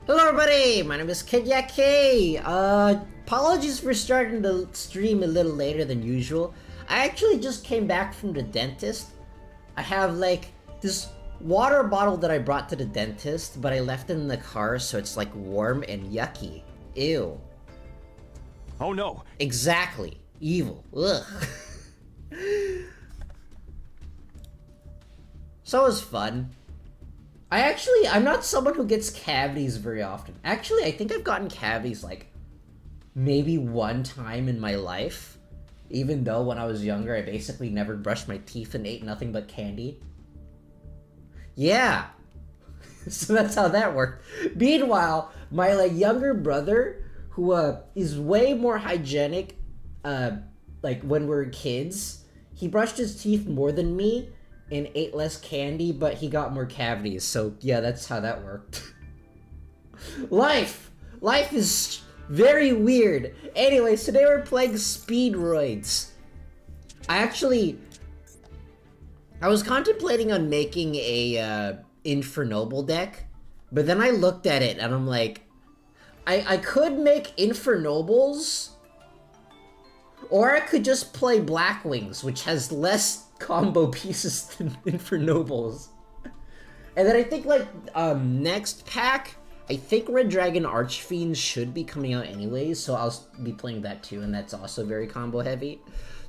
Hello everybody, my name is Yugioh. Apologies for starting the stream a little later than usual. I actually just came back from the dentist. I have like this water bottle that I brought to the dentist, but I left it in the car so it's like warm and yucky. Ew. Oh no. Exactly. Evil. Ugh. So it was fun. I'm not someone who gets cavities very often. Actually, I think I've gotten cavities like maybe one time in my life. Even though when I was younger, I basically never brushed my teeth and ate nothing but candy. Yeah. So that's how that worked. Meanwhile, my younger brother, who is way more hygienic, like when we were kids, he brushed his teeth more than me and ate less candy, but he got more cavities. So yeah, that's how that worked. Life is very weird. Anyways, today we're playing Speedroids. I was contemplating on making a Infernoble deck, but then I looked at it and I'm like, I could make Infernobles, or I could just play Blackwings, which has less combo pieces than Infernobles. And then I think next pack, I think Red Dragon Archfiends should be coming out anyways, so I'll be playing that too, and that's also very combo heavy.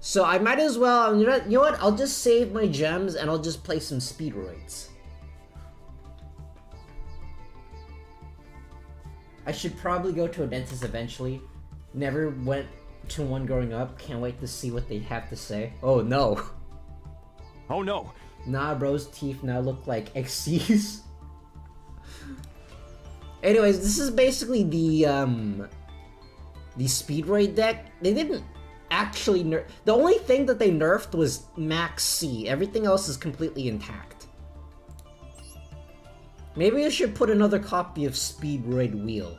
So I might as well, you know what, I'll just save my gems and I'll just play some Speedroids. I should probably go to a dentist eventually. Never went to one growing up, can't wait to see what they have to say. Oh no. Oh no. Nah, bro's teeth now look like XC's. Anyways, this is basically the Speedroid deck. They didn't actually nerf. The only thing that they nerfed was Max C. Everything else is completely intact. Maybe I should put another copy of Speedroid Wheel.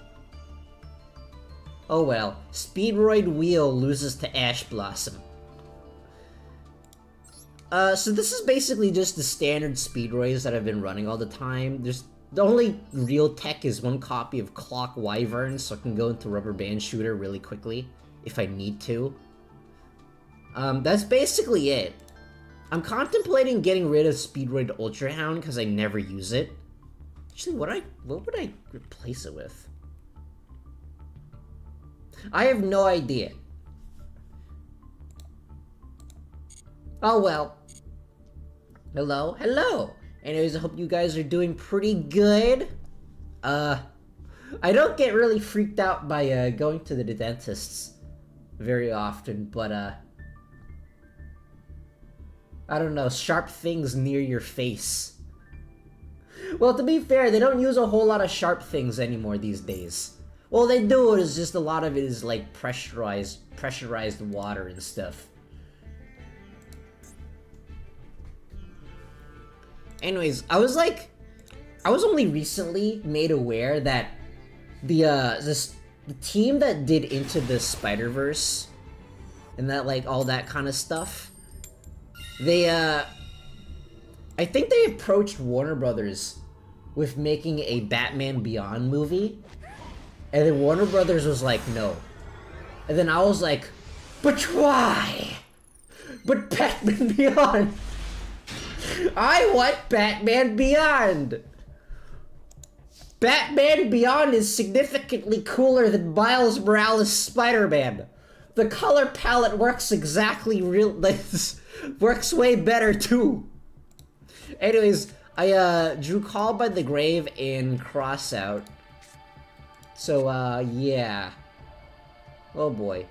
Oh well, Speedroid Wheel loses to Ash Blossom. So this is basically just the standard Speedroids that I've been running all the time. The only real tech is one copy of Clock Wyvern, so I can go into Rubber Band Shooter really quickly, if I need to. That's basically it. I'm contemplating getting rid of Speedroid Ultra Hound, because I never use it. Actually, what would I replace it with? I have no idea. Oh well. Hello? Hello! Anyways, I hope you guys are doing pretty good. I don't get really freaked out by going to the dentists very often, but I don't know, sharp things near your face. Well, to be fair, they don't use a whole lot of sharp things anymore these days. Well, they do, it's just a lot of it is like pressurized water and stuff. Anyways, I was only recently made aware that the team that did Into the Spider-Verse and that all that kind of stuff, they I think they approached Warner Brothers with making a Batman Beyond movie, and then Warner Brothers was like, no. And then I was like, but why? But Batman Beyond! I want Batman Beyond! Batman Beyond is significantly cooler than Miles Morales' Spider-Man. The color palette works works way better too. Anyways, I drew Call by the Grave and Crossout. So yeah. Oh boy.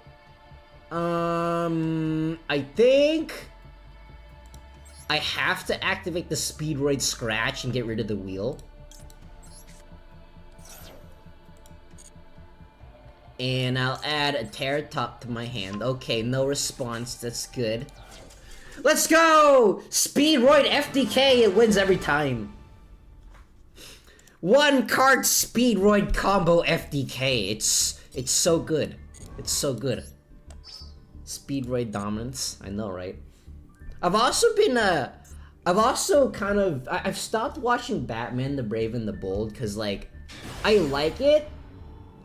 I think I have to activate the Speedroid Scratch and get rid of the wheel. And I'll add a Terratop to my hand. Okay, no response, that's good. Let's go! Speedroid FDK, it wins every time. One card Speedroid combo FDK, it's so good. It's so good. Speedroid dominance, I know, right? I've also I've stopped watching Batman the Brave and the Bold, because I like it.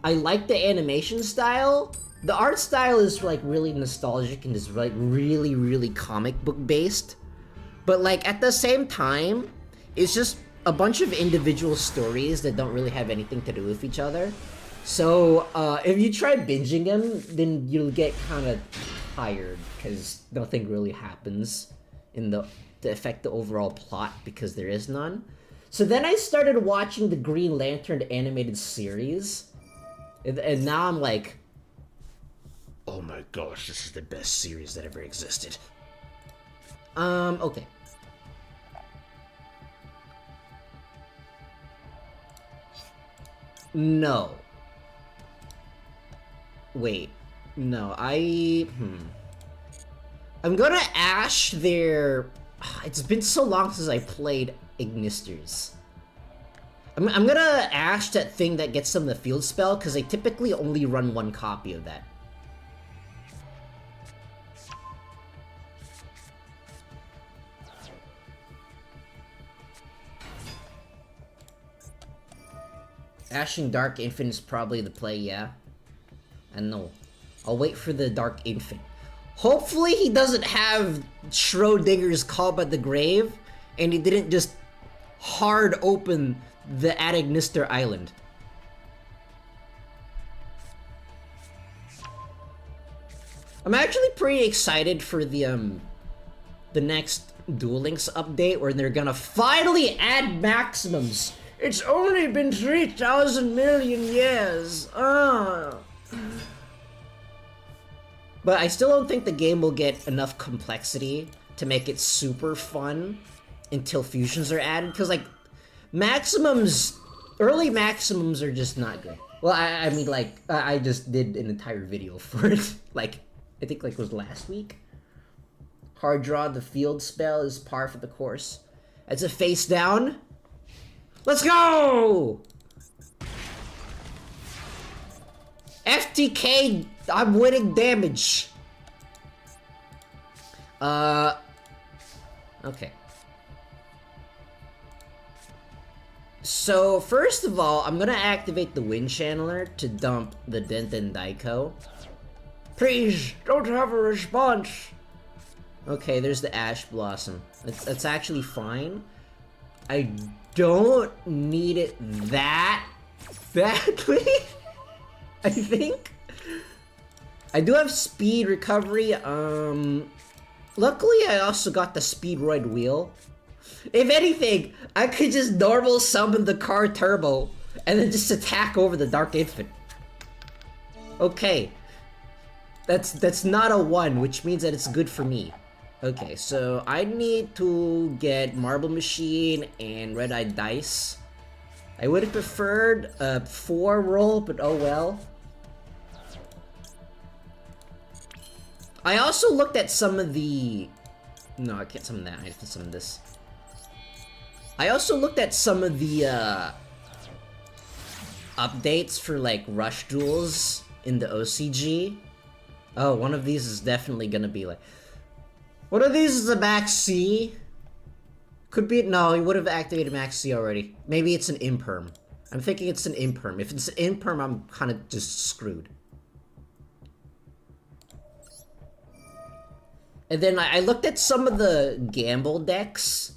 I like the animation style. The art style is like really nostalgic and is like really, really comic book based. But like at the same time, it's just a bunch of individual stories that don't really have anything to do with each other. So if you try binging them, then you'll get kind of tired because nothing really happens to affect the overall plot because there is none. So then I started watching the Green Lantern animated series, and now I'm like, oh my gosh, this is the best series that ever existed. Okay. No. Wait. No, I'm gonna ash their... It's been so long since I played Ignisters. I'm gonna ash that thing that gets them the field spell, because I typically only run one copy of that. Ashing Dark Infant is probably the play, yeah. I know. I'll wait for the Dark Infant. Hopefully he doesn't have Schrodinger's Call by the Grave, and he didn't just hard open the Adignister Island. I'm actually pretty excited for the next Duel Links update where they're gonna finally add maximums. It's only been 3,000 million years. But I still don't think the game will get enough complexity to make it super fun until fusions are added. Because, like, early maximums are just not good. Well, I mean, like, I just did an entire video for it. Like, I think, like, it was last week. Hard draw, the field spell is par for the course. It's a face down. Let's go! FTK, I'm winning damage. Okay. So, first of all, I'm gonna activate the Wind Channeler to dump the Denten Daiko. Please, don't have a response. Okay, there's the Ash Blossom. That's actually fine. I don't need it that badly, I think. I do have speed recovery. Luckily I also got the Speedroid wheel. If anything, I could just normal summon the car turbo and then just attack over the Dark Infant. Okay. That's not a 1, which means that it's good for me. Okay, so I need to get Marble Machine and Red Eye Dice. I would have preferred a 4 roll, but oh well. I also looked at some of the... No, I can't summon that. I have to summon this. I also looked at some of the updates for like Rush Duels in the OCG. Oh, one of these is definitely gonna be like... One of these is a Max C. Could be... No, he would have activated Max C already. Maybe it's an Imperm. I'm thinking it's an Imperm. If it's an Imperm, I'm kind of just screwed. And then I looked at some of the Gamble decks.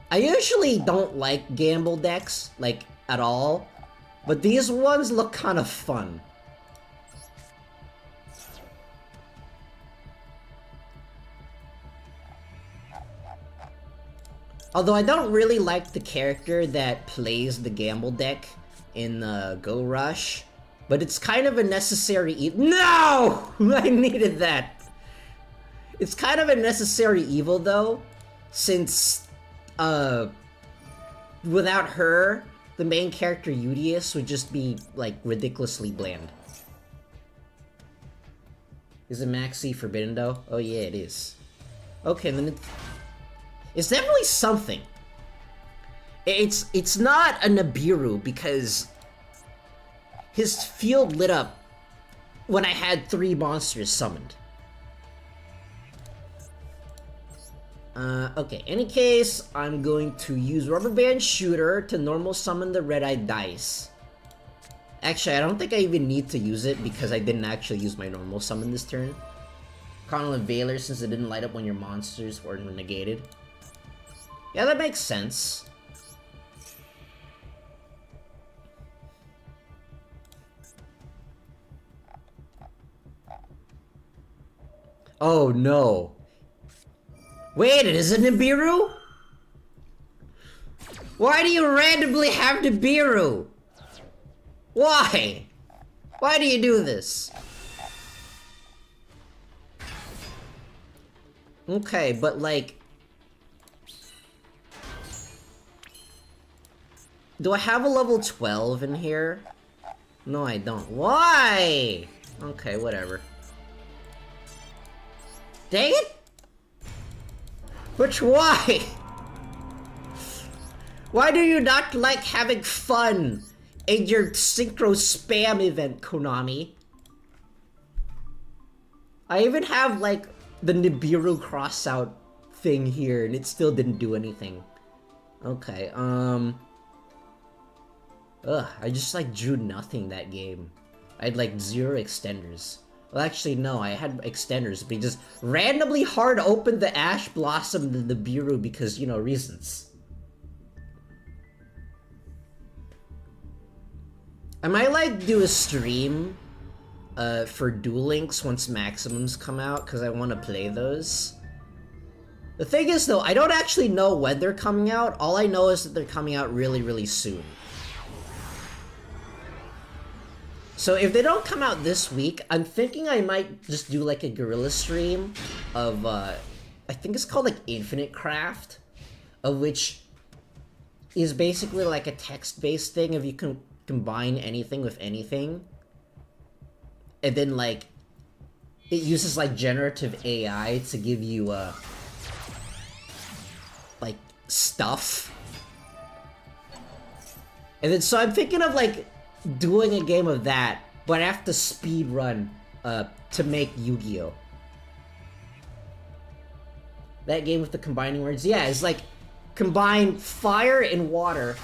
I usually don't like Gamble decks, like, at all. But these ones look kind of fun. Although I don't really like the character that plays the Gamble deck in Go Rush, but it's kind of a necessary evil. No! I needed that! It's kind of a necessary evil though, since without her, the main character Yugioh would just be like ridiculously bland. Is it Maxi forbidden though? Oh yeah, it is. Okay, then it's definitely something. It's not a Nibiru because his field lit up when I had 3 monsters summoned. Okay, any case, I'm going to use Rubber Band Shooter to normal summon the red-eyed dice. Actually, I don't think I even need to use it because I didn't actually use my normal summon this turn. Connell and Veiler, since it didn't light up when your monsters were negated. Yeah, that makes sense. Oh no. Wait, it isn't Nibiru? Why do you randomly have Nibiru? Why? Why do you do this? Okay, but like... Do I have a level 12 in here? No, I don't. Why? Okay, whatever. Dang it! Which why? Why do you not like having fun in your Synchro spam event, Konami? I even have like the Nibiru crossout thing here and it still didn't do anything. Okay, I just like drew nothing that game. I had like 0 extenders. Well, actually, no, I had extenders, but he just randomly hard opened the Ash Blossom and the Nibiru because, you know, reasons. I might, like, do a stream for Duel Links once Maximums come out, because I want to play those. The thing is, though, I don't actually know when they're coming out. All I know is that they're coming out really, really soon. So if they don't come out this week, I'm thinking I might just do like a guerrilla stream of, I think it's called like Infinite Craft, of which is basically like a text-based thing if you can combine anything with anything. And then like, it uses like generative AI to give you, like, stuff. And then so I'm thinking of like, doing a game of that, but I have to speed run to make Yugioh. That game with the combining words, yeah, it's like combine fire and water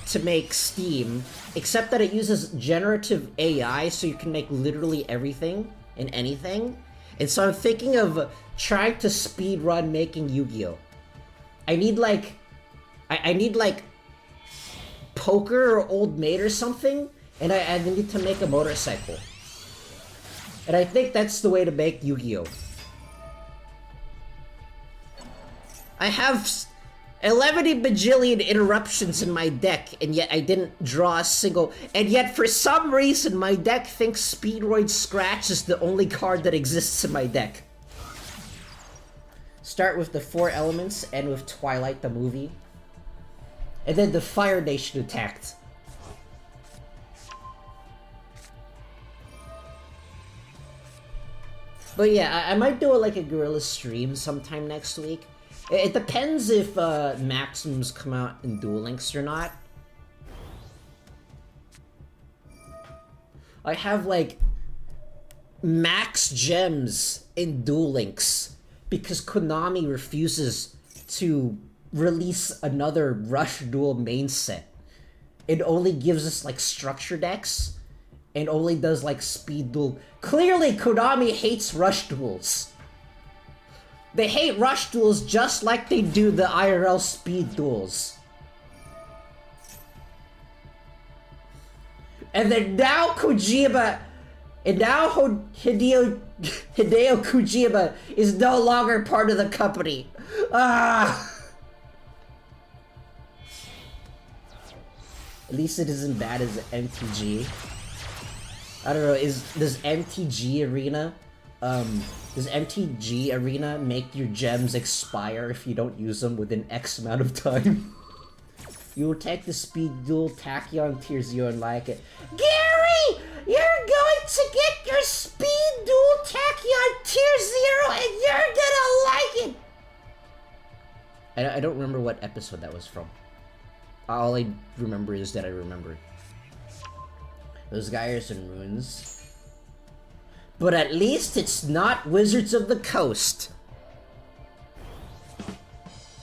to make steam, except that it uses generative AI, so you can make literally everything and anything. And so I'm thinking of trying to speed run making Yugioh. I need like, I need like poker or old maid or something, and I need to make a motorcycle. And I think that's the way to make Yugioh. I have 11 bajillion interruptions in my deck, and yet I didn't draw a single, and yet for some reason my deck thinks Speedroids Scratch is the only card that exists in my deck. Start with the 4 elements, end with Twilight the movie. And then the Fire Nation attacked. But yeah, I might do like a guerrilla stream sometime next week. It depends if Maxims come out in Duel Links or not. I have like max gems in Duel Links because Konami refuses to release another Rush Duel main set. It only gives us like structure decks and only does like speed duel. Clearly Konami hates Rush Duels. They hate Rush Duels just like they do the IRL speed duels. And then now Kojima, and now Hideo Kojima is no longer part of the company. Ah! At least it isn't bad as MTG. I don't know, does MTG Arena make your gems expire if you don't use them within X amount of time? You will take the speed duel Tachyon Tier 0 and like it. Gary! You're going to get your speed duel Tachyon Tier 0 and you're gonna like it! I don't remember what episode that was from. All I remember is that I remembered. Those guys and runes. But at least it's not Wizards of the Coast.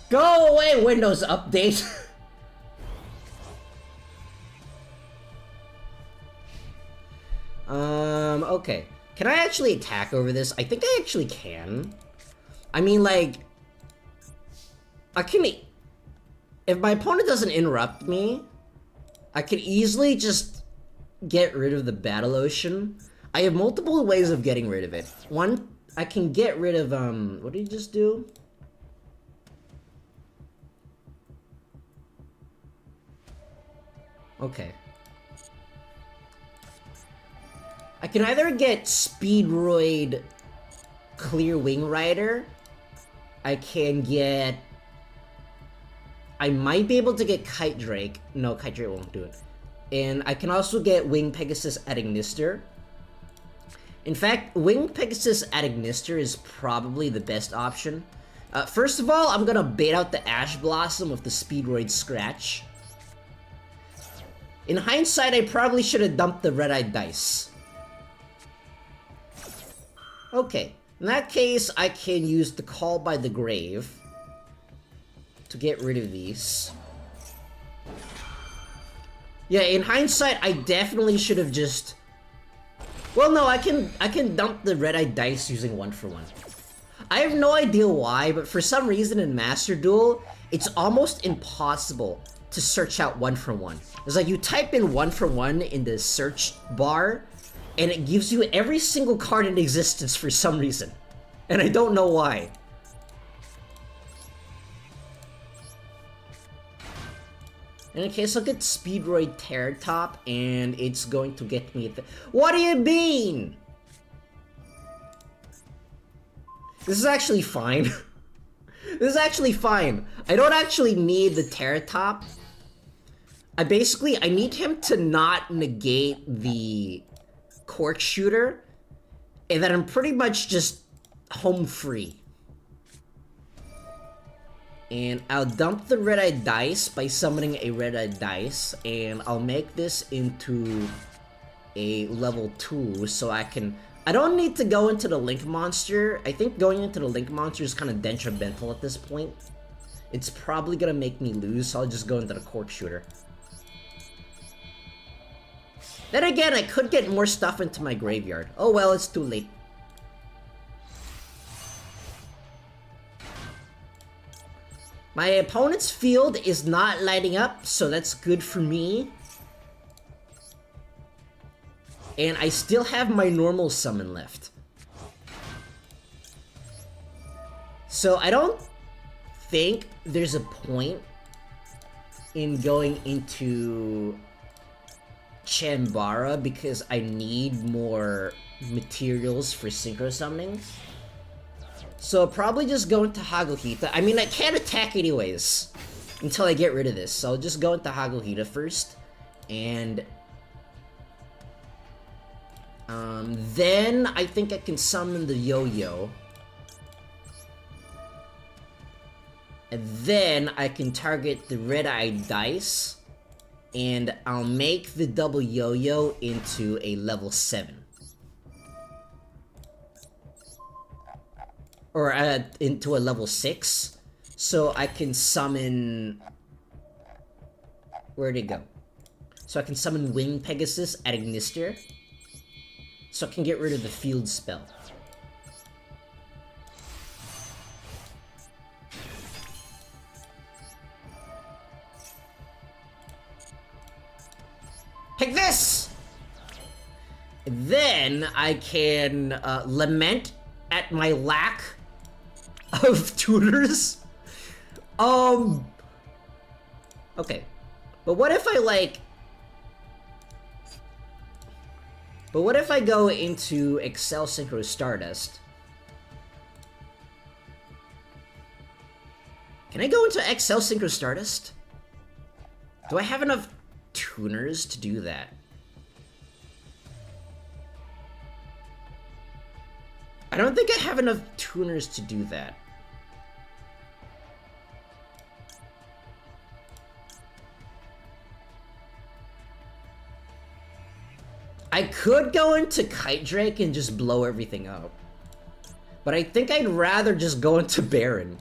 Go away, Windows Update! Okay. Can I actually attack over this? I think I actually can. I mean, like... I can... If my opponent doesn't interrupt me, I can easily just get rid of the Battle Ocean. I have multiple ways of getting rid of it. One, I can get rid of, what did he just do? Okay. I can either get Speedroid Clear Wing Rider. I can get... I might be able to get Kite Drake. No, Kite Drake won't do it. And I can also get Wing Pegasus at Ignister. In fact, Wing Pegasus at Ignister is probably the best option. First of all, I'm gonna bait out the Ash Blossom with the Speedroid Scratch. In hindsight, I probably should have dumped the Red-Eyed Dice. Okay, in that case, I can use the Call by the Grave to get rid of these. Yeah, in hindsight, I definitely should have just... Well, no, I can dump the Red-Eyed Dice using 1-for-1. I have no idea why, but for some reason in Master Duel, it's almost impossible to search out 1-for-1. It's like you type in 1-for-1 in the search bar, and it gives you every single card in existence for some reason. And I don't know why. In any case, I'll get Speedroid Terror Top, and it's going to get me... What do you mean? This is actually fine. This is actually fine. I don't actually need the Terror Top. I need him to not negate the Cork Shooter, and then I'm pretty much just home free. And I'll dump the Red-Eyed Dice by summoning a Red-Eyed Dice, and I'll make this into a level 2 so I can... I don't need to go into the Link Monster. I think going into the Link Monster is kind of detrimental at this point. It's probably gonna make me lose, so I'll just go into the Cork Shooter. Then again, I could get more stuff into my graveyard. Oh well, it's too late. My opponent's field is not lighting up, so that's good for me. And I still have my normal summon left. So I don't think there's a point in going into Chambara because I need more materials for synchro summoning. So I'll probably just go into Hagohita. I mean, I can't attack anyways until I get rid of this. So I'll just go into Hagohita first. And then I think I can summon the Yugioh. And then I can target the Red-Eyed Dice. And I'll make the double Yugioh into a level 7. Or into a level 6. So I can summon... Where'd it go? So I can summon Wing Pegasus at Ignister. So I can get rid of the field spell. Take this! Then I can lament at my lack of tutors. Okay. But what if I like... But what if I go into Excel Synchro Stardust? Can I go into Excel Synchro Stardust? Do I have enough tuners to do that? I don't think I have enough tuners to do that. I could go into Kite Drake and just blow everything up. But I think I'd rather just go into Baron.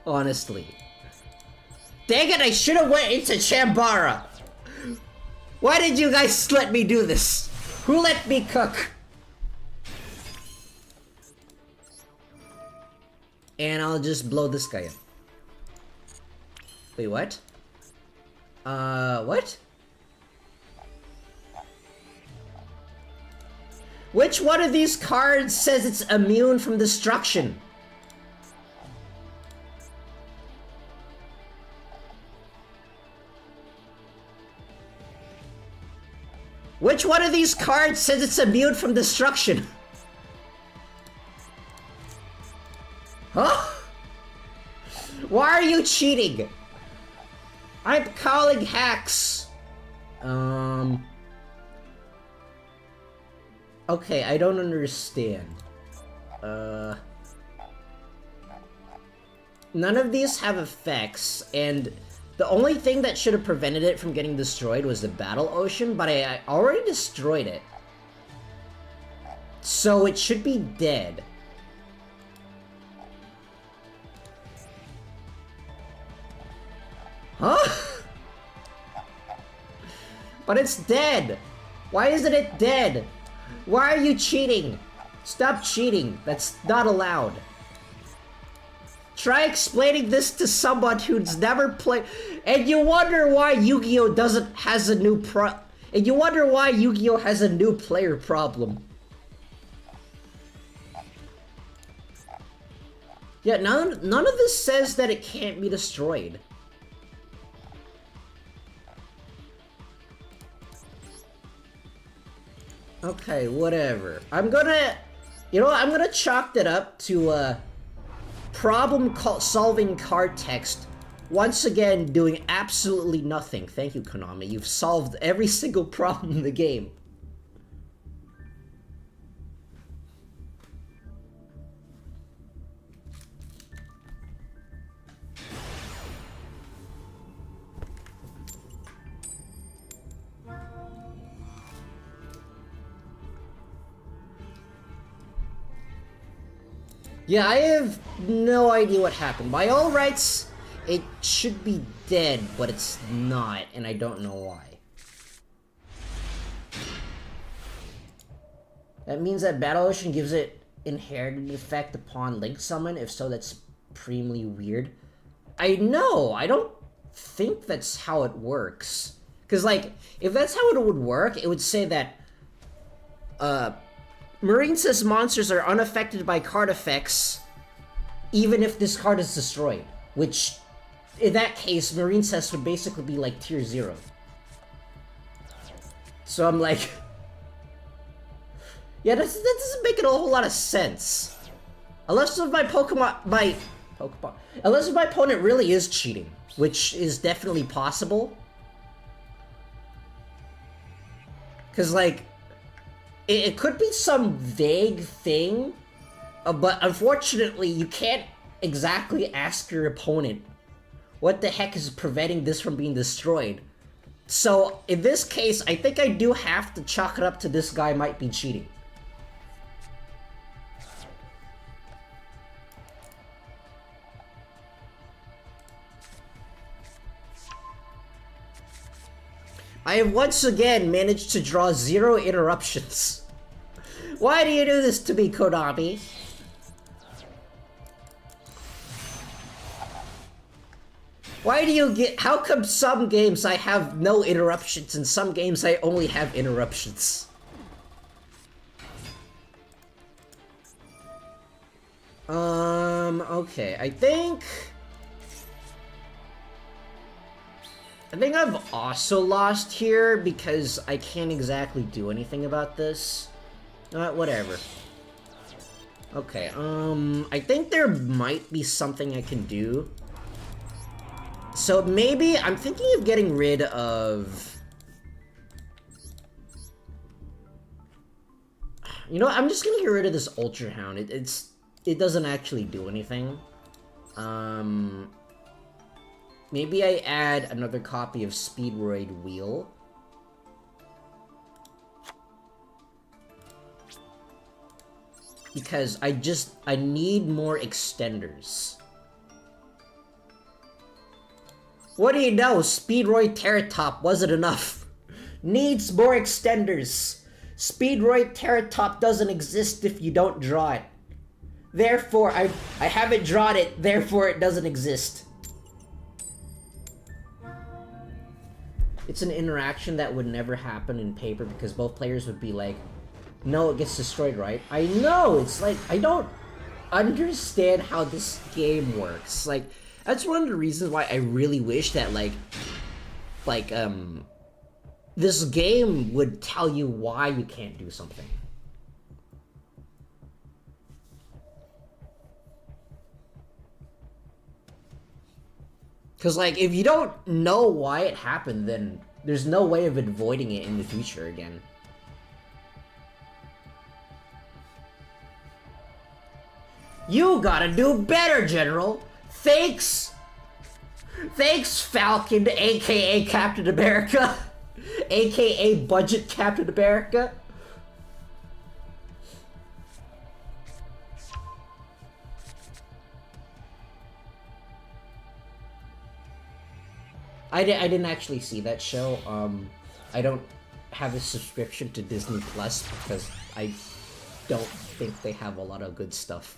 Honestly. Dang it, I should have went into Chambara! Why did you guys let me do this? Who let me cook? And I'll just blow this guy up. Wait, what? What? Which one of these cards says it's immune from destruction? Which one of these cards says it's immune from destruction? Huh? Why are you cheating? I'm calling hacks. Okay, I don't understand. None of these have effects, and the only thing that should have prevented it from getting destroyed was the Battle Ocean, but I already destroyed it. So it should be dead. Huh? But it's dead! Why isn't it dead? Why are you cheating? Stop cheating. That's not allowed. Try explaining this to someone who's never played, and you wonder why Yugioh has a new player problem. Yeah, none of this says that it can't be destroyed. Okay, whatever. I'm gonna chalk that up to solving card text. Once again, doing absolutely nothing. Thank you, Konami. You've solved every single problem in the game. Yeah, I have no idea what happened. By all rights, it should be dead, but it's not, and I don't know why. That means that Battle Ocean gives it inherited effect upon Link Summon. If so, that's supremely weird. I know, I don't think that's how it works. Because, like, if that's how it would work, it would say that, Marine says monsters are unaffected by card effects, even if this card is destroyed. Which, in that case, Marine says would basically be like tier 0. So I'm like... yeah, that doesn't make a whole lot of sense. Unless my unless my opponent really is cheating, which is definitely possible. Because, like, it could be some vague thing, but unfortunately, you can't exactly ask your opponent what the heck is preventing this from being destroyed. So, in this case, I think I do have to chalk it up to this guy might be cheating. I have once again managed to draw 0 interruptions. Why do you do this to me, Konami? Why do you get... how come some games I have no interruptions and some games I only have interruptions? Okay, I think I've also lost here because I can't exactly do anything about this. Whatever. Okay, I think there might be something I can do. So maybe I'm thinking of getting rid of... you know what, I'm just gonna get rid of this Ultra Hound. It doesn't actually do anything. Maybe I add another copy of Speedroid Wheel. Because I need more extenders. What do you know? Speedroid Terratop wasn't enough. Needs more extenders. Speedroid Terratop doesn't exist if you don't draw it. Therefore, I haven't drawn it, therefore it doesn't exist. It's an interaction that would never happen in paper because both players would be like, no, it gets destroyed, right? I know, it's like, I don't understand how this game works. Like, that's one of the reasons why I really wish that, this game would tell you why you can't do something. Because, like, if you don't know why it happened, then there's no way of avoiding it in the future again. You gotta do better, General! Thanks! Thanks, Falcon, aka Captain America! aka Budget Captain America! I didn't actually see that show. I don't have a subscription to Disney Plus because I don't think they have a lot of good stuff.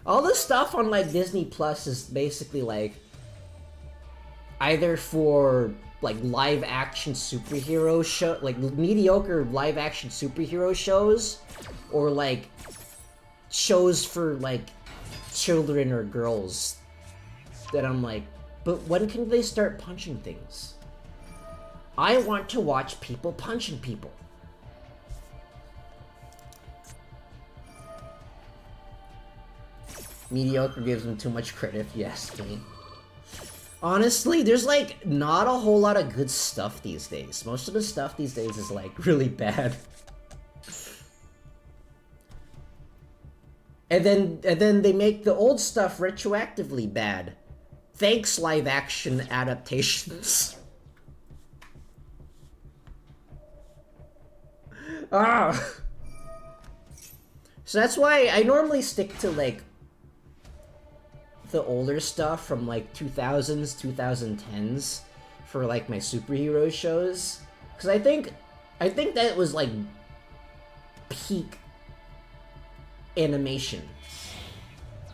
All the stuff on like Disney Plus is basically like either for like live action superhero show, like mediocre live action superhero shows, or like shows for like children or girls that I'm like, but when can they start punching things? I want to watch people punching people. Mediocre gives them too much credit, if you ask me. Honestly, there's like not a whole lot of good stuff these days. Most of the stuff these days is like really bad. And then they make the old stuff retroactively bad. Thanks, live action adaptations. Ah. So that's why I normally stick to like the older stuff from like 2000s, 2010s for like my superhero shows, because I think that was like peak animation,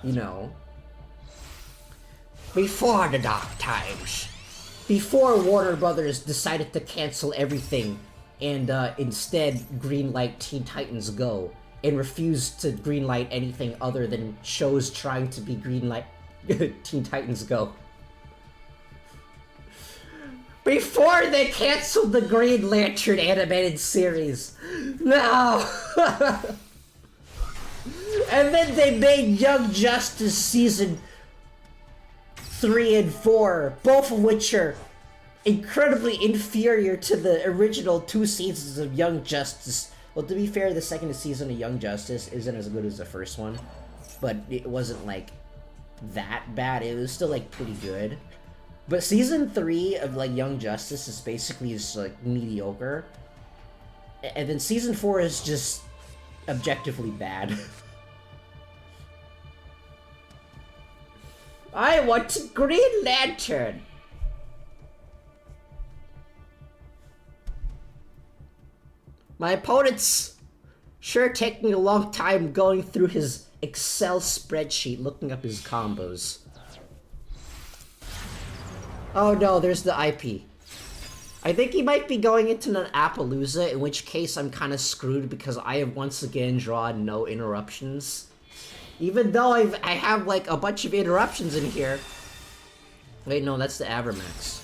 you know, before the dark times, before Warner Brothers decided to cancel everything and instead greenlight Teen Titans Go and refused to greenlight anything other than shows trying to be greenlight Teen Titans Go. Before they canceled the Green Lantern animated series. No! And then they made Young Justice Season 3 and 4, both of which are incredibly inferior to the original 2 seasons of Young Justice. Well, to be fair, the second season of Young Justice isn't as good as the first one, but it wasn't like that bad. It was still like pretty good. But season 3 of like Young Justice is basically just like mediocre. And then season 4 is just objectively bad. I want Green Lantern! My opponent's sure taking a long time going through his Excel spreadsheet looking up his combos. Oh no, there's the IP. I think he might be going into an Appaloosa, in which case I'm kind of screwed because I have once again drawn no interruptions. Even though I have like a bunch of interruptions in here. Wait, no, that's the Avermax.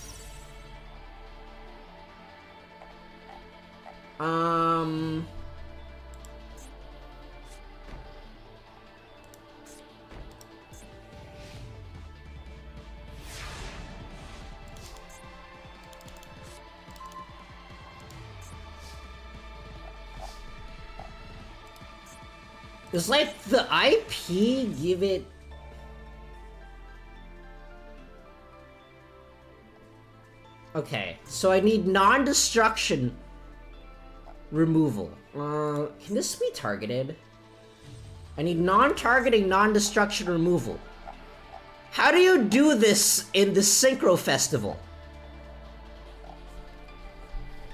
It's like the IP give it... Okay, so I need non-destruction removal. Can this be targeted? I need non-targeting, non-destruction removal. How do you do this in the Synchro Festival?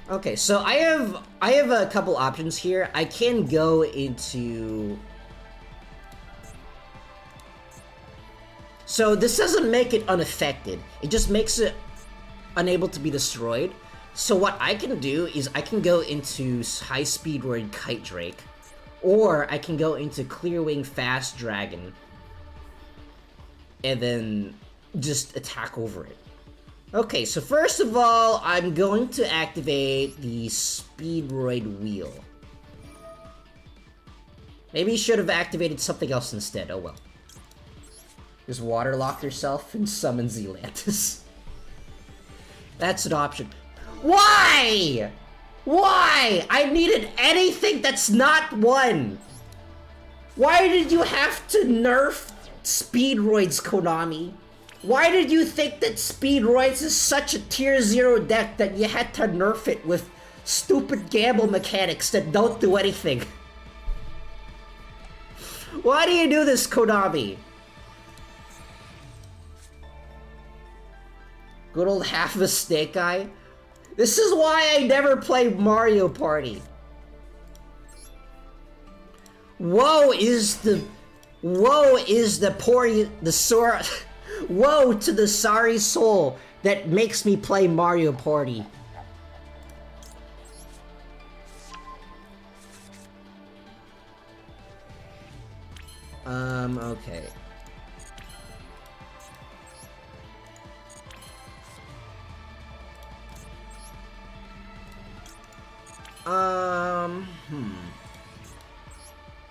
Okay, so I have a couple options here. I can go into... So this doesn't make it unaffected. It just makes it unable to be destroyed. So what I can do is I can go into High Speedroid Kite Drake, or I can go into Clear Wing Fast Dragon, and then just attack over it. Okay, so first of all, I'm going to activate the Speedroid Wheel. Maybe you should have activated something else instead, oh well. Just waterlock yourself and summon Zealantis. That's an option. Why? Why? I needed anything that's not one. Why did you have to nerf Speedroids, Konami? Why did you think that Speedroids is such a tier 0 deck that you had to nerf it with stupid gamble mechanics that don't do anything? Why do you do this, Konami? Good old half of a snake eye. This is why I never play Mario Party. Woe is the woe to the sorry soul that makes me play Mario Party. Okay.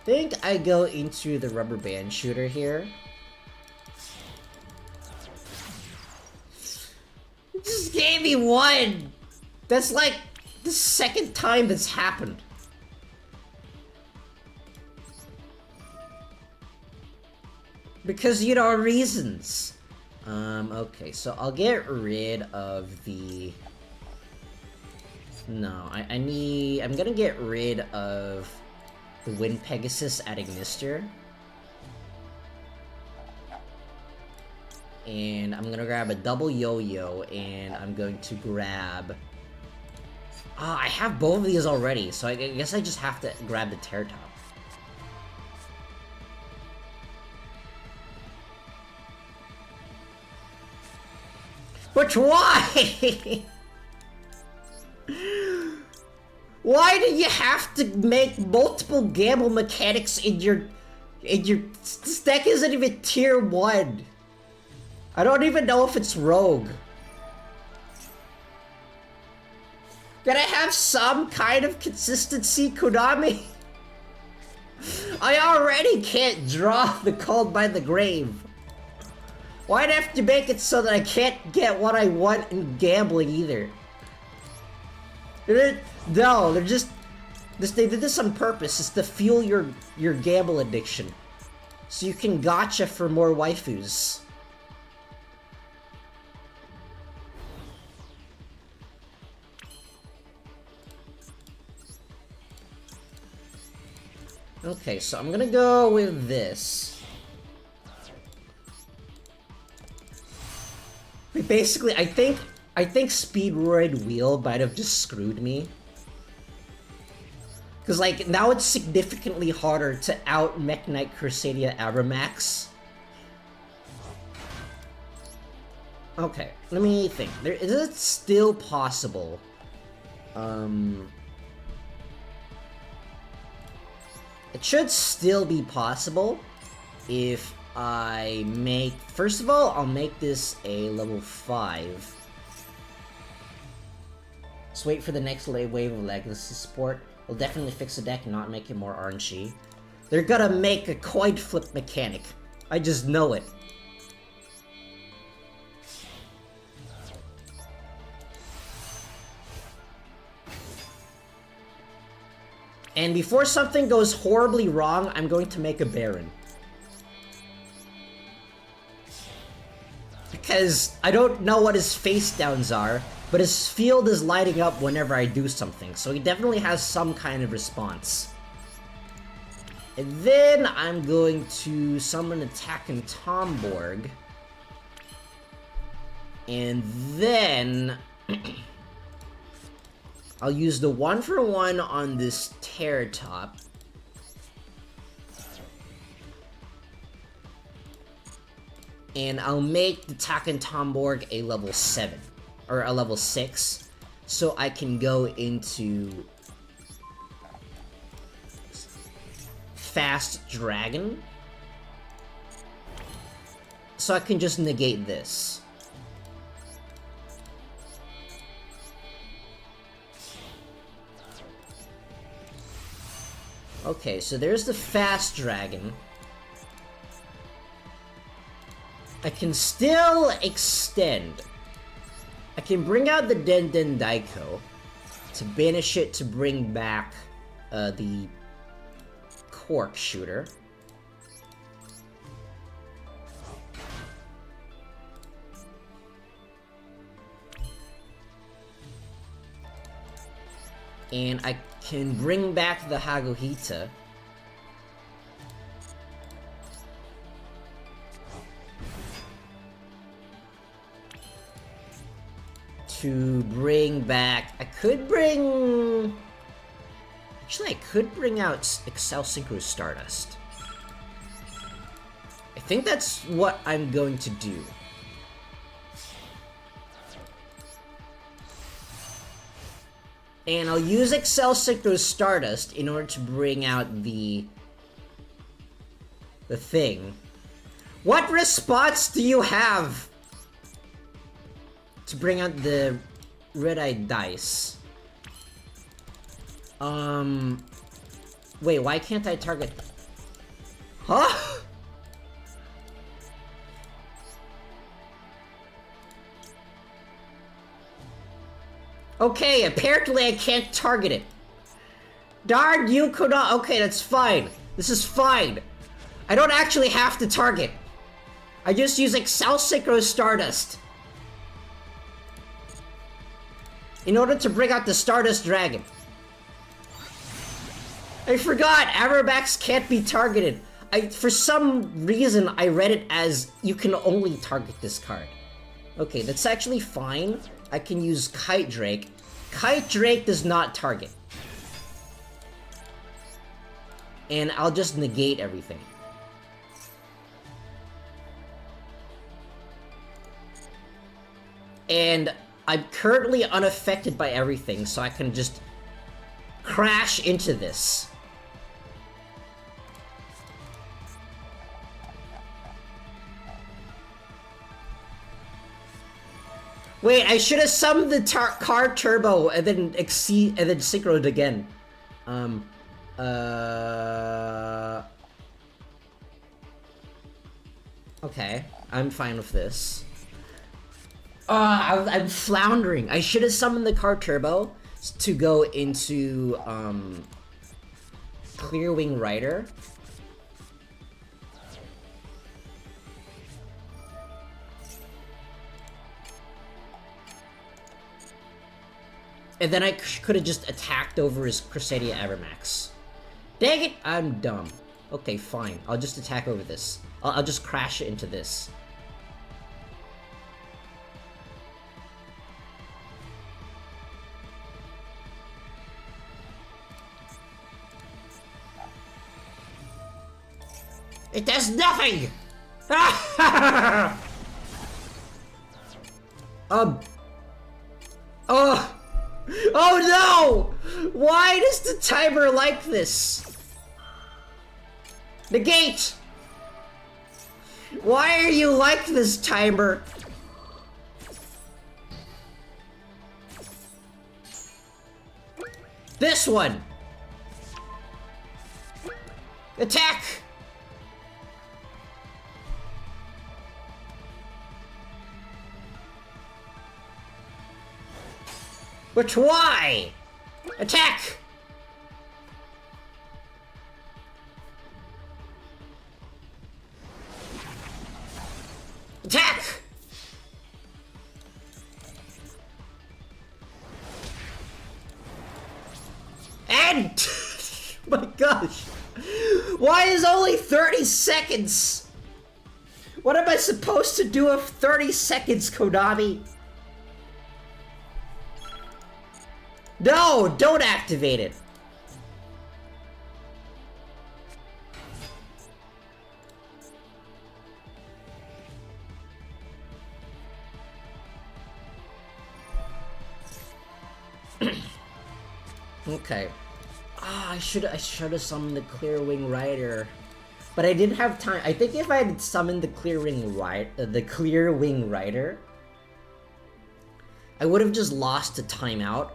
Think I go into the rubber band shooter here. It just gave me one! That's like the second time that's happened. Because, you know, reasons. Okay, so I'll get rid of the... No, I'm gonna get rid of the Wind Pegasus at Ignister. And I'm gonna grab a double Yo-Yo, and I'm going to grab... I have both of these already, so I guess I just have to grab the Tear Top. But why? Why do you have to make multiple gamble mechanics in your... This deck isn't even tier 1. I don't even know if it's rogue. Can I have some kind of consistency, Konami? I already can't draw the Called by the Grave. Why'd I have to make it so that I can't get what I want in gambling either? No, they're just... They did this on purpose. It's to fuel your gamble addiction. So you can gotcha for more waifus. Okay, so I'm gonna go with this. Basically, I think Speedroid Wheel might have just screwed me. Cause like, now it's significantly harder to out Mech Knight Crusadia Abramax. Okay, let me think. Is it still possible? It should still be possible if I make... First of all, I'll make this a level 5. Just wait for the next wave of Legacy support. We'll definitely fix the deck and not make it more RNG. They're gonna make a coin flip mechanic. I just know it. And before something goes horribly wrong, I'm going to make a Baron. Because I don't know what his face downs are, but his field is lighting up whenever I do something, so he definitely has some kind of response. And then I'm going to summon Attack and Tomborg. And then I'll use the 1-for-1 on this Tear Top. And I'll make the Taken Tomborg a level 7, or a level 6, so I can go into Fast Dragon. So I can just negate this. Okay, so there's the Fast Dragon. I can still extend. I can bring out the Den Den Daiko to banish it to bring back the Cork Shooter. And I can bring back the Hagohita. To bring back... I could bring... Actually, I could bring out Excel Synchro Stardust. I think that's what I'm going to do. And I'll use Excel Synchro Stardust in order to bring out the thing. What response do you have to bring out the red-eyed dice? Wait, why can't I target them? Huh? Okay, apparently I can't target it. Darn you could not. Okay, that's fine. This is fine. I don't actually have to target. I just use Excel Synchro Stardust in order to bring out the Stardust Dragon. I forgot, Aerobax can't be targeted. For some reason, I read it as you can only target this card. Okay, that's actually fine. I can use Kite Drake. Kite Drake does not target. And I'll just negate everything. And I'm currently unaffected by everything, so I can just crash into this. Wait, I should have summoned the car turbo and then synchroed again. Okay, I'm fine with this. I'm floundering. I should have summoned the car turbo to go into Clearwing Rider. And then I could have just attacked over his Crusadia Avermax. Dang it! I'm dumb. Okay, fine. I'll just attack over this. I'll just crash it into this. It does nothing! Oh no! Why does the timer like this? Negate! Why are you like this, timer? This one! Attack! But why? Attack! Attack! And... my gosh! Why is only 30 seconds? What am I supposed to do with 30 seconds, Konami? No, don't activate it. Okay. I should have summoned the Clear Wing Rider. But I didn't have time. I think if I had summoned the Clear Wing Rider, I would have just lost a timeout,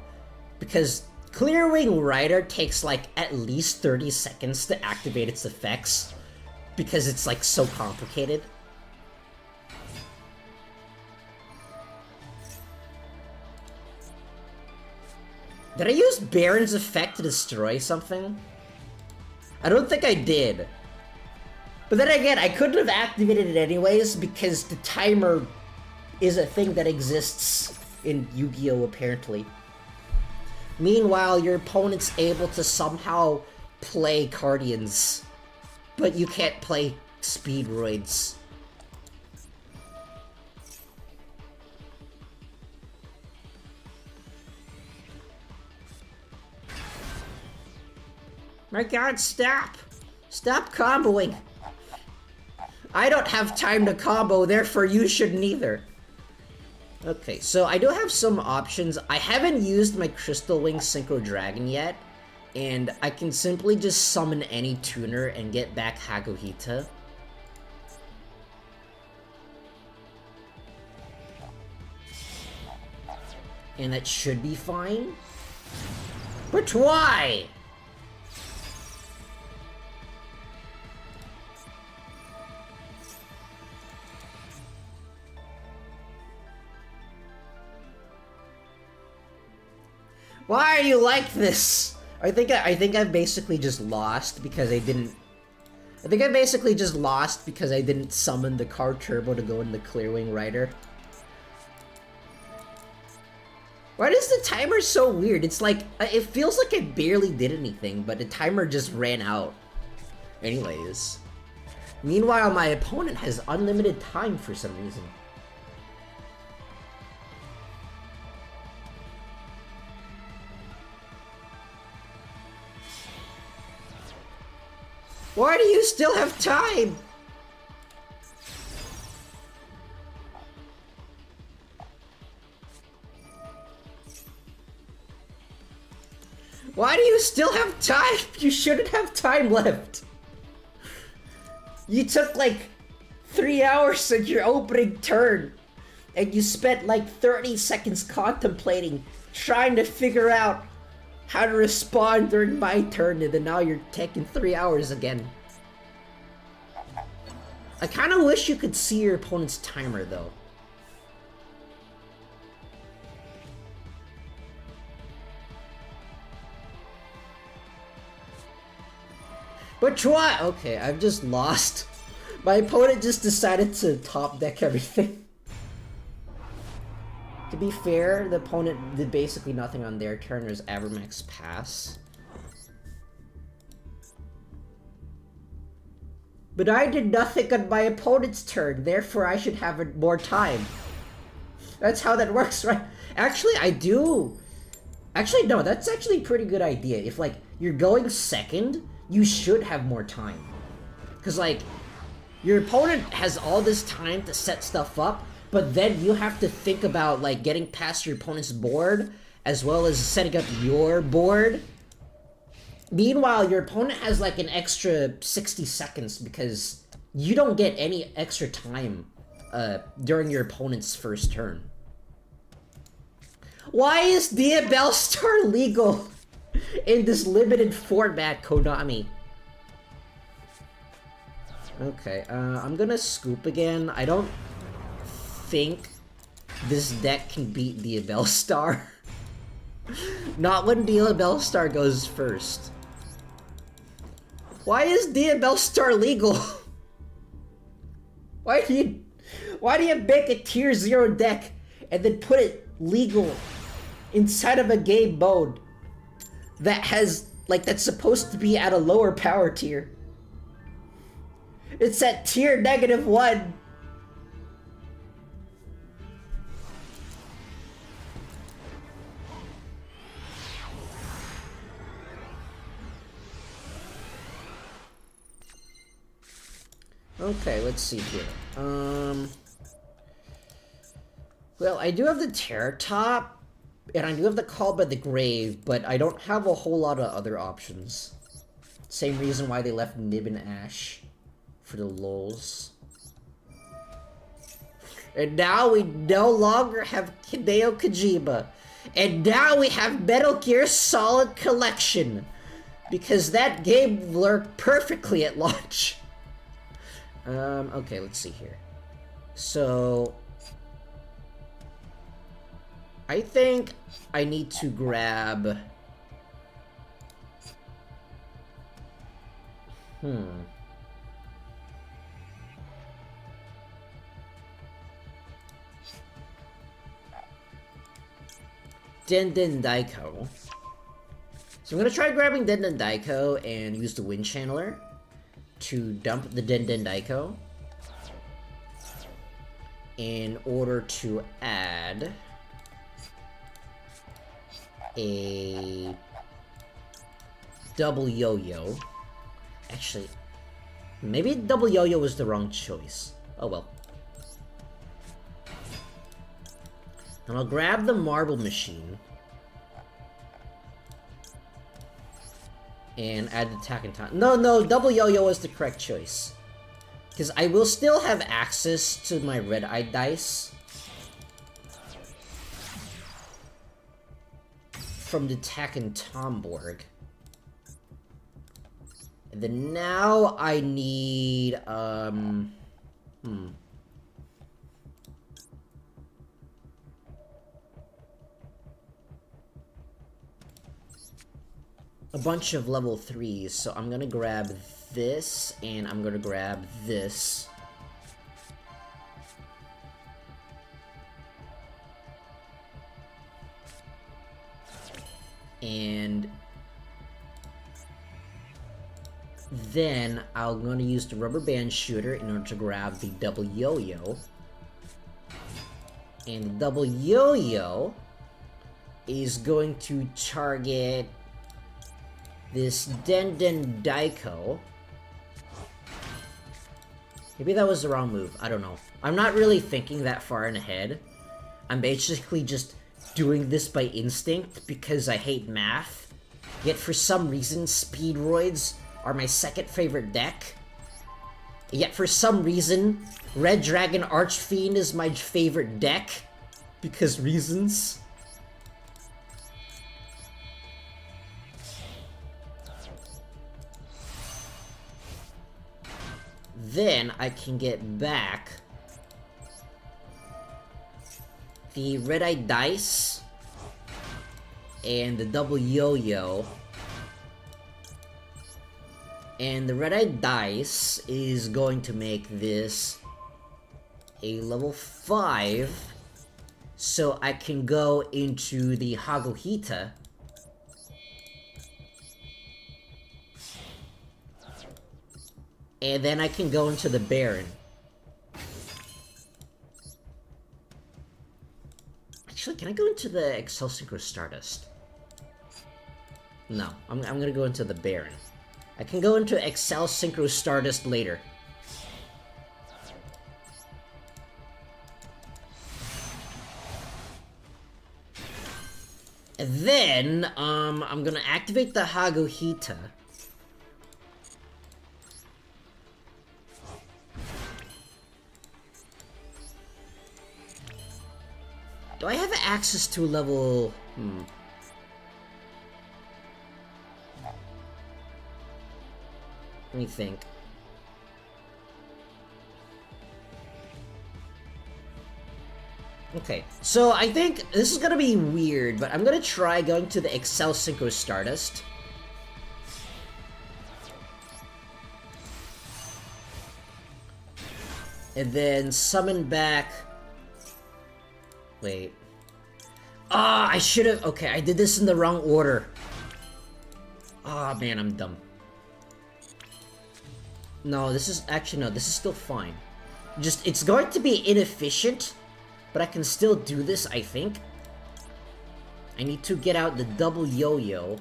because Clear Wing Rider takes like at least 30 seconds to activate its effects, because it's like so complicated. Did I use Baron's effect to destroy something? I don't think I did. But then again, I couldn't have activated it anyways, because the timer is a thing that exists in Yu-Gi-Oh! Apparently. Meanwhile, your opponent's able to somehow play Guardians, but you can't play Speedroids. My god, stop! Stop comboing! I don't have time to combo, therefore you shouldn't either. Okay, so I do have some options. I haven't used my Crystal Wing Synchro Dragon yet, and I can simply just summon any tuner and get back Hakuhita. And that should be fine. But why? Why are you like this? I think I've basically just lost because I didn't. I think I basically just lost because I didn't summon the Car Turbo to go in the Clear Wing Rider. Why is the timer so weird? It's like, it feels like I barely did anything, but the timer just ran out. Anyways. Meanwhile, my opponent has unlimited time for some reason. Why do you still have time? Why do you still have time? You shouldn't have time left. You took like 3 hours in your opening turn, and you spent like 30 seconds contemplating, trying to figure out how to respond during my turn, and then now you're taking 3 hours again. I kind of wish you could see your opponent's timer though. But try. Okay, I've just lost. My opponent just decided to top deck everything. To be fair, the opponent did basically nothing on their turn. There's Avermax Pass. But I did nothing on my opponent's turn, therefore I should have more time. That's how that works, right? Actually, I do. Actually, no, that's actually a pretty good idea. If, like, you're going second, you should have more time. Because, like, your opponent has all this time to set stuff up, but then you have to think about, like, getting past your opponent's board, as well as setting up your board. Meanwhile, your opponent has, like, an extra 60 seconds, because you don't get any extra time during your opponent's first turn. Why is Dia Bellstar legal in this limited format, Konami? Okay, I'm gonna scoop again. I don't think this deck can beat Dia Bellstar. Not when Dia Bellstar goes first. Why is Dia Bellstar legal? Why do you make a tier 0 deck and then put it legal inside of a game mode that has, like, that's supposed to be at a lower power tier? It's at tier -1. Okay, let's see here. Well, I do have the Terror Top, and I do have the Call by the Grave, but I don't have a whole lot of other options. Same reason why they left Nib and Ash for the lulz. And now we no longer have Hideo Kojima. And now we have Metal Gear Solid Collection. Because that game worked perfectly at launch. Okay, let's see here. So I think I need to grab... Den Daiko. So I'm gonna try grabbing Den Daiko and use the Wind Channeler to dump the Den Daiko in order to add a double yo-yo. Actually, maybe double yo-yo was the wrong choice. Oh well. And I'll grab the marble machine and add the attack and time. No, double yo-yo was the correct choice. Because I will still have access to my red-eye dice from the attack and Tomborg. And then now I need, a bunch of level 3s, so I'm gonna grab this, and I'm gonna grab this. And then I'm gonna use the rubber band shooter in order to grab the double yo-yo. And the double yo-yo is going to target this Den Daiko. Maybe that was the wrong move. I don't know. I'm not really thinking that far in ahead. I'm basically just doing this by instinct because I hate math. Yet for some reason, Speedroids are my second favorite deck. Yet for some reason, Red Dragon Archfiend is my favorite deck. Because reasons. Then I can get back the red-eye dice and the double yo-yo. And the red-eye dice is going to make this a level 5, so I can go into the Hagohita. And then I can go into the Baron. Actually, can I go into the Excel Synchro Stardust? No, I'm gonna go into the Baron. I can go into Excel Synchro Stardust later. And then, I'm gonna activate the Hagohita. Do I have access to level... Let me think. Okay, so I think this is gonna be weird, but I'm gonna try going to the Excel Synchro Stardust. And then summon back... Wait. Ah, I should've... Okay, I did this in the wrong order. Ah, man, I'm dumb. No, this is... Actually, no, this is still fine. Just, it's going to be inefficient, but I can still do this, I think. I need to get out the double yo-yo.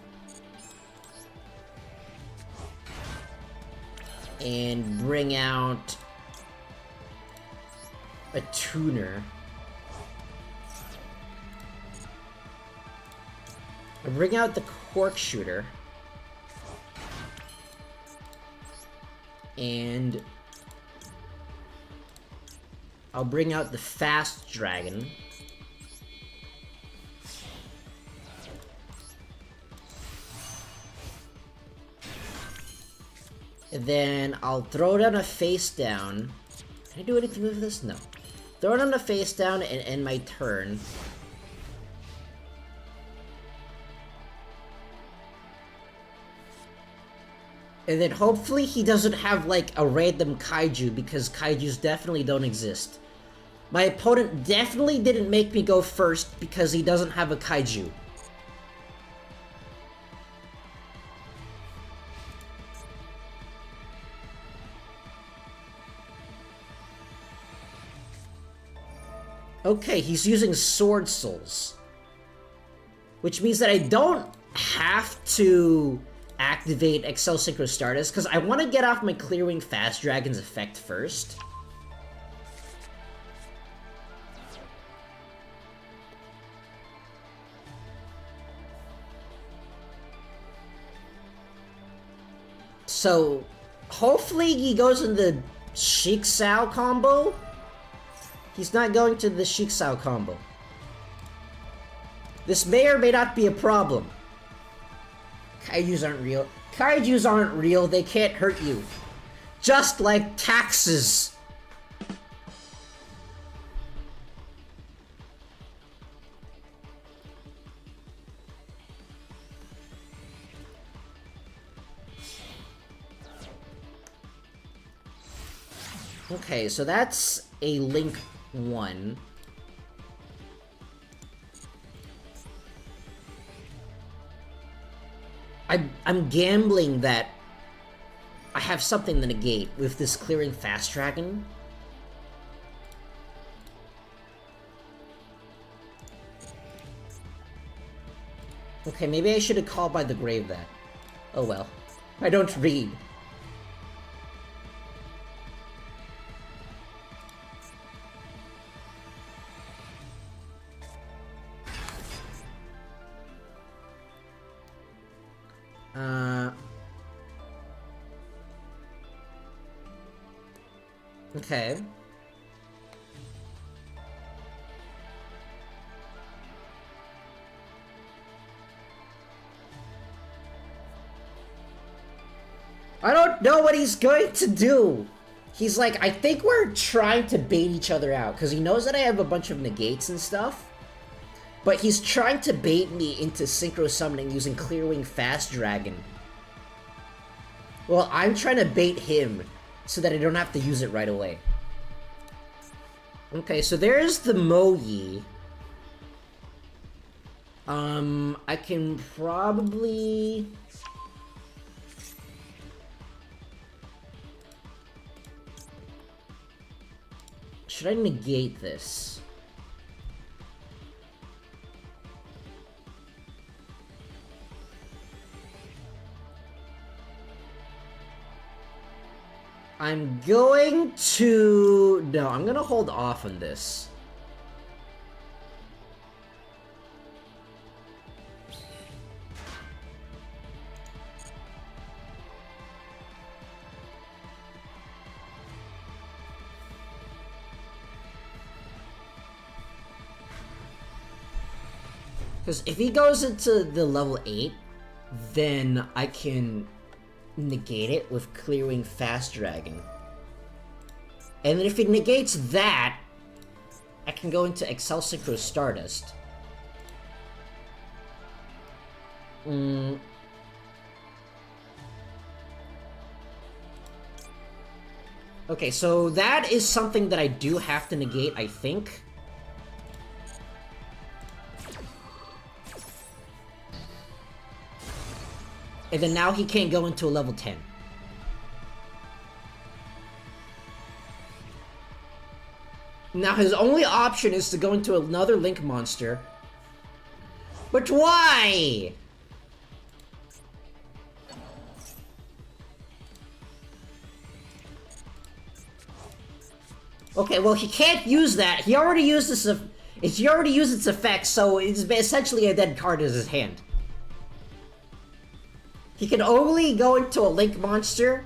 And bring out a tuner. I'll bring out the cork shooter. And I'll bring out the fast dragon. And then I'll throw down a face down. Can I do anything with this? No. Throw it on a face down and end my turn. And then hopefully he doesn't have like a random kaiju, because kaijus definitely don't exist. My opponent definitely didn't make me go first because he doesn't have a kaiju. Okay, he's using Sword Souls. Which means that I don't have to activate Excel Synchro Stardust, because I want to get off my Clearwing Fast Dragon's effect first. So, hopefully he goes in the Sheik Sao combo. He's not going to the Sheik Sao combo. This may or may not be a problem. Kaijus aren't real. Kaijus aren't real, they can't hurt you. Just like taxes. Okay, so that's a Link 1. I'm gambling that I have something to negate with this Clearing Fast Dragon. Okay, maybe I should have called by the grave that. Oh well. I don't read. Okay. I don't know what he's going to do. He's like, I think we're trying to bait each other out, because he knows that I have a bunch of negates and stuff. But he's trying to bait me into Synchro Summoning using Clearwing Fast Dragon. Well, I'm trying to bait him so that I don't have to use it right away. Okay, so there's the Moyi. I can probably... Should I negate this? I'm going to... No, I'm gonna hold off on this. Because if he goes into the level 8, then I can negate it with Clearing Fast Dragon. And then if it negates that, I can go into Excel Synchro Stardust. Okay, so that is something that I do have to negate, I think. And then now he can't go into a level 10. Now his only option is to go into another Link monster. But why? Okay, well, he can't use that. He already used this. He already used its effect, so it's essentially a dead card in his hand. He can only go into a Link monster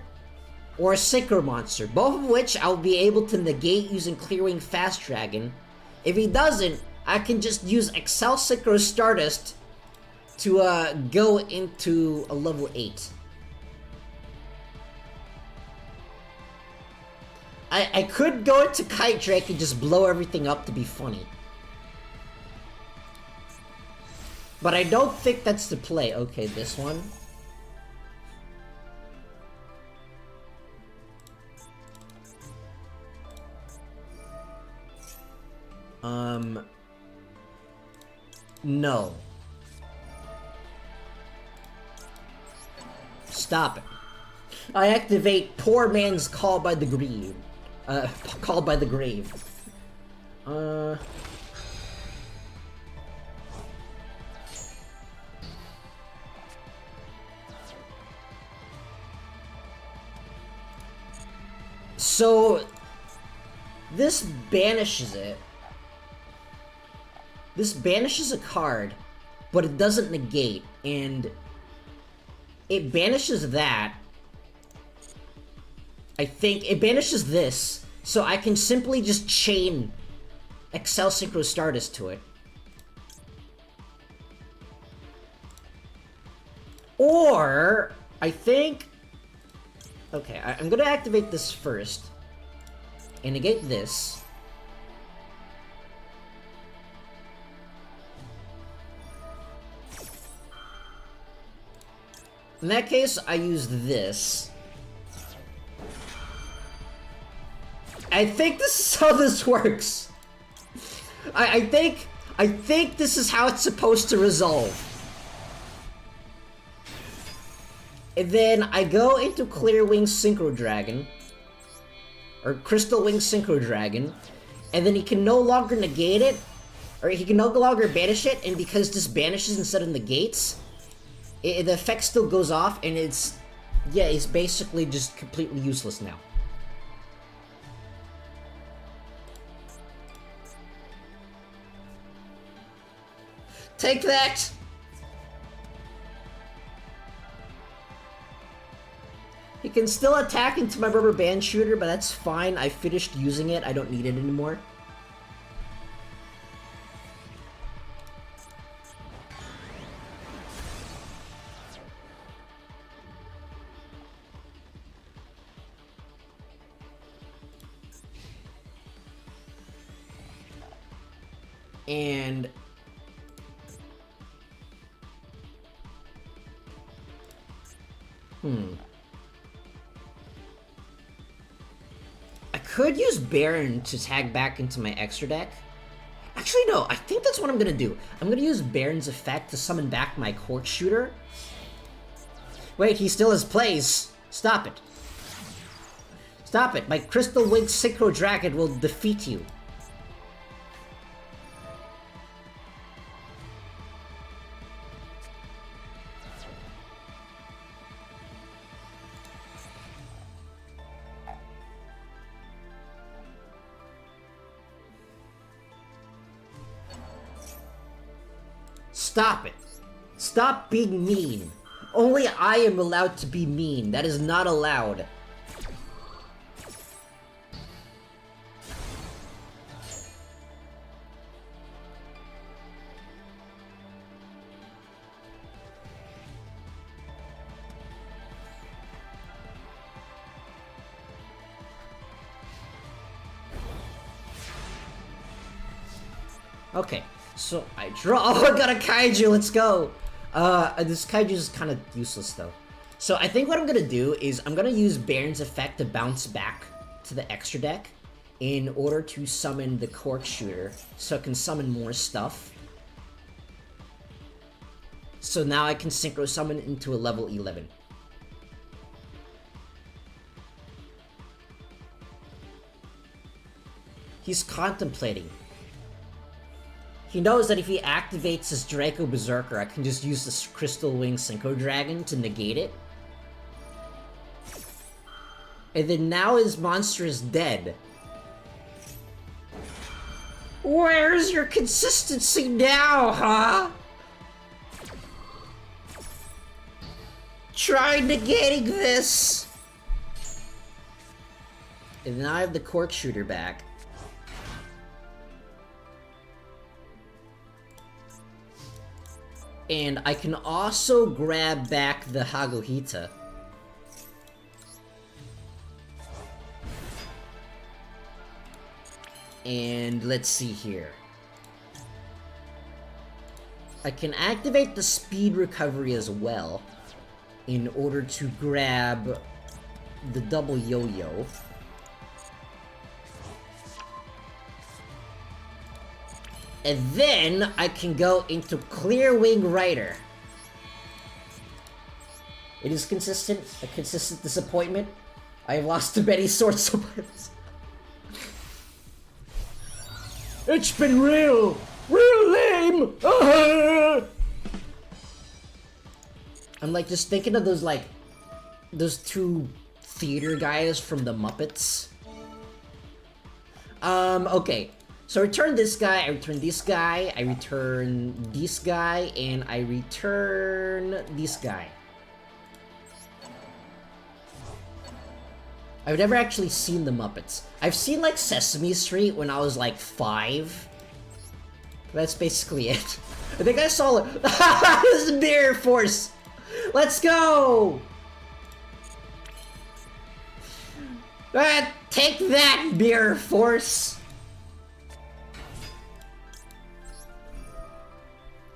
or a Synchro monster, both of which I'll be able to negate using Clearwing Fast Dragon. If he doesn't, I can just use Excel Synchro Stardust to go into a level 8. I could go into Kite Drake and just blow everything up to be funny. But I don't think that's the play. Okay, this one. No. Stop it. I activate Poor Man's Call by the Grave. Called by the Grave. So, this banishes it. This banishes a card, but it doesn't negate, and it banishes that. I think it banishes this, so I can simply just chain Excel Synchro Stardust to it. Or, I think... Okay, I'm gonna activate this first, and negate this. In that case, I use this. I think this is how this works. I think this is how it's supposed to resolve. And then I go into Clearwing Synchro Dragon, or Crystal Wing Synchro Dragon, and then he can no longer negate it, or he can no longer banish it, and because this banishes instead of negates, the effect still goes off, and it's basically just completely useless now. Take that! He can still attack into my rubber band shooter, but that's fine. I finished using it. I don't need it anymore. And I could use Baron to tag back into my extra deck. Actually, no, I think that's what I'm gonna do. I'm gonna use Baron's effect to summon back my Cork Shooter. Wait, he still has plays. Stop it. Stop it. My Crystal Wing Synchro Dragon will defeat you. Stop it. Stop being mean. Only I am allowed to be mean. That is not allowed. Okay. So, I draw- Oh, I got a Kaiju, let's go! This Kaiju is kind of useless, though. So, I think what I'm gonna do is, I'm gonna use Baron's effect to bounce back to the extra deck in order to summon the Cork Shooter, so I can summon more stuff. So now I can Synchro Summon into a level 11. He's contemplating. He knows that if he activates his Draco Berserker, I can just use this Crystal Wing Synchro Dragon to negate it. And then now his monster is dead. Where's your consistency now, huh? Try negating this! And then I have the cork shooter back. And I can also grab back the Hagohita. And let's see here. I can activate the speed recovery as well in order to grab the double yo-yo. And then I can go into Clear Wing Rider. It is consistent, a consistent disappointment. I have lost to many swords so much. It's been real lame! I'm like just thinking of those two theater guys from the Muppets. Okay. So I return this guy, I return this guy, I return this guy, and I return this guy. I've never actually seen the Muppets. I've seen like Sesame Street when I was like 5. That's basically it. I think I saw it. This is Mirror Force! Let's go! Take that, Mirror Force!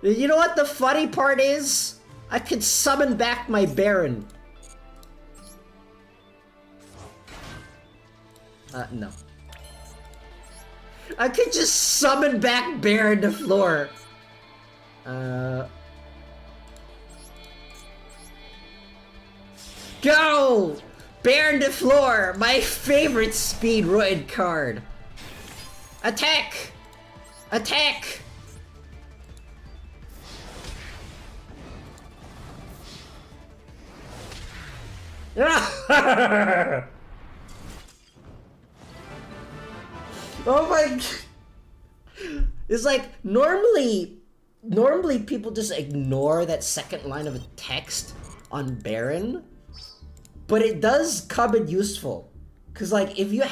You know what the funny part is? I could summon back my Baron. No. I could just summon back Baron to floor. Go! Baron to floor! My favorite Speedroid card! Attack! Attack! Oh my god. It's like, normally people just ignore that second line of a text on Baron, but it does come in useful. Cause like, if you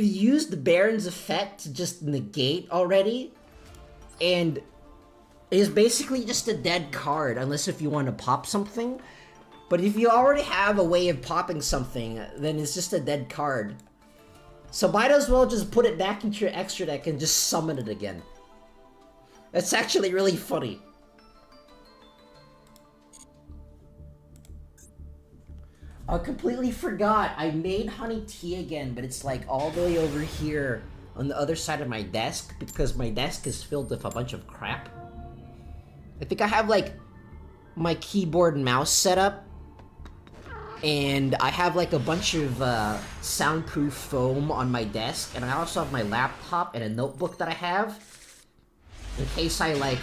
use the Baron's effect to just negate already, and it's basically just a dead card, unless if you want to pop something. But if you already have a way of popping something, then it's just a dead card. So might as well just put it back into your extra deck and just summon it again. That's actually really funny. I completely forgot. I made honey tea again, but it's like all the way over here on the other side of my desk because my desk is filled with a bunch of crap. I think I have like my keyboard and mouse set up. And I have like a bunch of soundproof foam on my desk, and I also have my laptop and a notebook that I have in case I like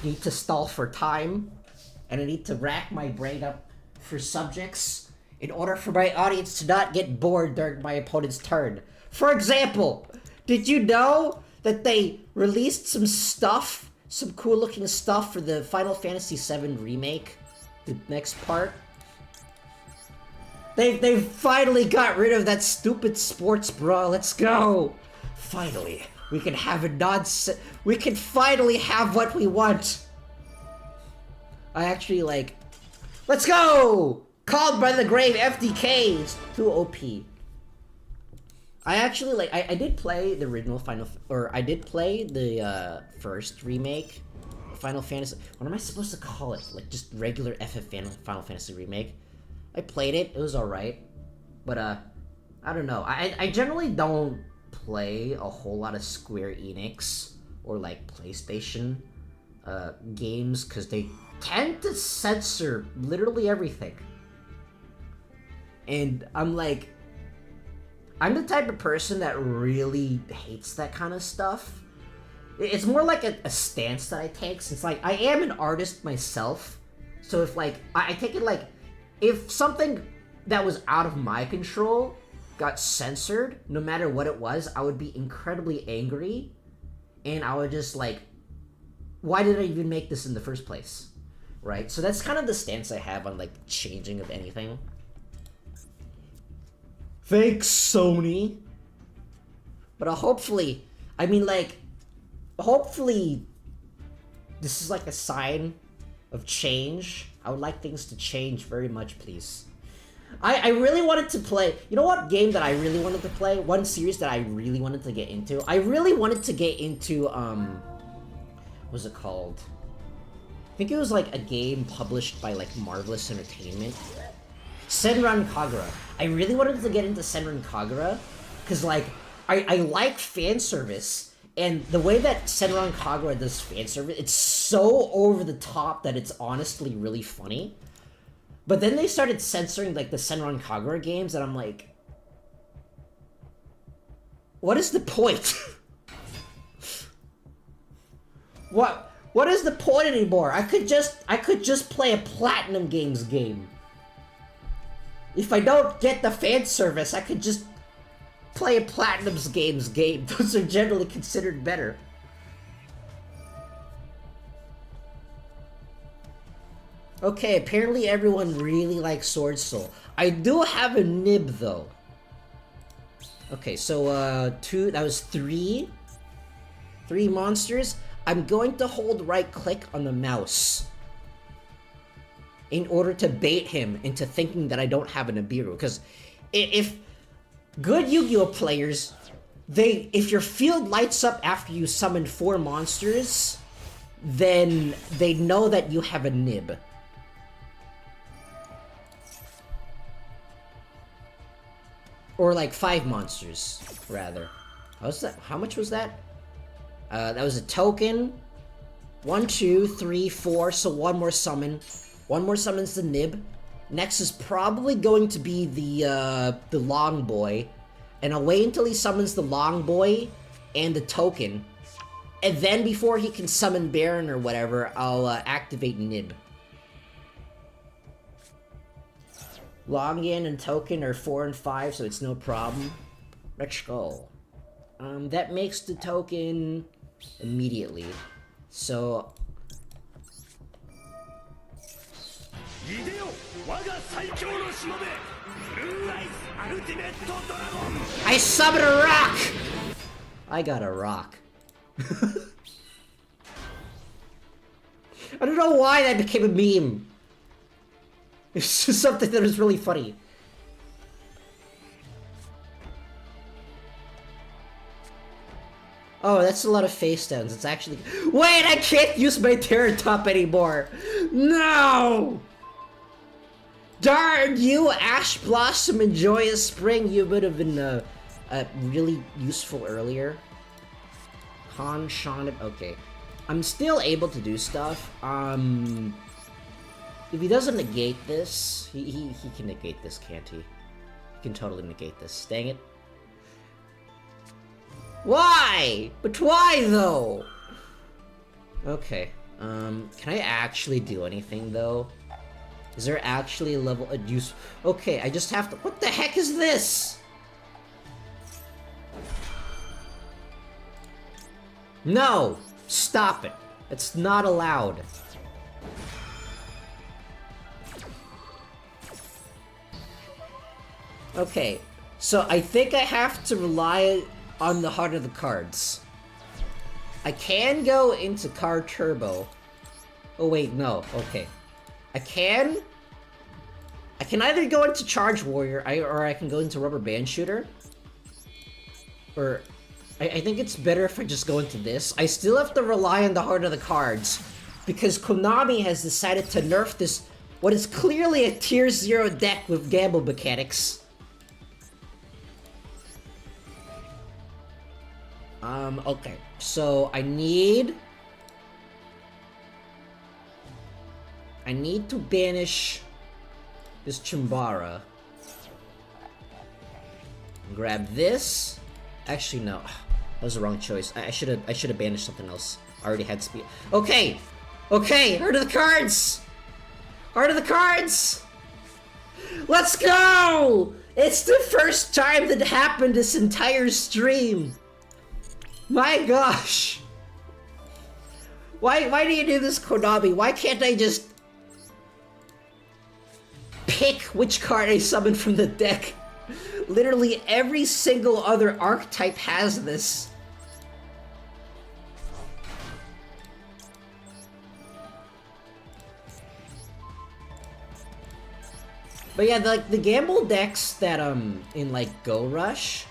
need to stall for time and I need to rack my brain up for subjects in order for my audience to not get bored during my opponent's turn. For example, did you know that they released some stuff, some cool looking stuff for the Final Fantasy VII Remake, the next part? They've finally got rid of that stupid sports bra. Let's go! Finally, we can have a nonsense. We can finally have what we want. I actually like. Let's go! Called by the Grave FDK. It's too OP. I actually like. I did play the original I did play the first remake, Final Fantasy. What am I supposed to call it? Like just regular Final Fantasy remake. I played it, it was alright, but I don't know, I generally don't play a whole lot of Square Enix or like PlayStation games because they tend to censor literally everything. And I'm the type of person that really hates that kind of stuff. It's more like a stance that I take, since like I am an artist myself, so if like I take it like, if something that was out of my control got censored, no matter what it was, I would be incredibly angry. and I would just like, why did I even make this in the first place? Right? So that's kind of the stance I have on like changing of anything. Thanks, Sony. But hopefully, I mean like, hopefully this is like a sign of change. I would like things to change very much, please. I really wanted to play, you know what game that I really wanted to play? One series that I really wanted to get into? I really wanted to get into, what was it called? I think it was like a game published by like Marvelous Entertainment. Senran Kagura. I really wanted to get into Senran Kagura, because like, I like fan service, and the way that Senran Kagura does fan service, it's so over the top that it's honestly really funny. But then they started censoring like the Senran Kagura games, and I'm like, what is the point? What is the point anymore? I could just play a Platinum Games game. If I don't get the fan service, I could just play a Platinum Games game. Those are generally considered better. Okay, apparently everyone really likes Sword Soul. I do have a nib though. Okay, so that was three monsters. I'm going to hold right click on the mouse in order to bait him into thinking that I don't have a Nibiru. Because if good Yu-Gi-Oh players, if your field lights up after you summon 4 monsters, then they know that you have a nib. Or like 5 monsters, rather. How's that? How much was that? That was a token. 1, 2, 3, 4. So 1 more summon. 1 more summon's the nib. Next is probably going to be the long boy, and I'll wait until he summons the long boy and the token, and then before he can summon Baron or whatever, I'll activate nib. Login and token are 4 and 5, so it's no problem. Let's go. That makes the token immediately. So I summon a rock! I got a rock. I don't know why that became a meme. It's just something that was really funny. Oh, that's a lot of face downs. It's actually... Wait, I can't use my Terror Top anymore! No! Darn you, Ash Blossom and Joyous Spring! You would have been really useful earlier. Han, Sean... Okay. I'm still able to do stuff. If he doesn't negate this, he can negate this, can't he? He can totally negate this. Dang it. Why? But why, though? Okay. Can I actually do anything, though? Is there actually a level of use? Okay, I just have to... What the heck is this? No! Stop it. It's not allowed. Okay, so I think I have to rely on the heart of the cards. I can go into Card Turbo. Oh wait, no, okay. I can either go into Charge Warrior, or I can go into Rubber Band Shooter. Or, I think it's better if I just go into this. I still have to rely on the heart of the cards, because Konami has decided to nerf this, what is clearly a tier 0 deck with gamble mechanics. Okay, so I need to banish this Chimbara. Grab this. Actually, no. That was the wrong choice. I should have banished something else. I already had speed. Okay! Okay! Heart of the cards! Heart of the cards! Let's go! It's the first time that happened this entire stream! My gosh! Why do you do this, Konami? Why can't I just pick which card I summon from the deck? Literally every single other archetype has this. But yeah, the gamble decks that in like Go Rush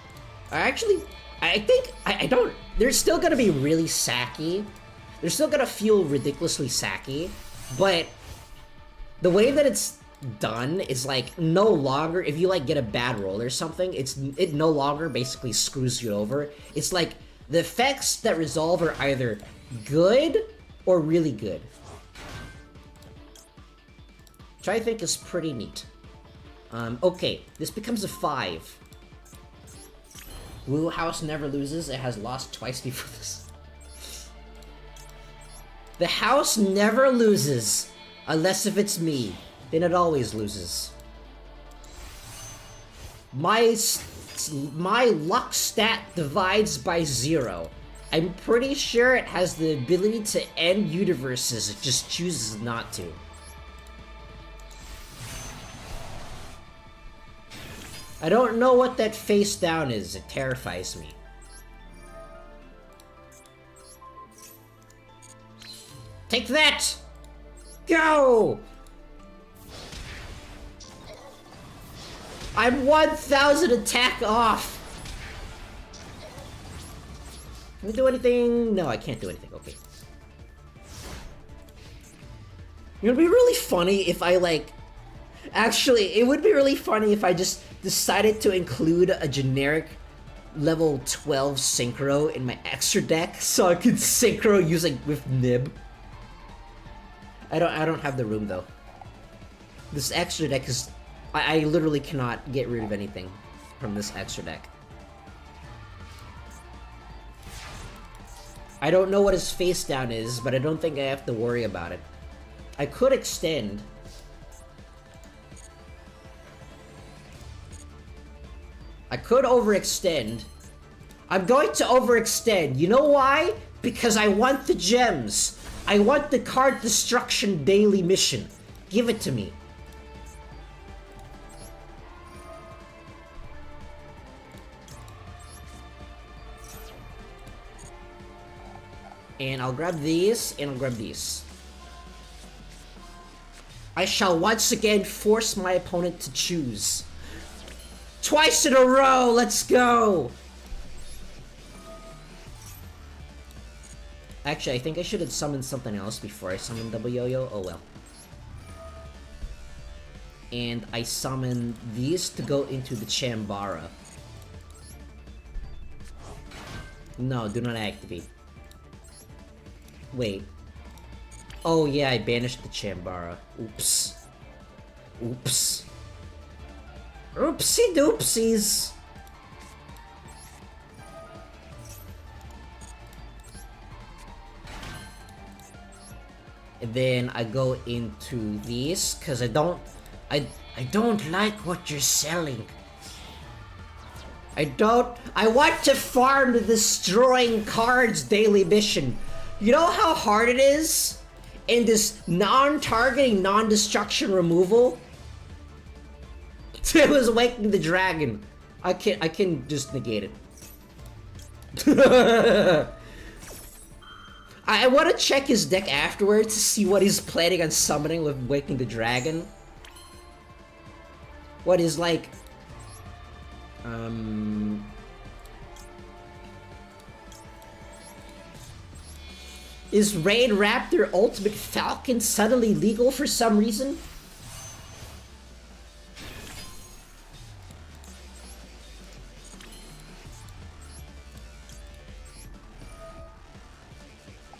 are actually, I think I don't, they're still gonna be really sacky. They're still gonna feel ridiculously sacky, but the way that it's done is like no longer, if you like get a bad roll or something, it no longer basically screws you over. It's like the effects that resolve are either good or really good, which I think is pretty neat. Okay, this becomes a 5. Wu House never loses. It has lost twice before this. The house never loses, unless if it's me. Then it always loses. My luck stat divides by 0. I'm pretty sure it has the ability to end universes, it just chooses not to. I don't know what that face down is, it terrifies me. Take that! Go! I'm 1,000 attack off! Can I do anything? No, I can't do anything, okay. It would be really funny if I like... Actually, it would be really funny if I just decided to include a generic level 12 Synchro in my extra deck so I could Synchro using with Nib. I don't have the room though. This extra deck is... I literally cannot get rid of anything from this extra deck. I don't know what his face down is, but I don't think I have to worry about it. I could extend. I could overextend. I'm going to overextend. You know why? Because I want the gems. I want the card destruction daily mission. Give it to me. And I'll grab these, and I'll grab these. I shall once again force my opponent to choose. Twice in a row, let's go! Actually, I think I should have summoned something else before I summoned Double Yo-Yo. Oh well. And I summon these to go into the Chambara. No, do not activate. Wait. Oh yeah, I banished the Chambara. Oops. Oops. Oopsie doopsies. And then I go into these because I don't like what you're selling. I want to farm the destroying cards daily mission. You know how hard it is in this non-targeting, non-destruction removal? It was Awakening the Dragon. I can just negate it. I want to check his deck afterwards to see what he's planning on summoning with Awakening the Dragon. What is like... Is Raid Raptor Ultimate Falcon suddenly legal for some reason?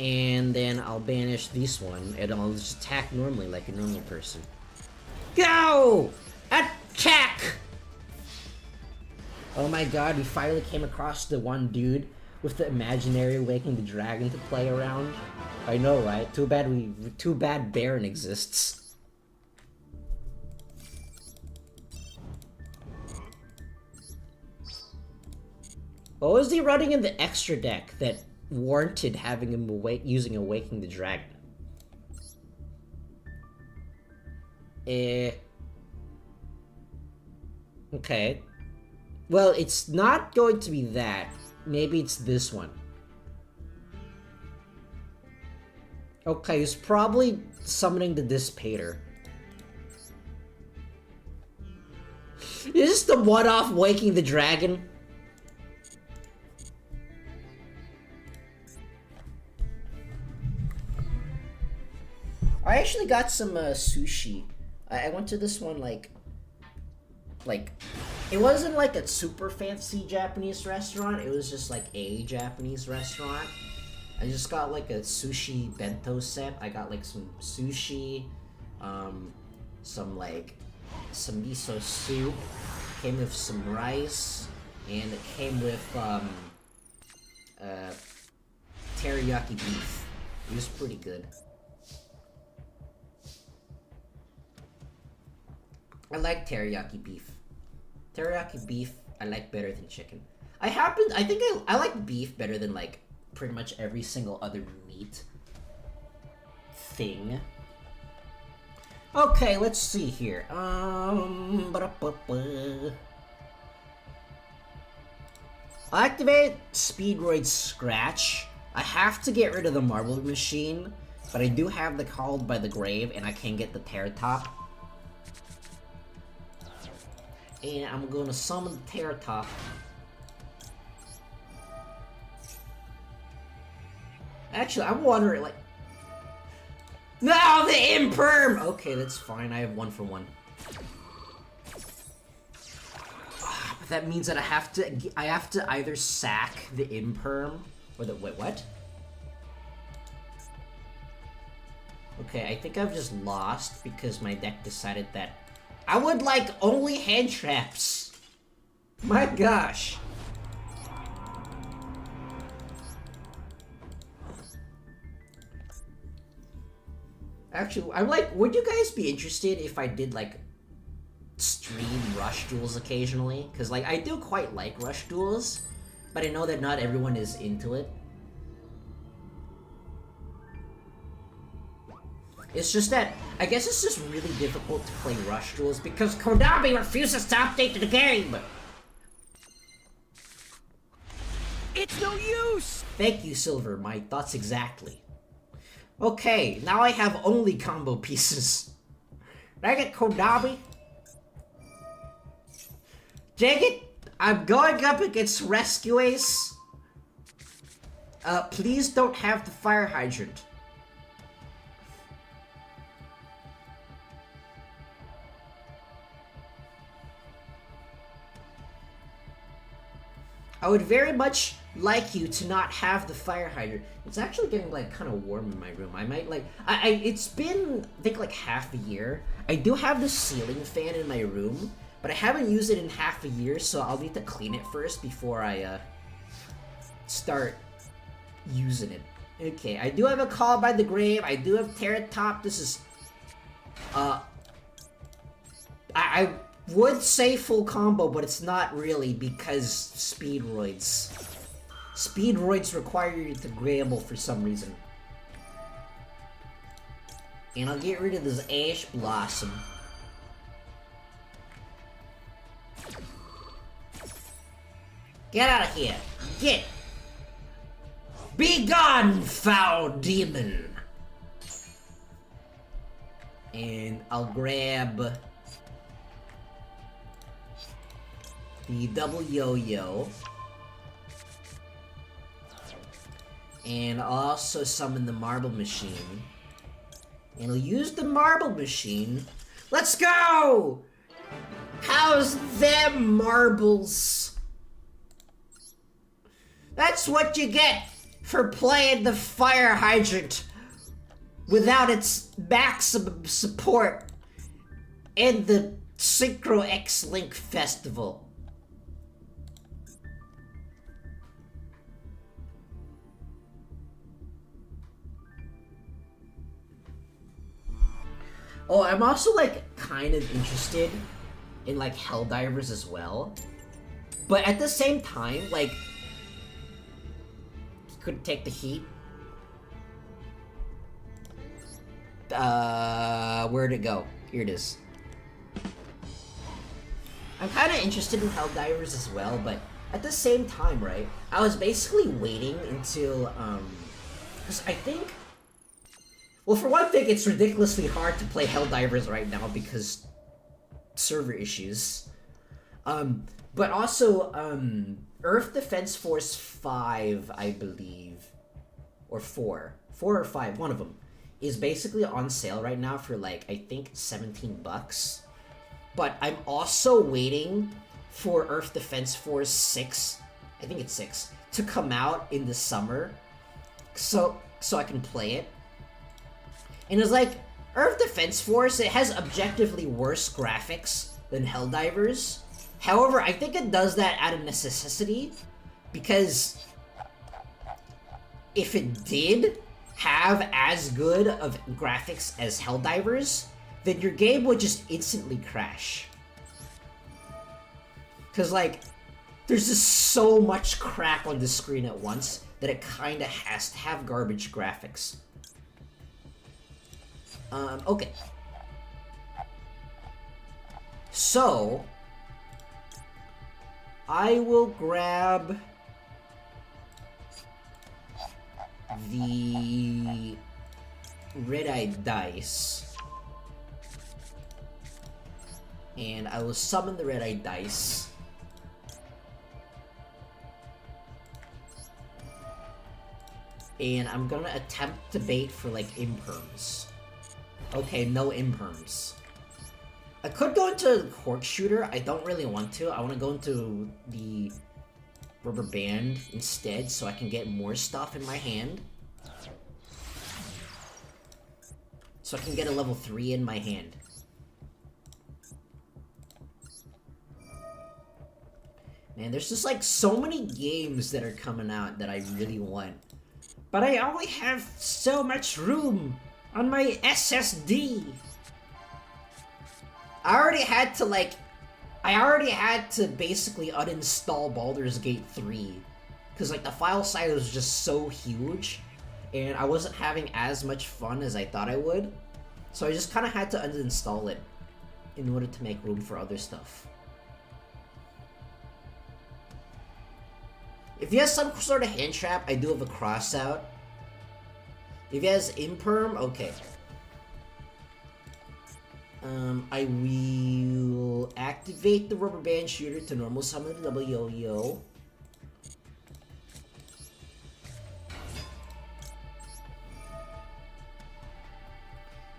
And then I'll banish this one, and I'll just attack normally like a normal person. Go! Attack! Oh my god, we finally came across the one dude with the imaginary Awakening the Dragon to play around. I know, right? Too bad Baron exists. What was he running in the extra deck that warranted having him using Awakening the Dragon. Okay. Well, it's not going to be that. Maybe it's this one. Okay, he's probably summoning the Dissipator. Is this the one-off Waking the Dragon? I actually got some sushi. I went to this one like, it wasn't like a super fancy Japanese restaurant. It was just like a Japanese restaurant. I just got like a sushi bento set. I got like some sushi, some miso soup, came with some rice, and it came with teriyaki beef. It was pretty good. I like teriyaki beef. Teriyaki beef I like better than chicken. I think I like beef better than like pretty much every single other meat thing. Okay, let's see here. Activate Speedroids Scratch. I have to get rid of the marble machine, but I do have the Called by the Grave, and I can get the Terratop. And I'm gonna summon the Terratop. Actually, I'm wondering, like... No, the Imperm! Okay, that's fine. I have 1 for 1. But that means that I have to either sack the Imperm or the... Wait, what? Okay, I think I've just lost because my deck decided that I would like only hand traps. My gosh. Actually, I'm like, would you guys be interested if I did like stream Rush Duels occasionally? Because like I do quite like Rush Duels, but I know that not everyone is into it. It's just that, I guess it's just really difficult to play Rush Duels because Konami refuses to update the game! It's no use! Thank you, Silver, my thoughts exactly. Okay, now I have only combo pieces. Dang it, Konami! Dang it! I'm going up against Rescue Ace. Please don't have the Fire Hydrant. I would very much like you to not have the fire hydrant. It's actually getting like kind of warm in my room. I might like, it's been, I think like half a year. I do have the ceiling fan in my room, but I haven't used it in half a year, so I'll need to clean it first before I start using it. Okay, I do have a Call by the Grave. I do have Terratop. This is, I would say full combo, but it's not really because Speedroids. Speedroids require you to grapple for some reason. And I'll get rid of this Ash Blossom. Get out of here! Get! Be gone, foul demon! And I'll grab the double Yo-Yo. And I'll also summon the Marble Machine. And I'll use the Marble Machine. Let's go! How's them marbles? That's what you get for playing the Fire Hydrant without its maximum support in the Synchro X-Link Festival. Oh, I'm also, like, kind of interested in, like, Helldivers as well. But at the same time, like, couldn't take the heat. Where'd it go? Here it is. I'm kind of interested in Helldivers as well, but at the same time, right? I was basically waiting until, because I think, well, for one thing, it's ridiculously hard to play Helldivers right now because server issues. But also, Earth Defense Force 5, I believe, or 4 or 5, one of them, is basically on sale right now for like, I think $17. But I'm also waiting for Earth Defense Force 6, I think it's 6, to come out in the summer, so I can play it. And it's like, Earth Defense Force, it has objectively worse graphics than Helldivers. However, I think it does that out of necessity, because if it did have as good of graphics as Helldivers, then your game would just instantly crash. Because, like, there's just so much crap on the screen at once that it kinda has to have garbage graphics. Okay. So, I will grab the red-eyed dice. And I will summon the red-eyed dice. And I'm gonna attempt to bait for, like, imperms. Okay, no imperms. I could go into Cork Shooter. I don't really want to. I want to go into the Rubber Band instead so I can get more stuff in my hand. So I can get a level 3 in my hand. Man, there's just like so many games that are coming out that I really want. But I only have so much room on my SSD. I already had to basically uninstall Baldur's Gate 3. Because like the file size was just so huge. And I wasn't having as much fun as I thought I would. So I just kind of had to uninstall it in order to make room for other stuff. If he has some sort of hand trap, I do have a cross out. If he has imperm, okay. I will activate the Rubber Band Shooter to normal summon the double Yugioh.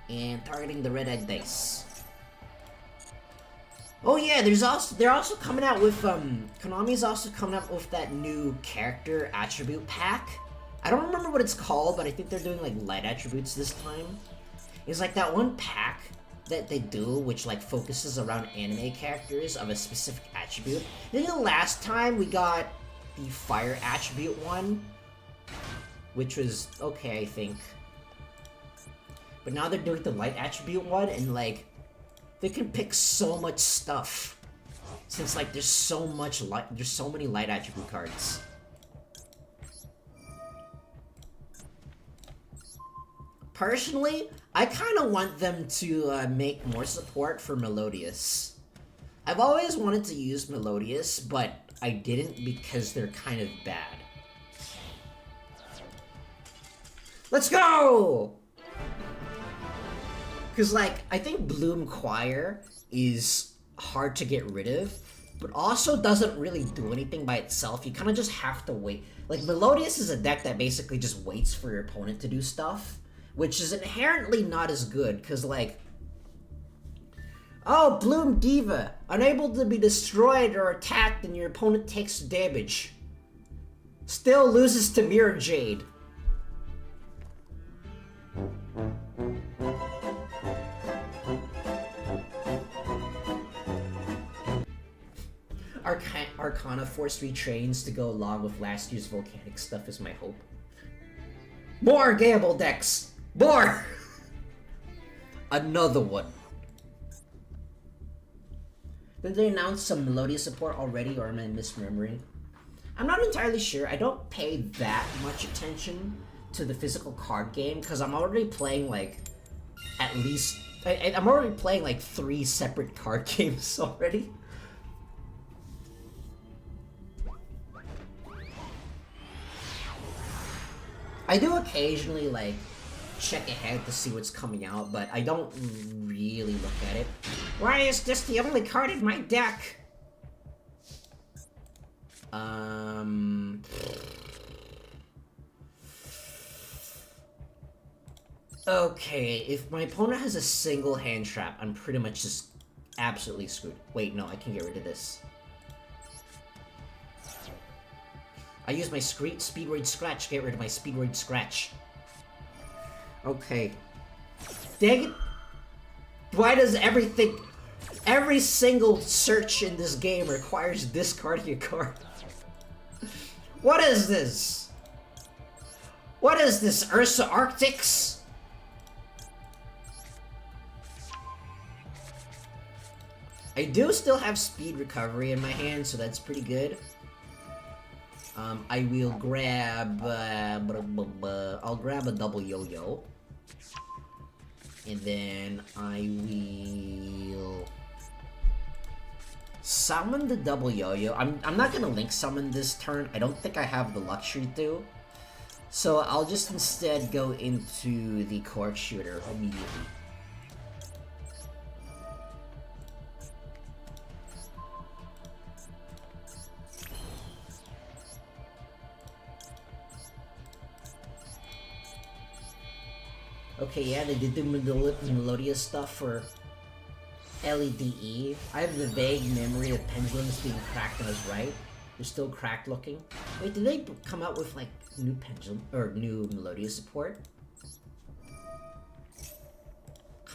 And targeting the red-eyed dice. Oh yeah, they're also coming out with Konami's also coming out with that new character attribute pack. I don't remember what it's called, but I think they're doing like light attributes this time. It's like that one pack that they do, which like focuses around anime characters of a specific attribute. I think the last time we got the fire attribute one, which was okay, I think. But now they're doing the light attribute one, and like, they can pick so much stuff. Since like there's so many light attribute cards. Personally, I kind of want them to make more support for Melodious. I've always wanted to use Melodious, but I didn't because they're kind of bad. Let's go! Because, like, I think Bloom Choir is hard to get rid of, but also doesn't really do anything by itself. You kind of just have to wait. Like, Melodious is a deck that basically just waits for your opponent to do stuff, which is inherently not as good, because, like, oh, Bloom Diva, unable to be destroyed or attacked and your opponent takes damage. Still loses to Mirror Jade. Arcana Force retrains to go along with last year's volcanic stuff is my hope. More gamble decks! More! Another one. Did they announce some Melodious support already, or am I misremembering? I'm not entirely sure. I don't pay that much attention to the physical card game because I'm already playing like at least I'm already playing like 3 separate card games already. I do occasionally like check ahead to see what's coming out, but I don't really look at it. Why is this the only card in my deck? Okay, if my opponent has a single hand trap, I'm pretty much just absolutely screwed. Wait, no, I can get rid of this. I use my Speedroid Scratch to get rid of my Speedroid Scratch. Okay. Dang it! Why does every single search in this game requires discarding a card? What is this? What is this, Ursa Arctics? I do still have speed recovery in my hand, so that's pretty good. I will grab, I'll grab a double yo-yo. And then I will summon the double yo-yo. I'm not gonna link summon this turn. I don't think I have the luxury to. So I'll just instead go into the cork shooter immediately. Okay, yeah, they did the melodious stuff for LEDE. I have the vague memory of pendulums being cracked and I was right. They're still cracked looking. Wait, did they come out with like new pendulum or new melodious support?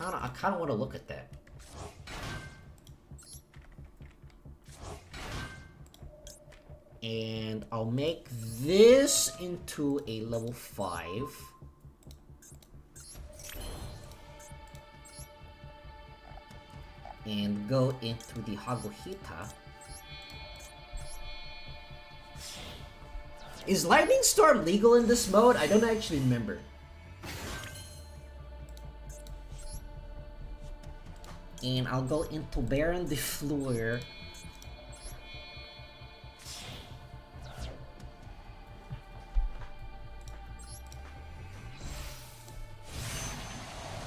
I kinda want to look at that. And I'll make this into a level 5. And go into the Hagohita. Is Lightning Storm legal in this mode? I don't actually remember. And I'll go into Baron de Fleur.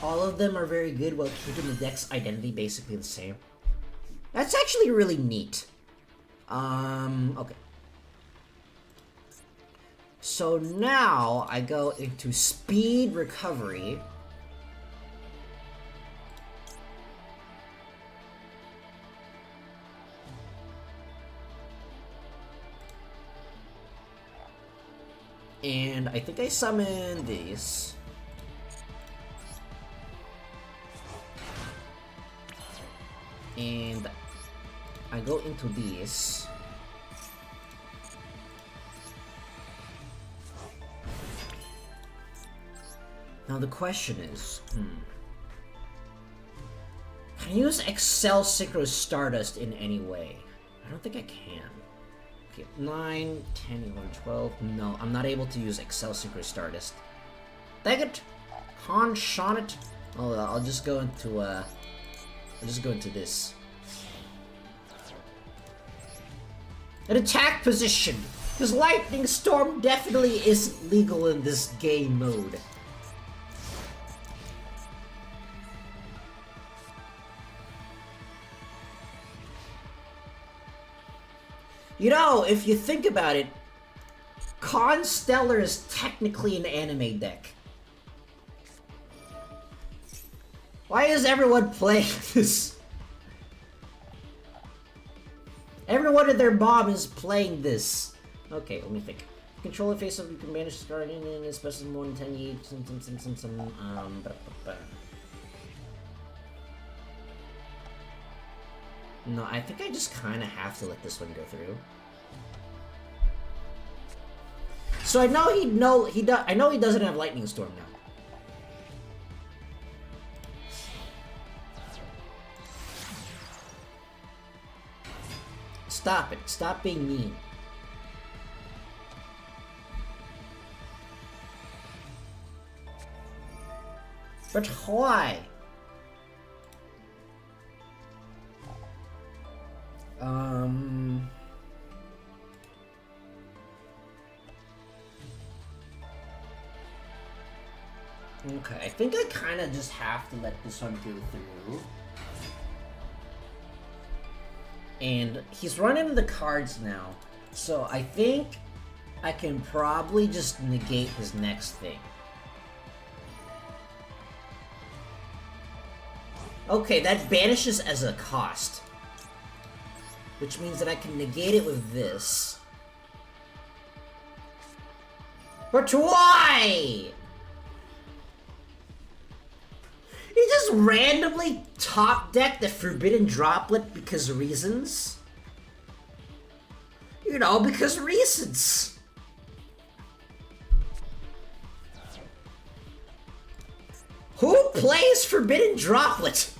All of them are very good while keeping the deck's identity basically the same. That's actually really neat. Okay. So now I go into speed recovery. And I think I summon these. And I go into these. Now the question is, can I use Excel Synchro Stardust in any way? I don't think I can. Okay, 9, 10, 11, 12. No, I'm not able to use Excel Synchro Stardust. Dang it! Con-shon it. Oh, I'll just go into, I'll just go into this. An attack position! Because Lightning Storm definitely is legal in this game mode. You know, if you think about it, Constellar is technically an anime deck. Why is everyone playing this? Everyone and their mom is playing this. Okay, let me think. Control the face of you can manage to start anything, especially more than 10 each. No, I think I just kind of have to let this one go through. So I know I know he doesn't have Lightning Storm now. Stop it. Stop being mean. But why? Okay, I think I kind of just have to let this one go through. And he's running the cards now, so I think I can probably just negate his next thing. Okay, that banishes as a cost, which means that I can negate it with this. But why? He just randomly top decked the Forbidden Droplet because reasons? You know, because reasons. Who plays Forbidden Droplet?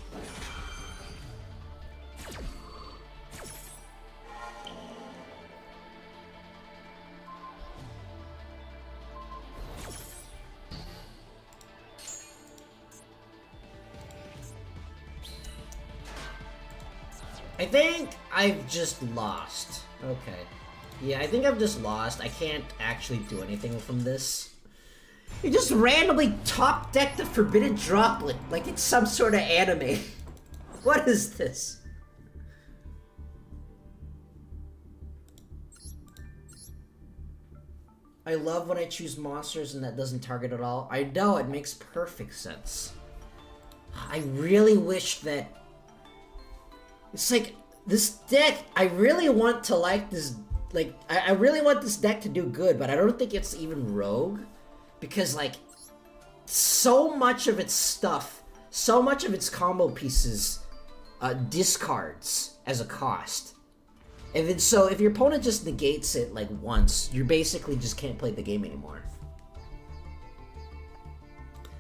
I think I've just lost. Okay. Yeah, I think I've just lost. I can't actually do anything from this. You just randomly top decked the Forbidden Droplet like it's some sort of anime. What is this? I love when I choose monsters and that doesn't target at all. I know, it makes perfect sense. I really wish that... It's like, this deck, I really want to like this, like, I really want this deck to do good, but I don't think it's even rogue. Because, like, so much of its stuff, so much of its combo pieces, discards as a cost. And then, so, if your opponent just negates it, like, once, you basically just can't play the game anymore.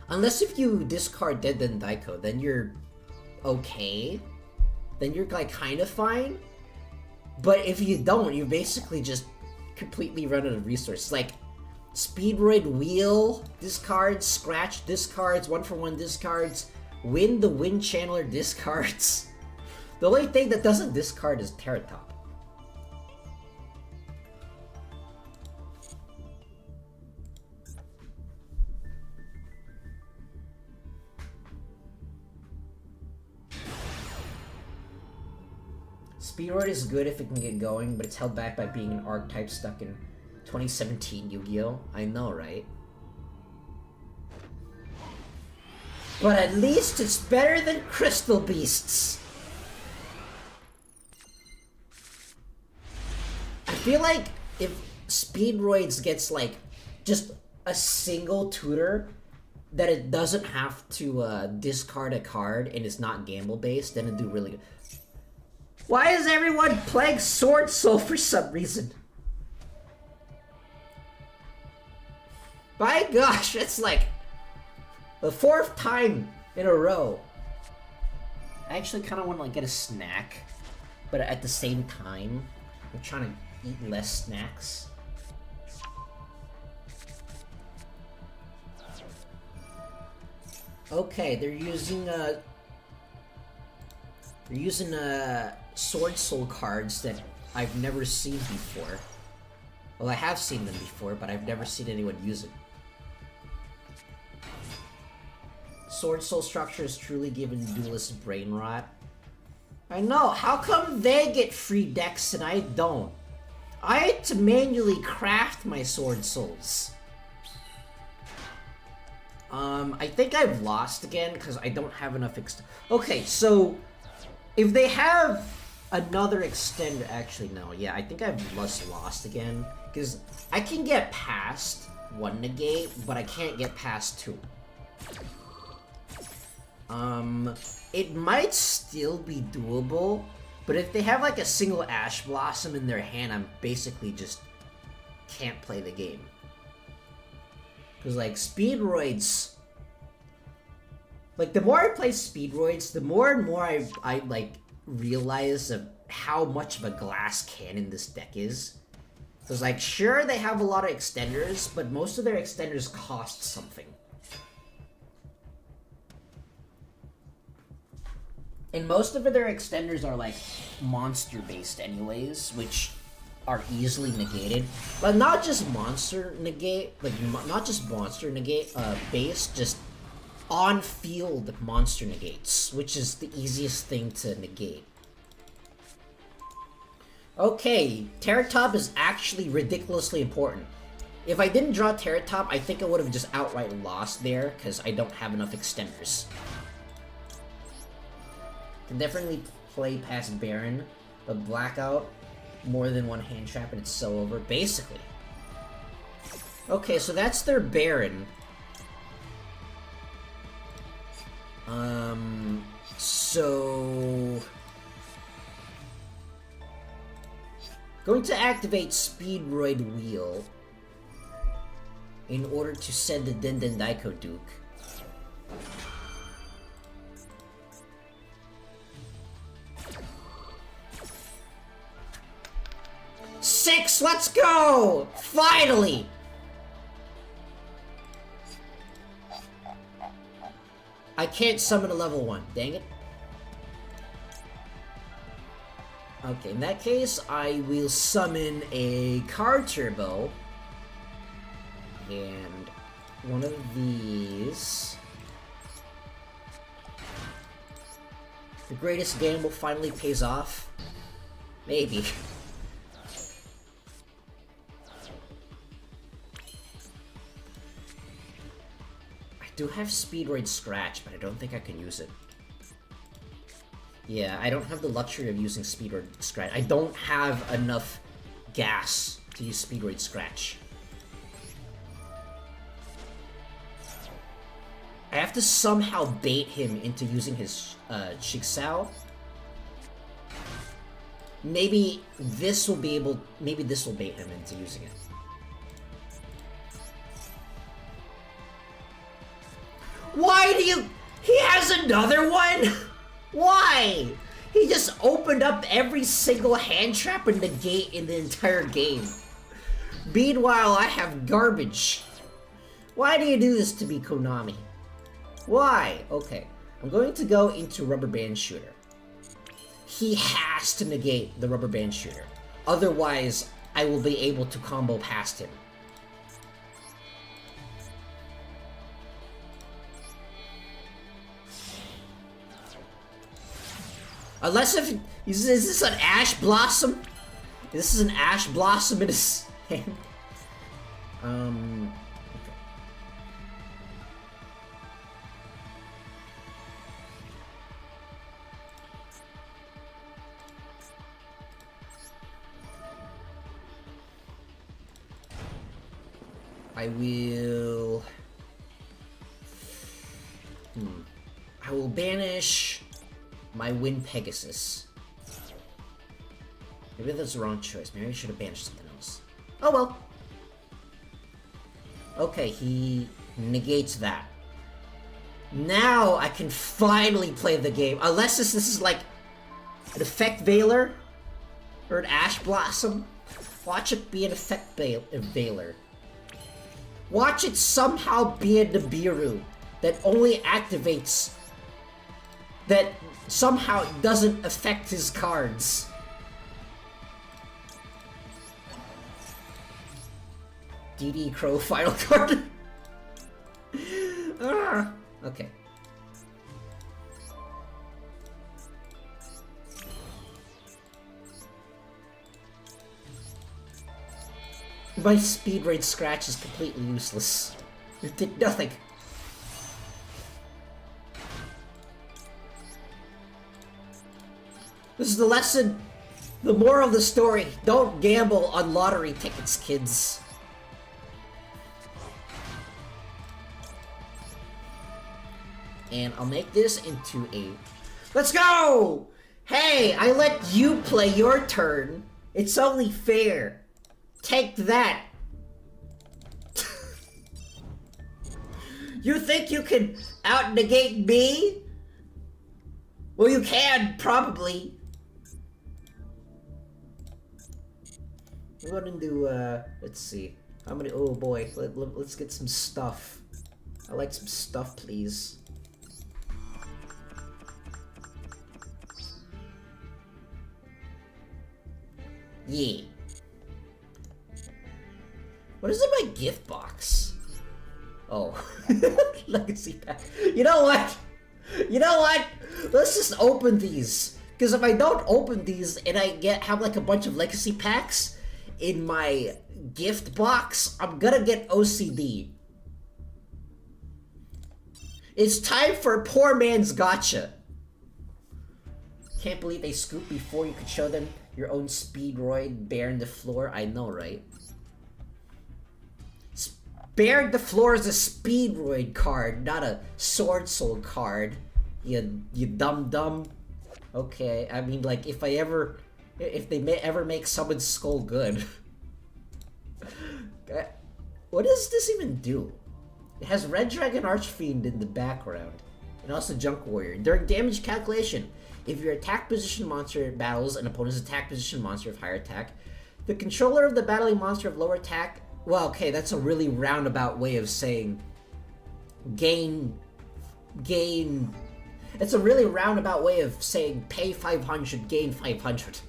Unless if you discard Dead Den Daiko, then you're okay. Then you're, like, kind of fine. But if you don't, you basically just completely run out of resources. Like, Speedroid Wheel discards, Scratch discards, 1-for-1 discards, Win the Wind Channeler discards. The only thing that doesn't discard is Terratop. Speedroid is good if it can get going, but it's held back by being an archetype stuck in 2017 Yu-Gi-Oh! I know, right? But at least it's better than Crystal Beasts! I feel like if Speedroids gets, like, just a single tutor that it doesn't have to discard a card and it's not gamble-based, then it'd do really good. Why is everyone playing Sword Soul for some reason? My gosh, it's like the 4th time in a row. I actually kind of want to like get a snack, but at the same time, I'm trying to eat less snacks. Okay, they're using Sword Soul cards that I've never seen before. Well, I have seen them before, but I've never seen anyone use it. Sword Soul structure is truly giving duelists brain rot. I know, how come they get free decks and I don't? I had to manually craft my Sword Souls. I think I've lost again because I don't have enough okay, so if they have another extender, actually no, yeah, I think I've just lost again because I can get past 1 negate, but I can't get past 2. It might still be doable, but if they have like a single Ash Blossom in their hand, I'm basically just can't play the game. Because like Speedroids, like the more I play Speedroids, the more and more I like realize of how much of a glass cannon this deck is. Because like sure they have a lot of extenders, but most of their extenders cost something. And most of their extenders are like monster based anyways, which are easily negated. But not just monster negate, like not just monster negate based, just on field monster negates, which is the easiest thing to negate. Okay, Terratop is actually ridiculously important. If I didn't draw Terratop, I think I would have just outright lost there, because I don't have enough extenders. Can definitely play past Baron, but Blackout, more than one hand trap and it's so over, basically. Okay, so that's their Baron. So... going to activate Speedroid Wheel in order to send the Denden Daiko Duke. Six, let's go! Finally! I can't summon a level 1, dang it. Okay, in that case, I will summon a Car Turbo. And one of these. The greatest gamble finally pays off. Maybe. I do have Speedroid Scratch, but I don't think I can use it. Yeah, I don't have the luxury of using Speedroid Scratch. I don't have enough gas to use Speedroid Scratch. I have to somehow bait him into using his Jigsaw. Maybe this will be able... maybe this will bait him into using it. Why do you... he has another one?! Why? He just opened up every single hand trap and negate in the entire game. Meanwhile, I have garbage. Why do you do this to me, Konami? Why? Okay, I'm going to go into Rubber Band Shooter. He has to negate the Rubber Band Shooter. Otherwise, I will be able to combo past him. Unless if... is this an Ash Blossom? This is an Ash Blossom in his hand. Okay. I will... I will banish my Wind Pegasus. Maybe that's the wrong choice. Maybe I should have banished something else. Oh well. Okay, he negates that. Now I can finally play the game. Unless this is like an Effect Veiler or an Ash Blossom. Watch it be an Effect Veiler. Watch it somehow be a Nibiru that only activates... that somehow doesn't affect his cards. DD Crow final card. Okay. My Speedroid Scratch is completely useless. It did nothing. This is the lesson, the moral of the story. Don't gamble on lottery tickets, kids. And I'll make this into a... let's go! Hey, I let you play your turn. It's only fair. Take that. You think you can out-negate me? Well, you can, probably. We're gonna do, let's see. How many? Oh boy, let's get some stuff. I like some stuff, please. Yeah. What is in my gift box? Oh. Legacy pack. You know what? You know what? Let's just open these. Because if I don't open these and I have like a bunch of legacy packs in my gift box, I'm gonna get OCD. It's time for poor man's gotcha. Can't believe they scooped before you could show them your own Speedroid bare on the floor. I know, right? Bare on the floor is a Speedroid card, not a Sword Soul card. You dumb. Okay, I mean, like, if they ever make someone's skull good. What does this even do? It has Red Dragon Archfiend in the background, and also Junk Warrior. During damage calculation, if your attack position monster battles an opponent's attack position monster of higher attack, the controller of the battling monster of lower attack... Well, okay, that's a really roundabout way of saying gain... It's a really roundabout way of saying pay 500, gain 500.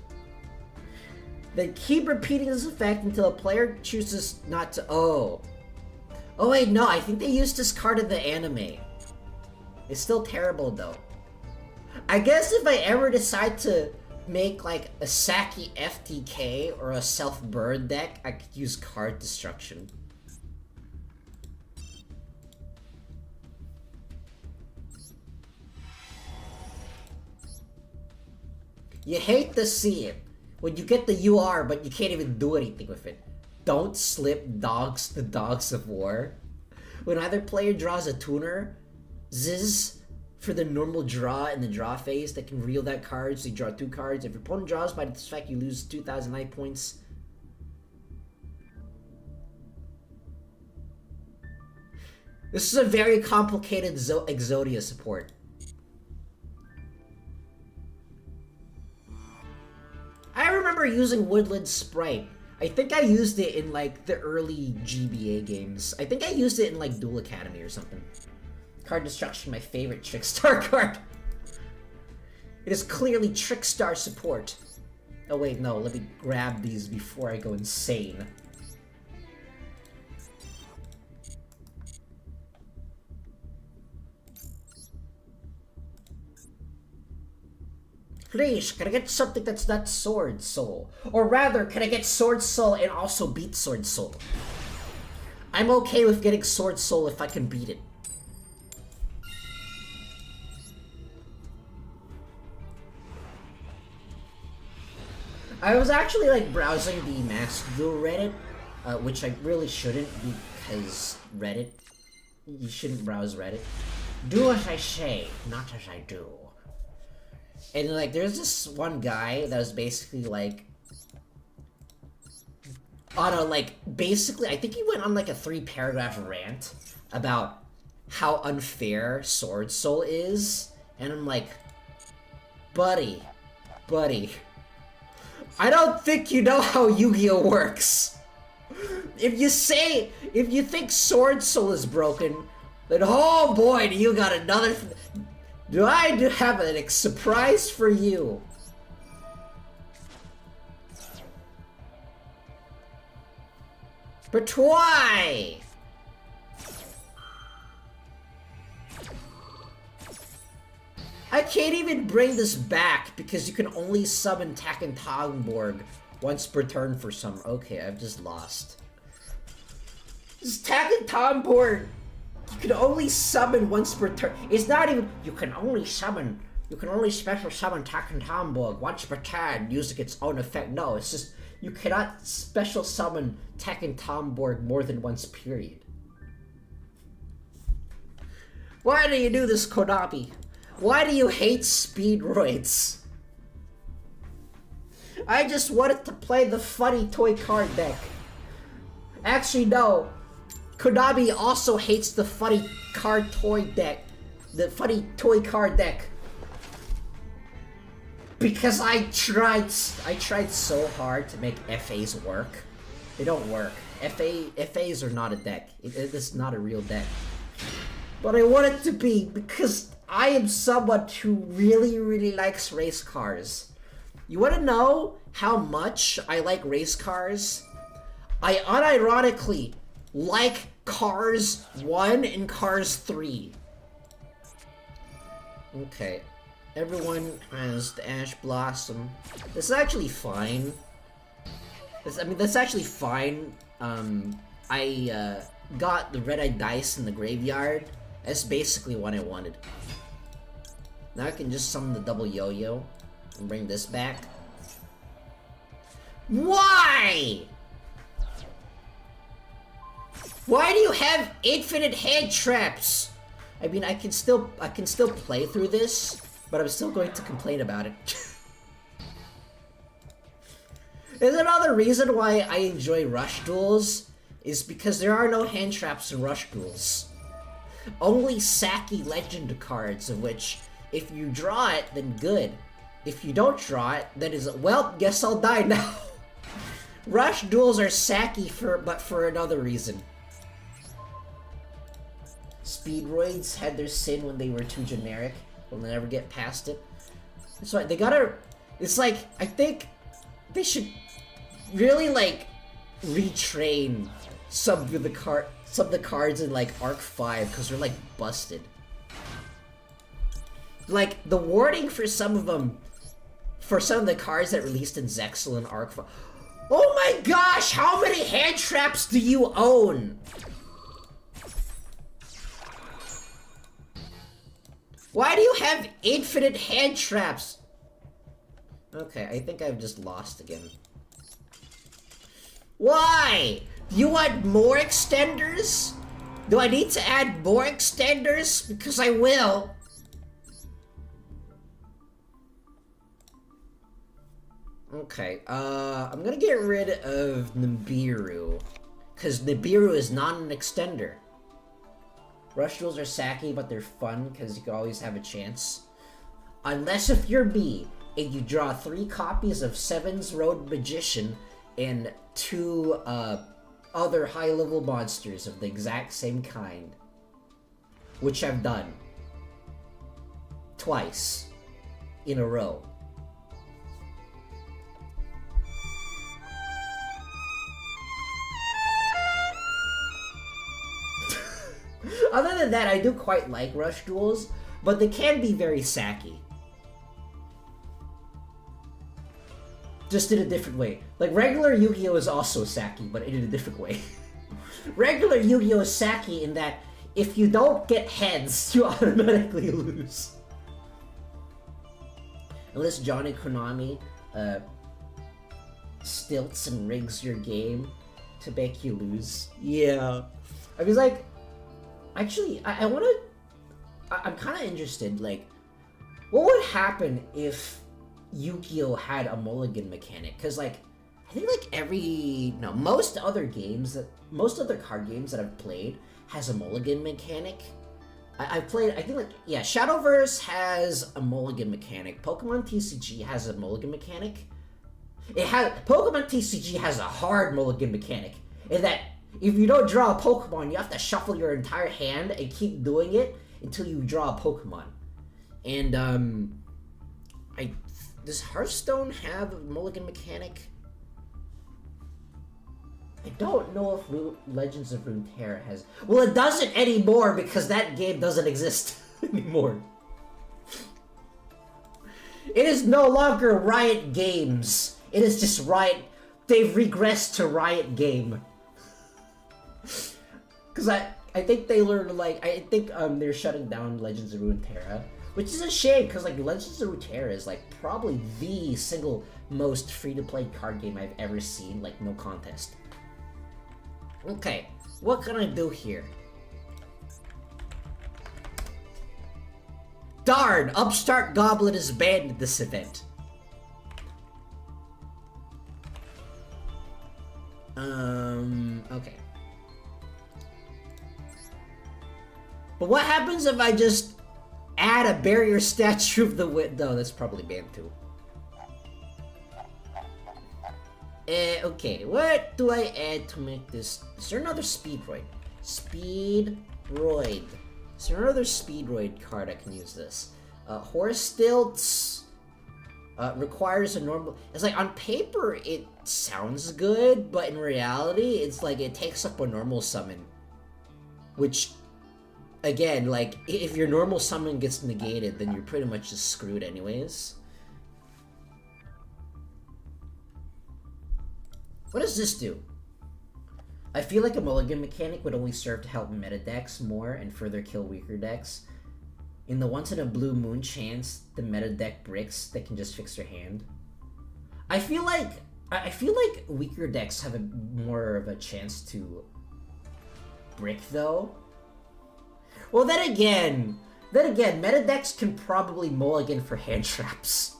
Then keep repeating this effect until a player chooses not to... Oh wait, no, I think they used this card in the anime. It's still terrible though. I guess if I ever decide to make like a Saki FTK or a self-burn deck, I could use card destruction. You hate to see it when you get the UR but you can't even do anything with it. Don't slip dogs the Dogs of War. When either player draws a tuner, Ziz for the normal draw in the draw phase that can reel that card, so you draw 2 cards. If your opponent draws by this effect, you lose 2,000 life points. This is a very complicated Exodia support. I remember using Woodland Sprite. I think I used it in like the early GBA games. I think I used it in like Duel Academy or something. Card Destruction, my favorite Trickstar card. It is clearly Trickstar support. Oh wait, no, let me grab these before I go insane. Please, can I get something that's not Sword Soul? Or rather, can I get Sword Soul and also beat Sword Soul? I'm okay with getting Sword Soul if I can beat it. I was actually like browsing the Mask Duel Reddit, which I really shouldn't because Reddit, you shouldn't browse Reddit. Do as I say, not as I do. And like, there's this one guy that was basically like, basically, I think he went on like a 3-paragraph rant about how unfair Sword Soul is, and I'm like, buddy, I don't think you know how Yu-Gi-Oh works. If you think Sword Soul is broken, then oh boy, do you got another... Do I have a surprise for you? But why? I can't even bring this back because you can only summon Taken Toggenborg once per turn for some. Okay, I've just lost. This Taken Toggenborg, you can only summon once per turn. It's not even you can only special summon Taken Toggenborg once per turn using its own effect. No, it's just you cannot special summon Taken Toggenborg more than once, period. Why do you do this, Konami? Why do you hate Speedroids? I just wanted to play the funny toy card deck. Actually, no. Konami also hates the funny toy deck. The funny toy card deck. Because I tried so hard to make FAs work. They don't work. FAs are not a deck. It is not a real deck. But I want it to be because I am someone who really, really likes race cars. You wanna know how much I like race cars? I unironically like Cars 1 and Cars 3. Okay. Everyone has the Ash Blossom. This is actually fine. That's actually fine. I got the red-eyed dice in the graveyard. That's basically what I wanted. Now I can just summon the double yo-yo and bring this back. Why? Why do you have infinite hand traps? I mean, I can still play through this, but I'm still going to complain about it. There's another reason why I enjoy Rush Duels, is because there are no hand traps in Rush Duels. Only Saki Legend cards, of which, if you draw it, then good. If you don't draw it, then well, guess I'll die now. Rush Duels are Saki but for another reason. Speedroids had their sin when they were too generic. We'll never get past it. So they gotta... It's like, I think they should really, like, retrain some of the cards in, like, Arc 5, because they're, like, busted. Like, the wording for some of them, for some of the cards that released in Zexal and Arc 5. Oh my gosh, how many hand traps do you own? Why do you have infinite hand traps? Okay, I think I've just lost again. Why? Do you want more extenders? Do I need to add more extenders? Because I will. Okay, I'm gonna get rid of Nibiru. Because Nibiru is not an extender. Rush Duels are sacky, but they're fun because you can always have a chance. Unless if you're me, and you draw 3 copies of Seven's Road Magician and 2 other high-level monsters of the exact same kind. Which I've done. Twice. In a row. Other than that, I do quite like Rush Duels, but they can be very sacky. Just in a different way. Like, regular Yu-Gi-Oh! Is also sacky, but in a different way. Regular Yu-Gi-Oh! Is sacky in that if you don't get heads, you automatically lose. Unless Johnny Konami stilts and rigs your game to make you lose. Yeah. I was like, actually, I wanna... I'm kinda interested, like, what would happen if Yu-Gi-Oh! Had a mulligan mechanic? Because, like, I think, like, most other card games that I've played has a mulligan mechanic. I've played, I think, like, yeah, Shadowverse has a mulligan mechanic. Pokemon TCG has a mulligan mechanic. Pokemon TCG has a hard mulligan mechanic, in that if you don't draw a Pokemon, you have to shuffle your entire hand and keep doing it until you draw a Pokemon. And, does Hearthstone have a mulligan mechanic? I don't know if Legends of Runeterra has... Well, it doesn't anymore because that game doesn't exist anymore. It is no longer Riot Games. It is just Riot... They've regressed to Riot Game. Because I think they learned, like... I think they're shutting down Legends of Runeterra. Which is a shame, because, like, Legends of Runeterra is, like, probably the single most free-to-play card game I've ever seen. Like, no contest. Okay, what can I do here? Darn! Upstart Goblin is banned at this event. Okay. But what happens if I just add a barrier statue of the window? That's probably banned too. Okay, what do I add to make this? Is there another Speedroid? Speedroid. Is there another Speedroid card I can use this? Horse Stilts. Requires a normal... It's like, on paper, it sounds good, but in reality, it's like, it takes up a normal summon. Which, again, like, if your normal summon gets negated, then you're pretty much just screwed anyways. What does this do? I feel like a mulligan mechanic would only serve to help meta decks more and further kill weaker decks. In the once in a blue moon chance the meta deck bricks, they can just fix their hand. I feel like weaker decks have more of a chance to brick though. Well, then again, meta decks can probably mulligan for hand traps.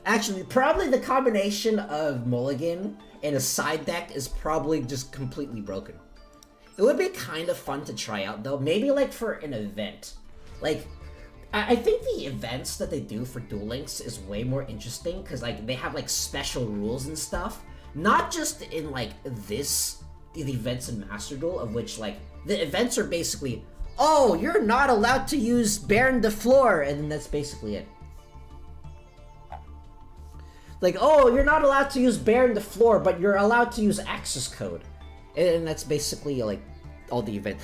Actually, probably the combination of mulligan and a side deck is probably just completely broken. It would be kind of fun to try out though, maybe like for an event. Like, I think the events that they do for Duel Links is way more interesting because like they have like special rules and stuff. Not just in like the events in Master Duel, of which like the events are basically, oh, you're not allowed to use Baron de Floor, and then that's basically it. Like, oh, you're not allowed to use Baron de Floor, but you're allowed to use Access Code. And that's basically, like, all the event.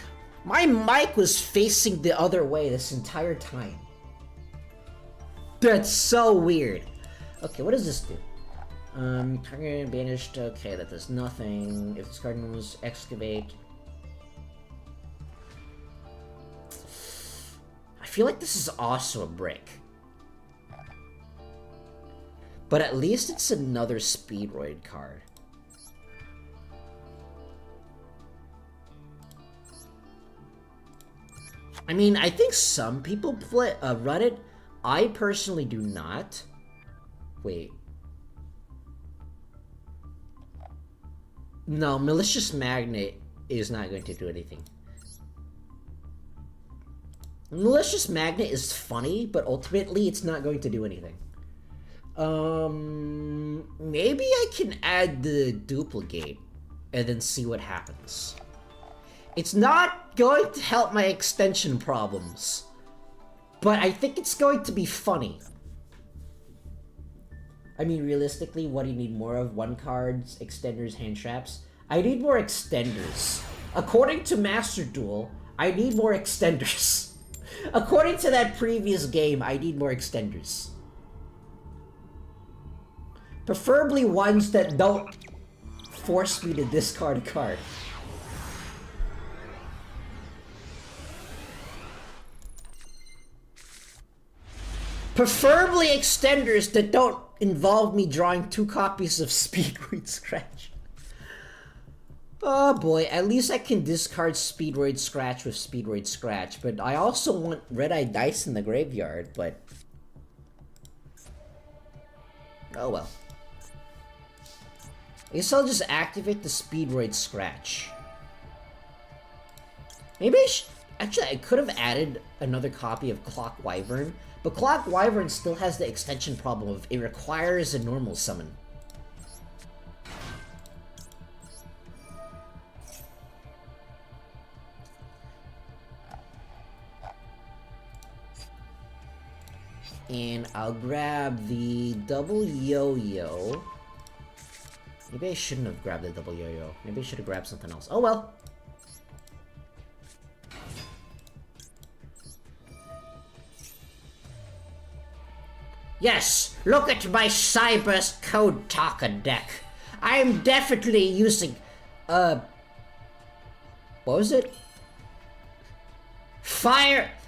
My mic was facing the other way this entire time. That's so weird. Okay, what does this do? Target banished. Okay, that does nothing. If this card moves, excavate. I feel like this is also a brick. But at least it's another Speedroid card. I mean, I think some people run it. I personally do not. Wait. No, Malicious Magnet is not going to do anything. Malicious Magnet is funny, but ultimately it's not going to do anything. Maybe I can add the duplicate and then see what happens. It's not going to help my extension problems, but I think it's going to be funny. I mean, realistically, what do you need more of? One cards, extenders, hand traps? I need more extenders. According to Master Duel, I need more extenders. According to that previous game, I need more extenders. Preferably ones that don't force me to discard a card. Preferably extenders that don't involve me drawing 2 copies of Speedroid Scratch. Oh boy, at least I can discard Speedroid Scratch with Speedroid Scratch, but I also want Red-Eye Dice in the graveyard, but... oh well. I guess I'll just activate the Speedroid Scratch. Maybe I should... actually, I could have added another copy of Clock Wyvern, but Clock Wyvern still has the extension problem of it requires a normal summon. And I'll grab the double yo-yo. Maybe I shouldn't have grabbed the double yo-yo. Maybe I should have grabbed something else. Oh well. Yes, look at my Cyber's Code Talker deck. I'm definitely using, what was it?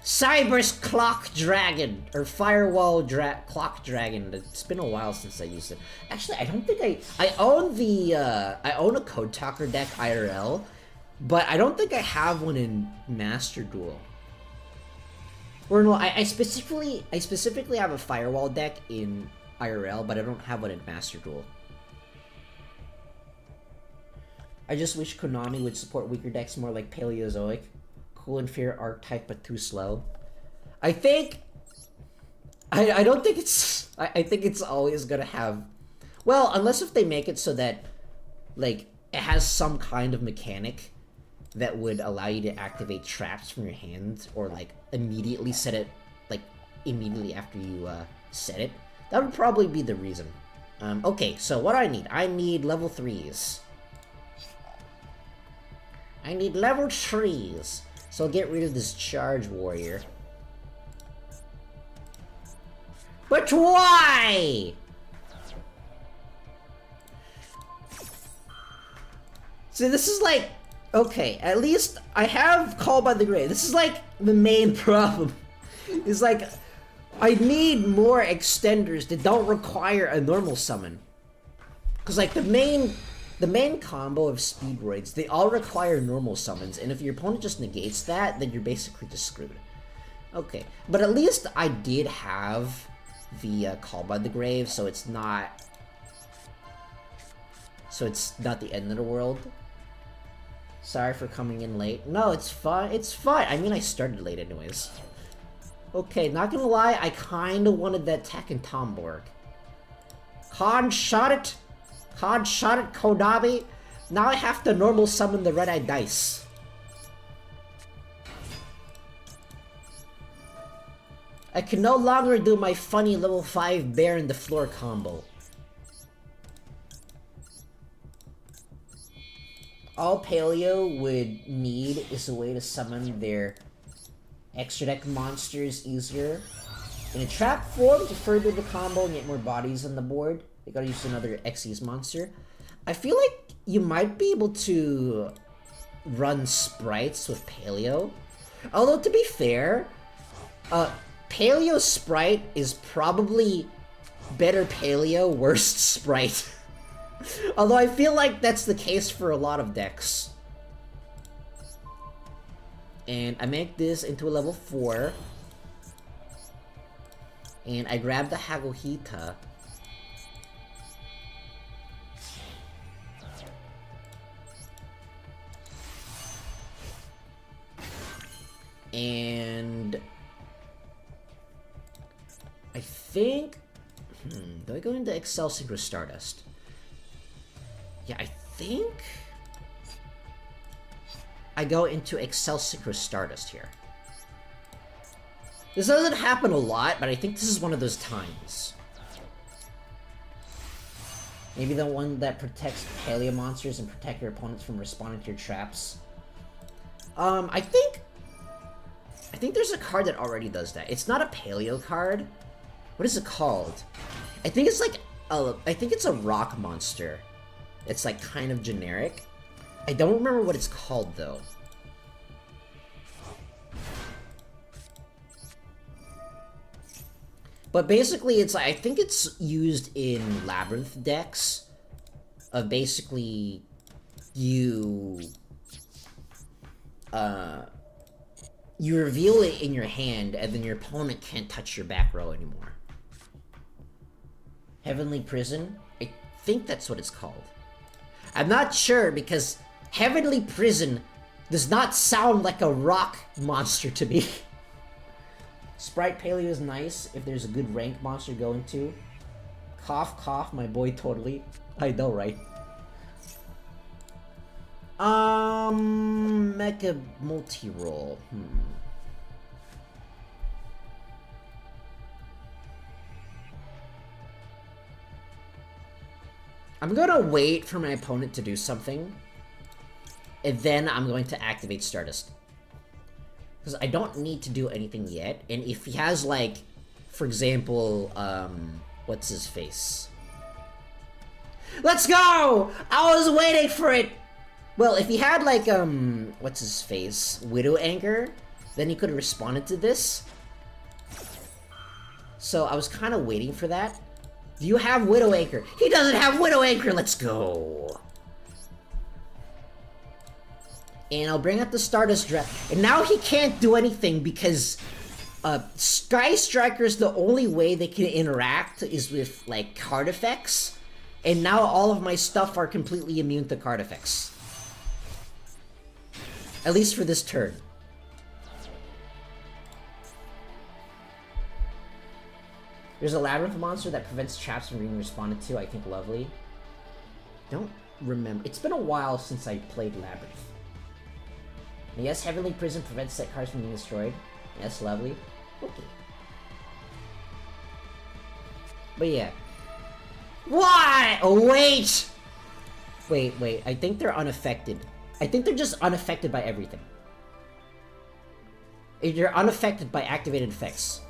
Cyber's Clock Dragon, or Firewall Clock Dragon. It's been a while since I used it. Actually, I don't think I own the, I own a Code Talker deck IRL, but I don't think I have one in Master Duel. Or no, I specifically have a Firewall deck in IRL, but I don't have one in Master Duel. I just wish Konami would support weaker decks more like Paleozoic. Cool and Fear archetype, but too slow. I think... I don't think it's... I think it's always gonna have... well, unless if they make it so that, like, it has some kind of mechanic that would allow you to activate traps from your hand, or, like, immediately set it, like, immediately after you said it. That would probably be the reason. Okay, so what do I need? I need level 3s. I need level 3s. So I'll get rid of this charge warrior. But why? See, this is like... Okay, at least I have Call by the Grave. This is like the main problem. It's like, I need more extenders that don't require a normal summon. Because like the main combo of Speedroids, they all require normal summons, and if your opponent just negates that, then you're basically just screwed. Okay, but at least I did have the Call by the Grave, so it's not... So it's not the end of the world. Sorry for coming in late. No, it's fine. It's fine. I mean, I started late anyways. Okay, not gonna lie, I kinda wanted that Tekken Tomborg. Con shot it! Con shot it, Konami! Now I have to normal summon the Red Eye Dice. I can no longer do my funny level 5 bear in the floor combo. All Paleo would need is a way to summon their extra deck monsters easier in a trap form to further the combo and get more bodies on the board. They gotta use another Xyz monster. I feel like you might be able to run sprites with Paleo. Although, to be fair, Paleo Sprite is probably better Paleo, worst Sprite. Although I feel like that's the case for a lot of decks. And I make this into a level 4. And I grab the Hagohita. And I think... do I go into Excel Synchro Stardust? Yeah, I think... I go into Excel Synchro Stardust here. This doesn't happen a lot, but I think this is one of those times. Maybe the one that protects Paleo monsters and protect your opponents from responding to your traps. I think there's a card that already does that. It's not a Paleo card. What is it called? I think it's like I think it's a rock monster. It's like kind of generic. I don't remember what it's called though. But basically it's like, I think it's used in Labyrinth decks. Of basically you reveal it in your hand and then your opponent can't touch your back row anymore. Heavenly Prison? I think that's what it's called. I'm not sure because Heavenly Prison does not sound like a rock monster to me. Sprite Paleo is nice if there's a good rank monster to go into. Cough, cough, my boy, totally. I know, right? Mecha multi-roll. I'm gonna wait for my opponent to do something, and then I'm going to activate Stardust. Because I don't need to do anything yet, and if he has, like, for example, what's his face? Let's go! I was waiting for it! Well, if he had, like, what's his face? Widow Anchor, then he could have responded to this. So I was kind of waiting for that. Do you have Widow Anchor? He doesn't have Widow Anchor! Let's go! And I'll bring out the Stardust Draft. And now he can't do anything because Sky Striker's the only way they can interact is with, like, card effects. And now all of my stuff are completely immune to card effects. At least for this turn. There's a Labyrinth monster that prevents traps from being responded to. I think lovely. Don't remember. It's been a while since I played Labyrinth. And yes, Heavenly Prison prevents set cards from being destroyed. Yes, lovely. Okay. But yeah. Why? Oh, wait! Wait, I think they're unaffected. I think they're just unaffected by everything. You're unaffected by activated effects.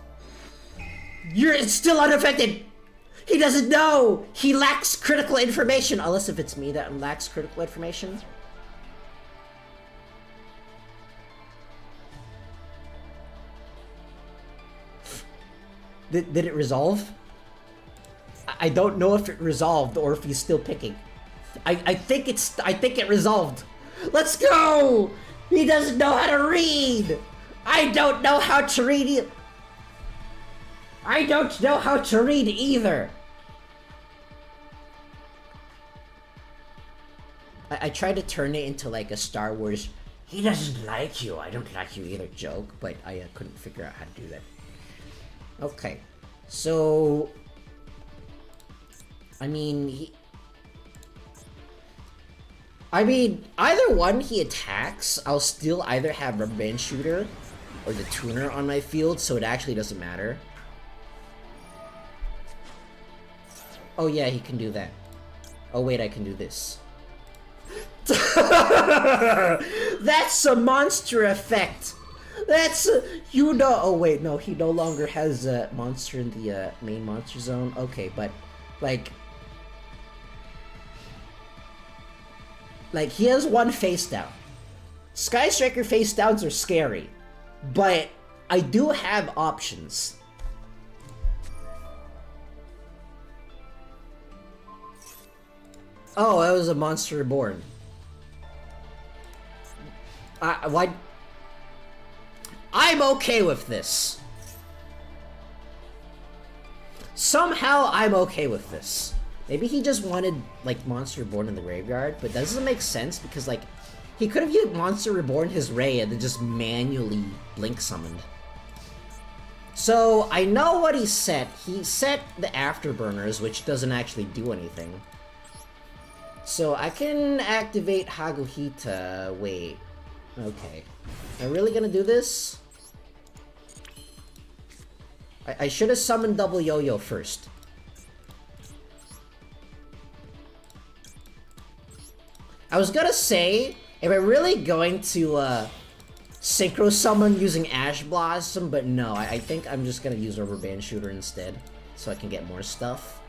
You're still unaffected! He doesn't know! He lacks critical information! Unless if it's me that lacks critical information. Did it resolve? I don't know if it resolved or if he's still picking. I think it resolved. Let's go! He doesn't know how to read! I don't know how to read I don't know how to read either! I tried to turn it into like a Star Wars, he doesn't like you, I don't like you either joke, but I couldn't figure out how to do that. Okay, so... I mean, either one he attacks, I'll still either have Rubber Band Shooter or the Tuner on my field, so it actually doesn't matter. Oh yeah, he can do that. Oh wait, I can do this. That's a monster effect! That's a, you know. Oh wait, no, he no longer has a monster in the main monster zone. Okay, but like he has one face down. Sky Striker face downs are scary, but I do have options. Oh, that was a monster reborn. Why? I'm okay with this. Somehow I'm okay with this. Maybe he just wanted, like, Monster Reborn in the graveyard, but that doesn't make sense because, like, he could have used Monster Reborn his Ray and then just manually Blink summoned. So, I know what he set. He set the Afterburners, which doesn't actually do anything. So, I can activate Haguhita. Wait. Okay. Am I really gonna do this? I should have summoned double Yo-Yo first. I was gonna say, if I'm really going to Synchro summon using Ash Blossom, but no, I think I'm just gonna use Rubber Band Shooter instead, so I can get more stuff.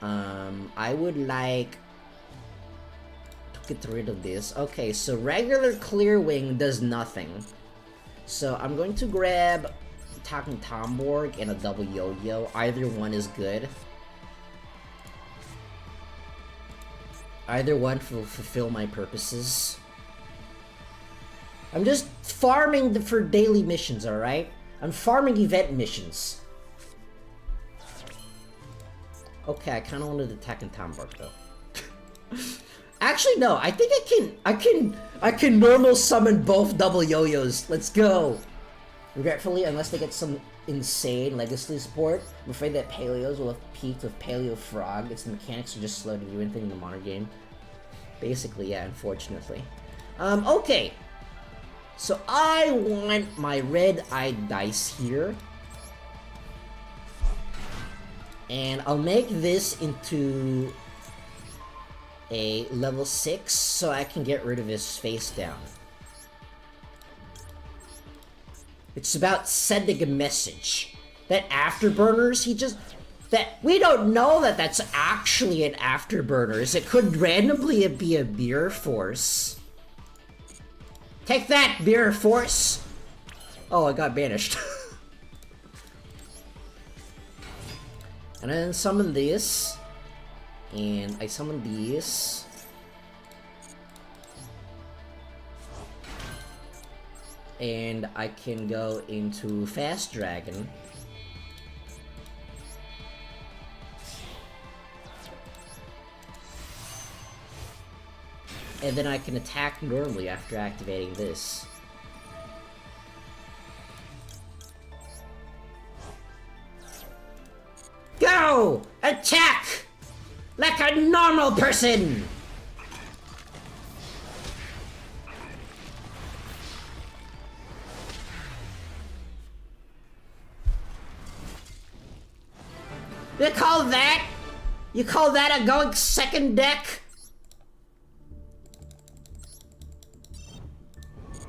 I would like to get rid of this. Okay, so regular Clear Wing does nothing. So I'm going to grab Talking Tomborg and a double Yo-Yo. Either one is good. Either one will fulfill my purposes. I'm just farming for daily missions, alright? I'm farming event missions. Okay, I kind of wanted to attack in Tomborg though. Actually, no. I think I can normal summon both double Yo-Yos. Let's go. Regretfully, unless they get some insane legacy support, I'm afraid that Paleos will have peaked with Paleo Frog. Its mechanics are just slow to do anything in the modern game. Basically, yeah, unfortunately. Okay. So I want my red-eyed dice here. And I'll make this into a level 6 so I can get rid of his face down. It's about sending a message. That Afterburners, that we don't know that that's actually an Afterburners. It could randomly be a Mirror Force. Take that, Mirror Force! Oh, I got banished. And then summon this. And I summon these. And I can go into Fast Dragon. And then I can attack normally after activating this. Go! Attack! Like a normal person! You call that? You call that a going second deck?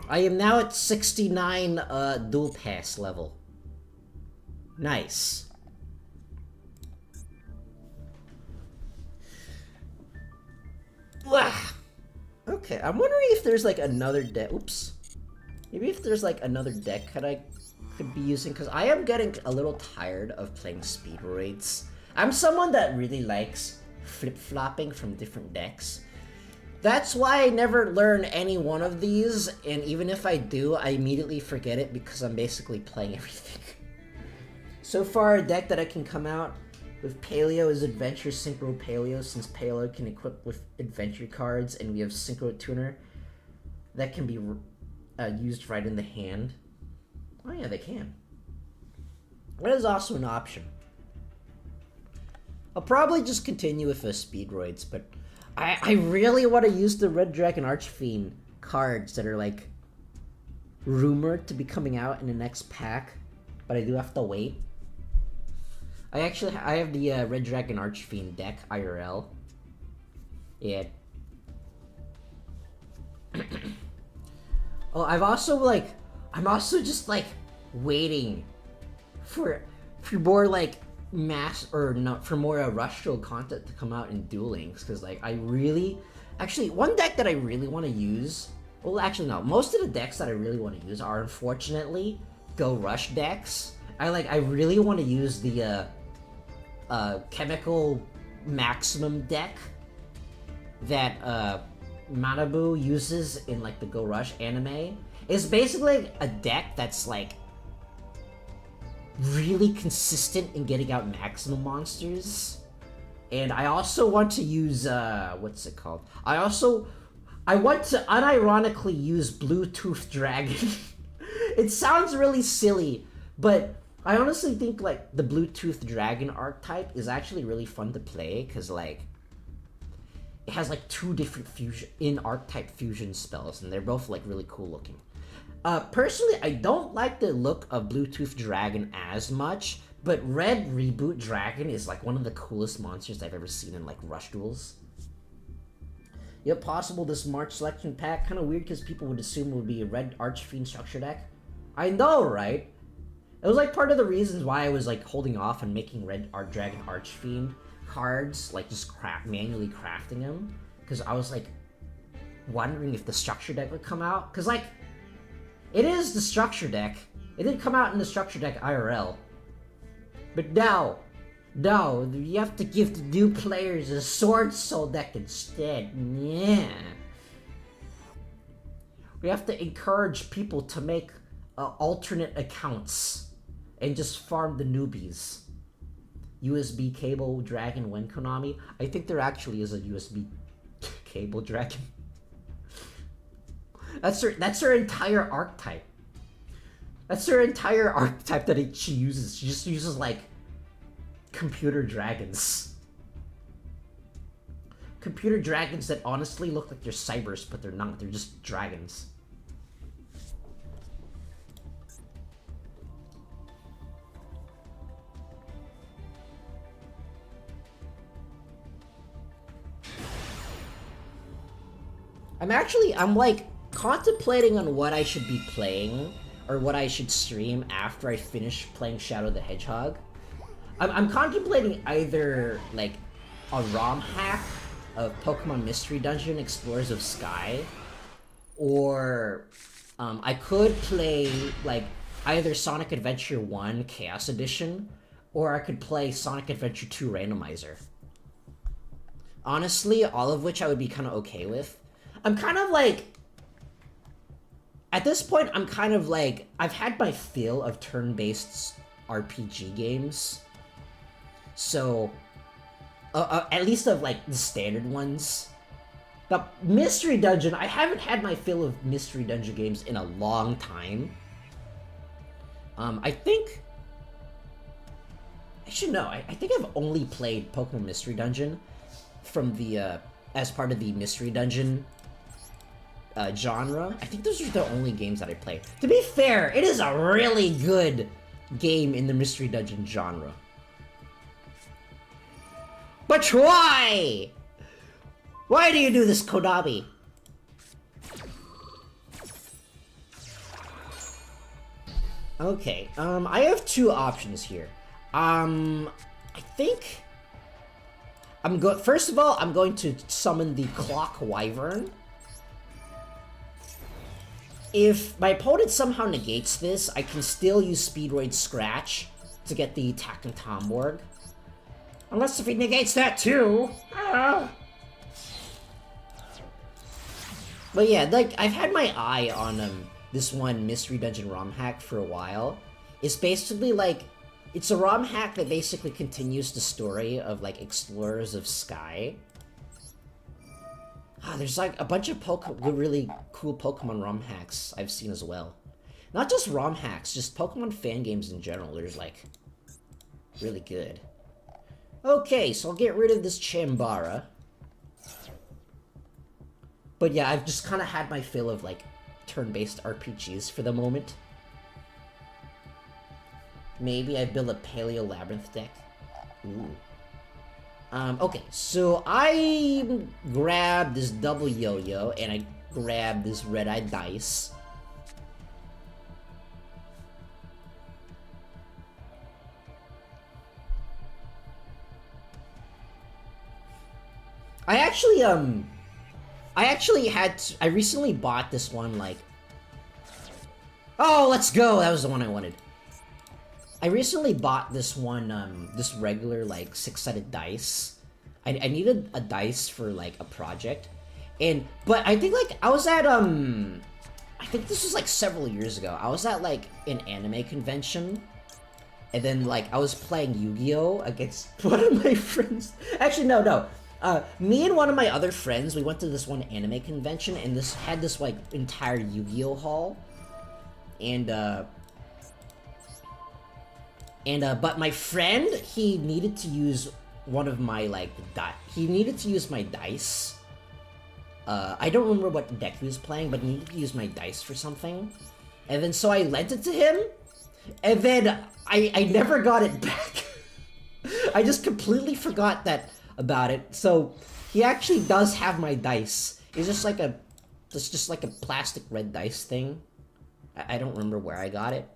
I am now at 69 dual pass level. Nice. Wow. Okay, I'm wondering if there's like another deck. Oops. Maybe if there's like another deck that I could be using, because I am getting a little tired of playing Speedroids. I'm someone that really likes flip-flopping from different decks. That's why I never learn any one of these, and even if I do, I immediately forget it because I'm basically playing everything. So far, a deck that I can come out with Paleo is Adventure Synchro Paleo, since Paleo can equip with Adventure cards, and we have Synchro Tuner that can be used right in the hand. Oh yeah, they can. That is also an option. I'll probably just continue with Speedroids, but I really want to use the Red Dragon Archfiend cards that are like rumored to be coming out in the next pack, but I do have to wait. I have the Red Dragon Archfiend deck IRL. Yeah. Oh, I'm also just like waiting for more like for more Rush Duel content to come out in Duel Links, because like one deck that I really want to use, well actually no, most of the decks that I really want to use are unfortunately Go Rush decks. I really want to use the Chemical Maximum deck that Manabu uses in like the Go Rush anime. It's basically a deck that's like really consistent in getting out maximum monsters. And I also want to use what's it called? I want to unironically use Bluetooth Dragon. It sounds really silly, but I honestly think like the Bluetooth Dragon archetype is actually really fun to play, because like it has like two different archetype fusion spells, and they're both like really cool looking. Personally, I don't like the look of Bluetooth Dragon as much, but Red Reboot Dragon is like one of the coolest monsters I've ever seen in like Rush Duels. Yep, possible this March selection pack. Kind of weird because people would assume it would be a Red Archfiend structure deck. I know, right? It was like part of the reasons why I was like holding off on making Red Dragon Archfiend cards, like just manually crafting them, because I was like wondering if the structure deck would come out, because like it is the structure deck. It did come out in the structure deck IRL. But no, you have to give the new players a Sword Soul deck instead. Yeah. We have to encourage people to make alternate accounts and just farm the newbies. USB cable dragon when Konami. I think there actually is a USB cable dragon. That's her entire archetype. That's her entire archetype that she uses. She just uses like computer dragons. Computer dragons that honestly look like they're cybers, but they're not. They're just dragons. I'm like contemplating on what I should be playing or what I should stream after I finish playing Shadow the Hedgehog. I'm contemplating either like a ROM hack of Pokemon Mystery Dungeon Explorers of Sky, or I could play like either Sonic Adventure 1 Chaos Edition, or I could play Sonic Adventure 2 Randomizer. Honestly, all of which I would be kind of okay with. I'm kind of like, at this point, I'm kind of like, I've had my fill of turn-based RPG games. So, at least of like the standard ones. The Mystery Dungeon, I haven't had my fill of Mystery Dungeon games in a long time. I think, I should know, I think I've only played Pokemon Mystery Dungeon from the, as part of the Mystery Dungeon genre. I think those are the only games that I play. To be fair, it is a really good game in the Mystery Dungeon genre. But why? Why do you do this, Konami? Okay, I have two options here. I think first of all, I'm going to summon the Clock Wyvern. If my opponent somehow negates this, I can still use Speedroids Scratch to get the attack and Tomborg. Unless if he negates that too. But yeah, like, I've had my eye on this one Mystery Dungeon ROM hack for a while. It's basically like, it's a ROM hack that basically continues the story of like Explorers of Sky. There's like a bunch of really cool Pokemon ROM hacks I've seen as well. Not just ROM hacks, just Pokemon fan games in general. There's like really good. Okay, so I'll get rid of this Chambara. But yeah, I've just kind of had my fill of like turn-based RPGs for the moment. Maybe I build a Paleo Labyrinth deck. Ooh. Okay, so I grabbed this double Yo-Yo and I grabbed this red-eye dice. I recently bought this one, like... Oh, let's go! That was the one I wanted. I recently bought this one, this regular, like, 6-sided dice. I needed a dice for, like, a project. But I think, like, I was at, I think this was, like, several years ago. I was at, like, an anime convention. And then, like, I was playing Yu-Gi-Oh! Against one of my friends. Actually, no. Me and one of my other friends, we went to this one anime convention, and this had this, like, entire Yu-Gi-Oh! Hall. But my friend, he needed to use one of my, like, he needed to use my dice. I don't remember what deck he was playing, but he needed to use my dice for something. And then, so I lent it to him, and then I never got it back. I just completely forgot about it. So, he actually does have my dice. It's just like a plastic red dice thing. I don't remember where I got it.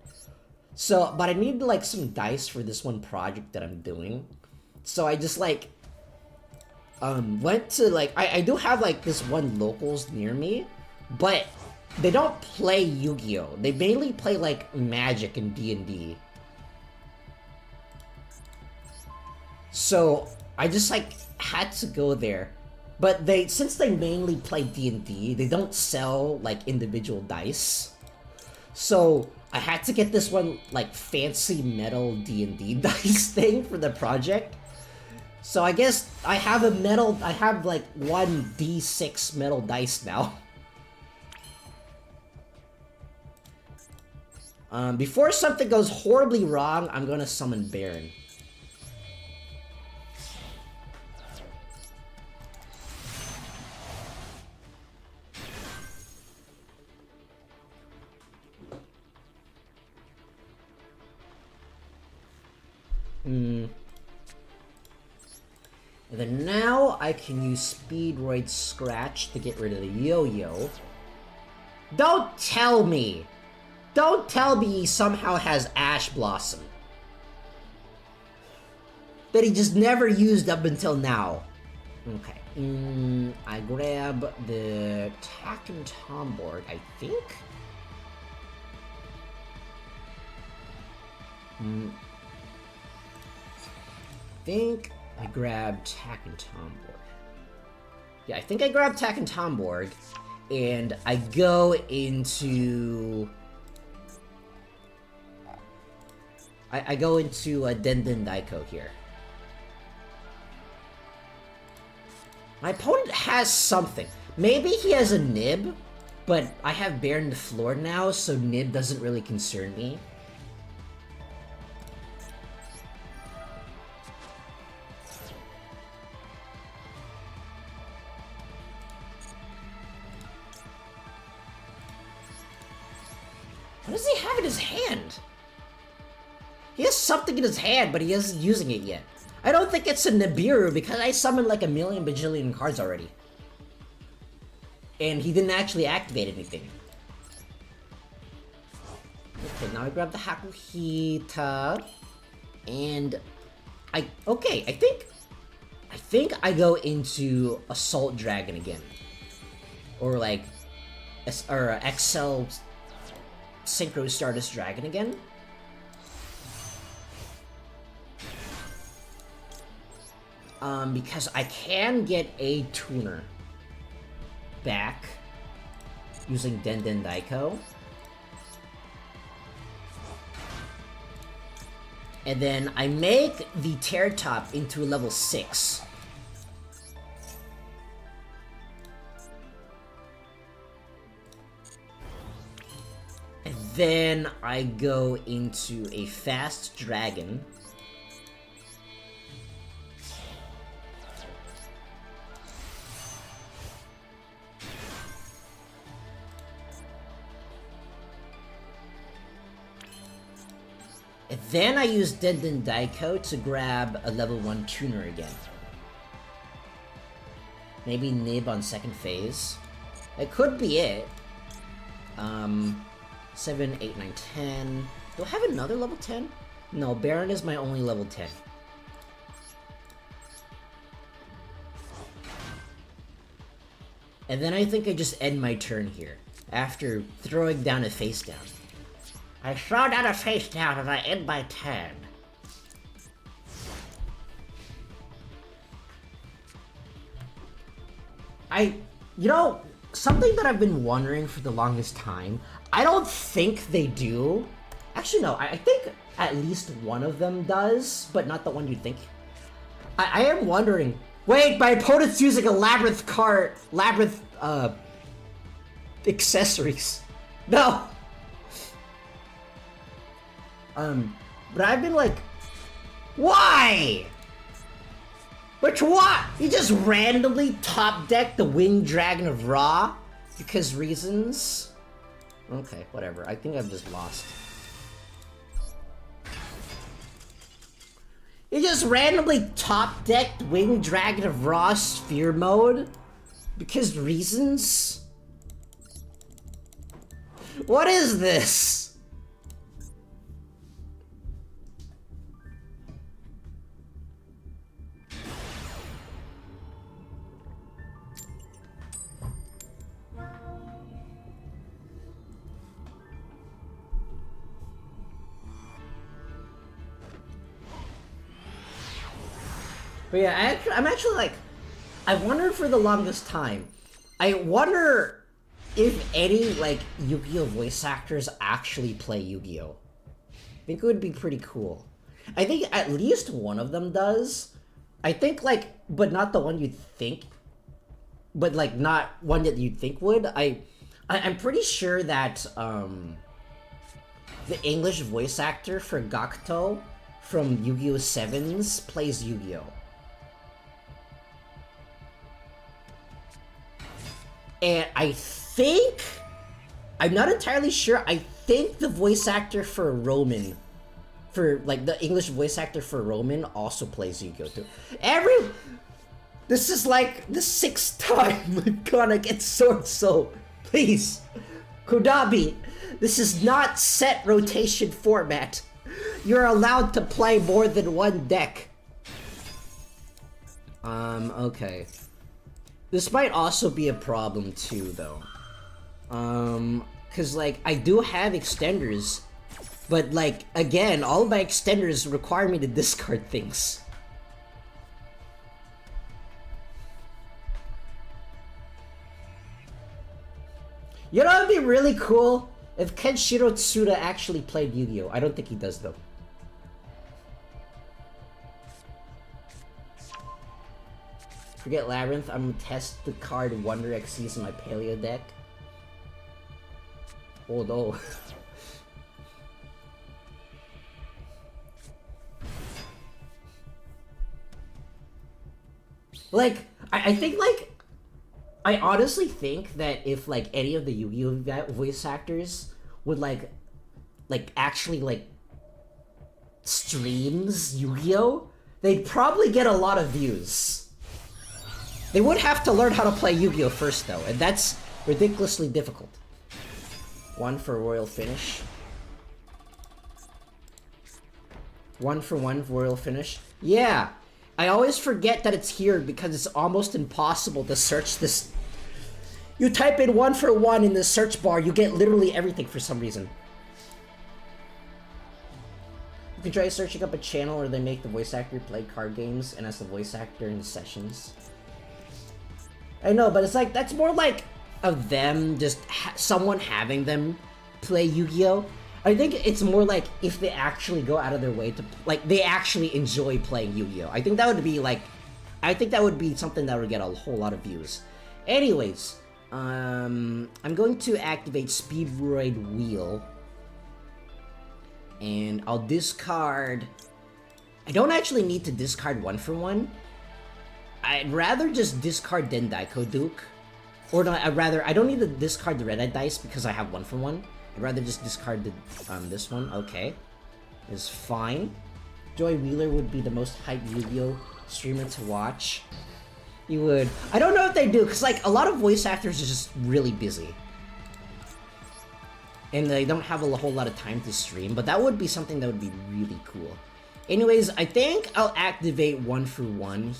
So, but I need like some dice for this one project that I'm doing. So I just like, went to like, I do have like this one locals near me, but they don't play Yu-Gi-Oh! They mainly play like Magic and D&D. So I just like had to go there. But since they mainly play D&D, they don't sell like individual dice. So I had to get this one, like, fancy metal D&D dice thing for the project. So I guess I have like, one D6 metal dice now. Before something goes horribly wrong, I'm gonna summon Baron. And then now I can use Speedroids Scratch to get rid of the Yo-Yo. Don't tell me he somehow has Ash Blossom that he just never used up until now. Okay. I grab the Tack and Tomborg, I think? I think I grabbed Tack and Tomborg. Yeah, I think I grabbed Tack and Tomborg, and I go into... I go into Denden Daiko here. My opponent has something. Maybe he has a Nib, but I have Baron the floor now, so Nib doesn't really concern me. What does he have in his hand? He has something in his hand, but he isn't using it yet. I don't think it's a Nibiru because I summoned like a million bajillion cards already. And he didn't actually activate anything. Okay, now I grab the Hakuhita. And I think I go into Assault Dragon again. Or like XL Synchro Stardust Dragon again. Because I can get a tuner back using Den Daiko. And then I make the Tear Top into a level 6. And then I go into a Fast Dragon. And then I use Den Daiko to grab a level 1 tuner again. Maybe Nib on second phase. That could be it. 7, 8, 9, 10. Do I have another level 10? No, Baron is my only level 10. And then I think I just end my turn here, after throwing down a face down. I throw down a face down and I end my turn. You know, something that I've been wondering for the longest time, I don't think they do. Actually, no, I think at least one of them does, but not the one you think. I am wondering, wait, my opponent's using a Labyrinth card, Labyrinth, accessories. No! But I've been like, why? Which what? You just randomly top deck the Winged Dragon of Ra? Because reasons? Okay, whatever. I think I've just lost. You just randomly top decked Winged Dragon of Ra Sphere mode? Because reasons? What is this? But yeah, I'm actually like, I wondered for the longest time. I wonder if any, like, Yu-Gi-Oh! Voice actors actually play Yu-Gi-Oh! I think it would be pretty cool. I think at least one of them does. I think, like, but not the one you'd think. But, like, not one that you'd think would. I'm pretty sure that, the English voice actor for Gakuto from Yu-Gi-Oh! 7s plays Yu-Gi-Oh! And I think, I'm not entirely sure, I think the voice actor for Roman, for like the English voice actor for Roman also plays Yu-Gi-Oh! Too. This is like the 6th time I'm gonna get Sword Soul. Please, Kodabi, this is not set rotation format. You're allowed to play more than one deck. Okay. This might also be a problem too, though. Cause like, I do have extenders, but like, again, all of my extenders require me to discard things. You know, it'd be really cool if Kenshiro Tsuda actually played Yu-Gi-Oh! I don't think he does, though. Forget Labyrinth, I'm gonna test the card Wonder Xyz in my Paleo deck. Oh no. Like, I think, like, I honestly think that if, like, any of the Yu-Gi-Oh! Voice actors would, like, actually, like, streams Yu-Gi-Oh! they'd probably get a lot of views. They would have to learn how to play Yu-Gi-Oh first though, and that's ridiculously difficult. 1 for royal finish. 1 for 1 royal finish. Yeah, I always forget that it's here because it's almost impossible to search this. You type in 1 for 1 in the search bar, you get literally everything for some reason. You can try searching up a channel where they make the voice actor play card games and as the voice actor in sessions. I know, but it's like, that's more like of them, just someone having them play Yu-Gi-Oh! I think it's more like if they actually go out of their way to, like, they actually enjoy playing Yu-Gi-Oh! I think that would be like, I think that would be something that would get a whole lot of views. Anyways, I'm going to activate Speedroid Wheel. And I'll discard... I don't actually need to discard 1 for 1. I'd rather just discard Dendaiko Duke. Or no, I don't need to discard the red-eye dice because I have 1 for 1. I'd rather just discard the, this one. Okay. It's fine. Joy Wheeler would be the most hyped Yu-Gi-Oh! Streamer to watch. You would... I don't know if they do, because like, a lot of voice actors are just really busy. And they don't have a whole lot of time to stream, but that would be something that would be really cool. Anyways, I think I'll activate 1 for 1.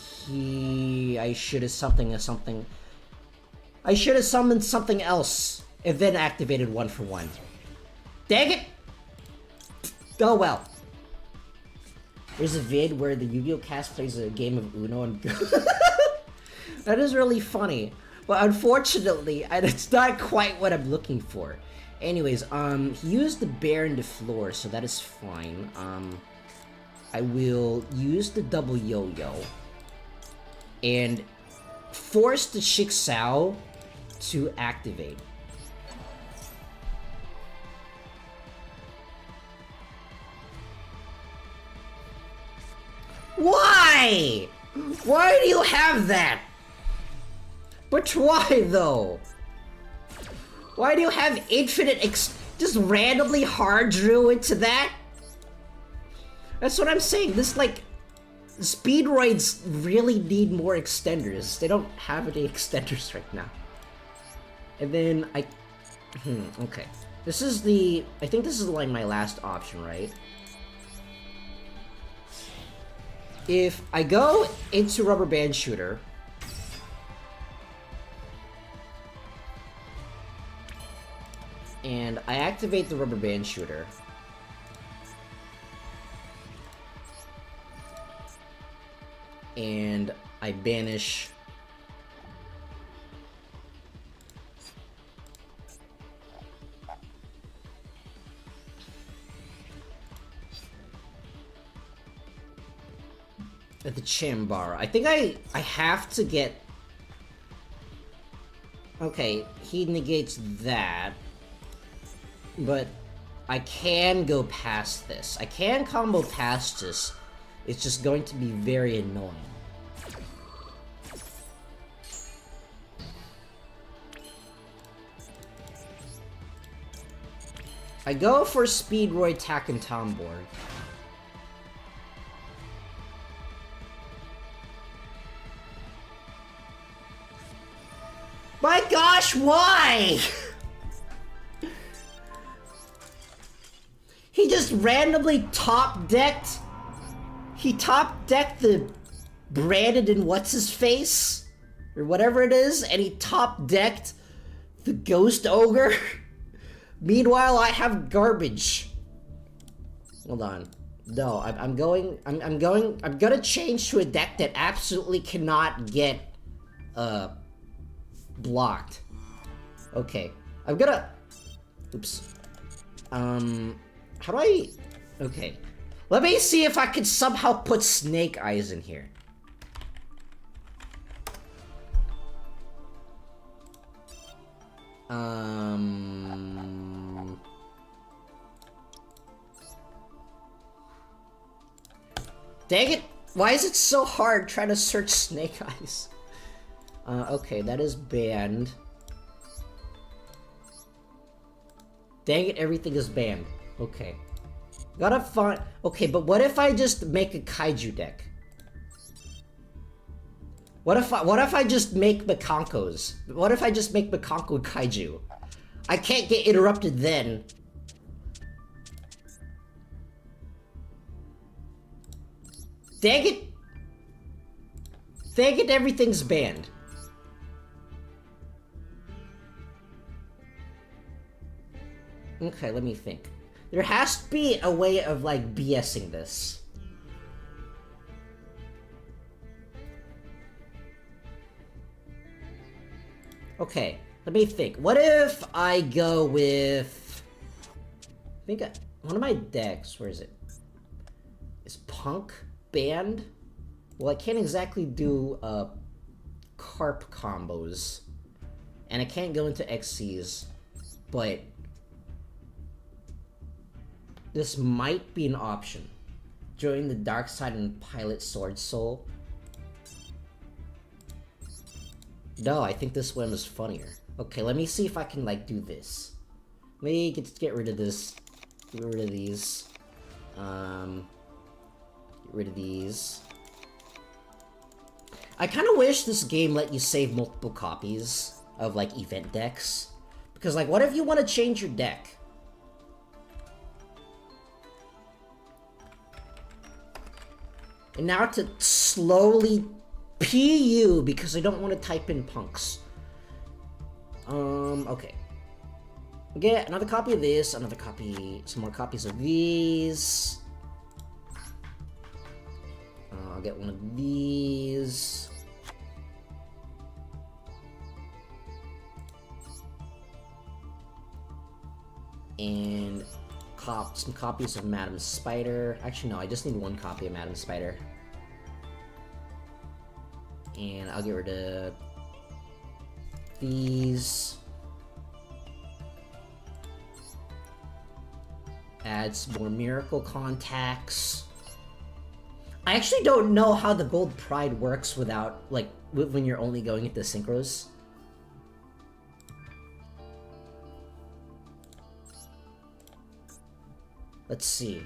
I should have something. I should have summoned something else and then activated 1 for 1. Dang it! Oh well. There's a vid where the Yu-Gi-Oh! Cast plays a game of Uno and that is really funny. But unfortunately, it's not quite what I'm looking for. Anyways, he used the bear and the floor, so that is fine. I will use the double yo-yo and force the Shixao to activate. Why? Why do you have that? But why though? Why do you have infinite just randomly hard drew into that? That's what I'm saying. This, like, Speedroids really need more extenders. They don't have any extenders right now. And then okay. This is the, I think this is like my last option, right? If I go into Rubber Band Shooter, and I activate the Rubber Band Shooter, and I banish the Chambara. I think I have to get... Okay, he negates that. But I can go past this. I can combo past this. It's just going to be very annoying. I go for Speedroid Tack and Tomboard. My gosh, why? He just randomly top-decked... He top-decked the Brandon and what's-his-face? Or whatever it is, and he top-decked the Ghost Ogre? Meanwhile, I have garbage. Hold on. No, I'm gonna change to a deck that absolutely cannot get, blocked. Okay. I'm gonna... Oops. How do I... Okay. Let me see if I can somehow put Snake Eyes in here. Dang it! Why is it so hard trying to search Snake Eyes? Okay, that is banned. Dang it, everything is banned. Okay. Gotta find... Okay, but what if I just make a Kaiju deck? What if I just make Bakankos? What if I just make Bakanko Kaiju? I can't get interrupted then. Dang it! Dang it, everything's banned. Okay, let me think. There has to be a way of, like, BSing this. Okay, let me think. What if I go with... I think one of my decks, where is it? Is Punk banned? Well, I can't exactly do Carp combos. And I can't go into XCs, but... this might be an option. Join the dark side and pilot Sword Soul. No, I think this one is funnier. Okay, let me see if I can, like, do this. Let me get rid of this. Get rid of these. Get rid of these. I kind of wish this game let you save multiple copies of, like, event decks. Because, like, what if you want to change your deck? And now to slowly PU because I don't want to type in punks. Okay. Get another copy of this, another copy, some more copies of these. I'll get one of these. And some copies of Madam Spider. Actually, no, I just need one copy of Madam Spider. And I'll get rid of these. Add some more Miracle Contacts. I actually don't know how the Gold Pride works without, like, when you're only going into Synchros. Let's see.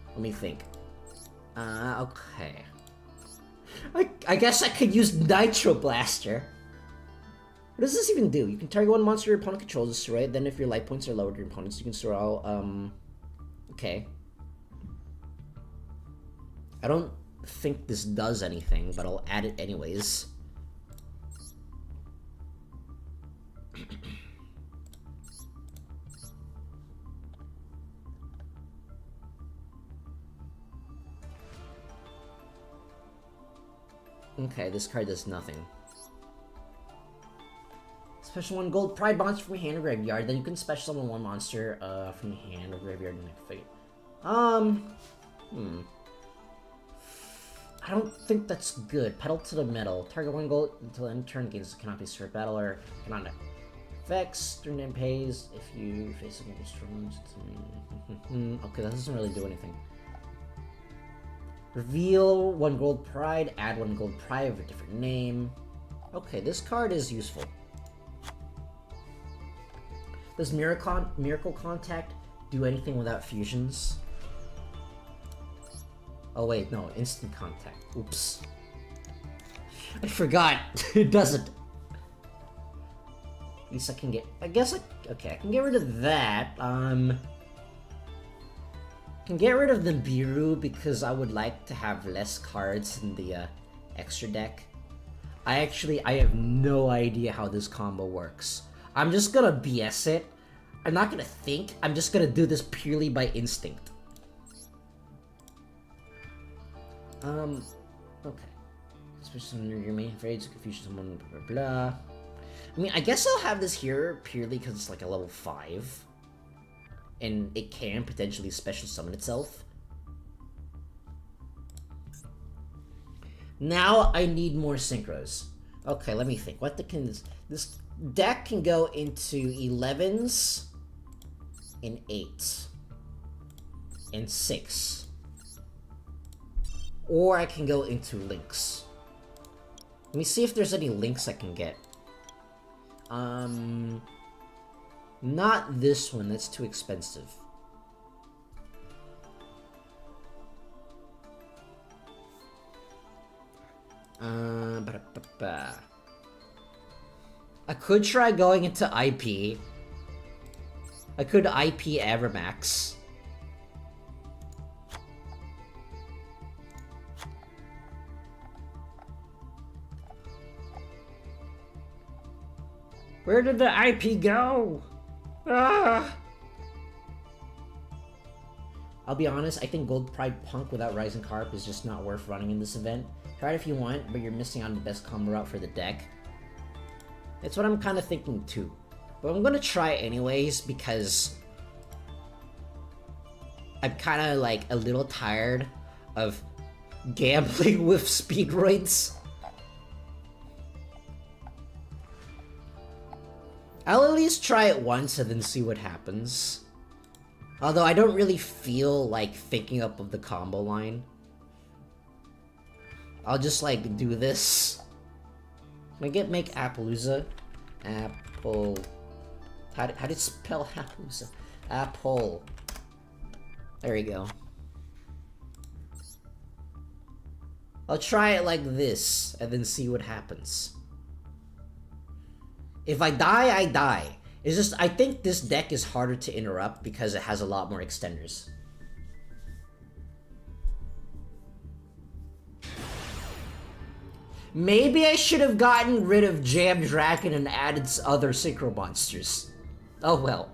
Let me think. Okay. I guess I could use Nitro Blaster. What does this even do? You can target one monster your opponent controls, destroy it. Then if your life points are lowered to your opponents, you can destroy all, okay. I don't think this does anything, but I'll add it anyways. Okay, this card does nothing. Special one gold pride monster from your hand or graveyard. Then you can special summon one monster from your hand or graveyard in next phase. I don't think that's good. Pedal to the metal. Target one gold until end turn gains cannot be destroyed battle or cannot effects during end phase if you face a strong. Okay, that doesn't really do anything. Reveal one gold pride, add one gold pride with a different name. Okay, this card is useful. Does Miracle Contact do anything without fusions? Oh wait, no, instant contact. Oops. I forgot. It doesn't. At least I can get... okay, I can get rid of that. Can get rid of the Biru because I would like to have less cards in the extra deck. I have no idea how this combo works. I'm just gonna BS it. I'm not gonna think. I'm just gonna do this purely by instinct. Okay. Especially when you're main afraid to confuse someone, blah, blah, blah. I mean, I guess I'll have this here purely because it's like a level 5. And it can potentially special summon itself. Now I need more synchros. Okay, let me think. What can this deck can go into 11s and 8s and 6. Or I can go into links. Let me see if there's any links I can get. Not this one, that's too expensive. Ba-da-ba-ba. I could try going into IP. I could IP Evermax. Where did the IP go? Ah! I'll be honest, I think Gold Pride Punk without Rising Carp is just not worth running in this event. Try it if you want, but you're missing on the best combo route for the deck. That's what I'm kind of thinking too. But I'm gonna try anyways because I'm kind of like a little tired of gambling with Speedroids. I'll at least try it once and then see what happens. Although I don't really feel like thinking up of the combo line. I'll just like do this. Make Appaloosa. Apple. How do you spell Appaloosa? Apple. There we go. I'll try it like this and then see what happens. If I die, I die. It's just, I think this deck is harder to interrupt because it has a lot more extenders. Maybe I should have gotten rid of Jam Dragon and added other Synchro monsters. Oh well.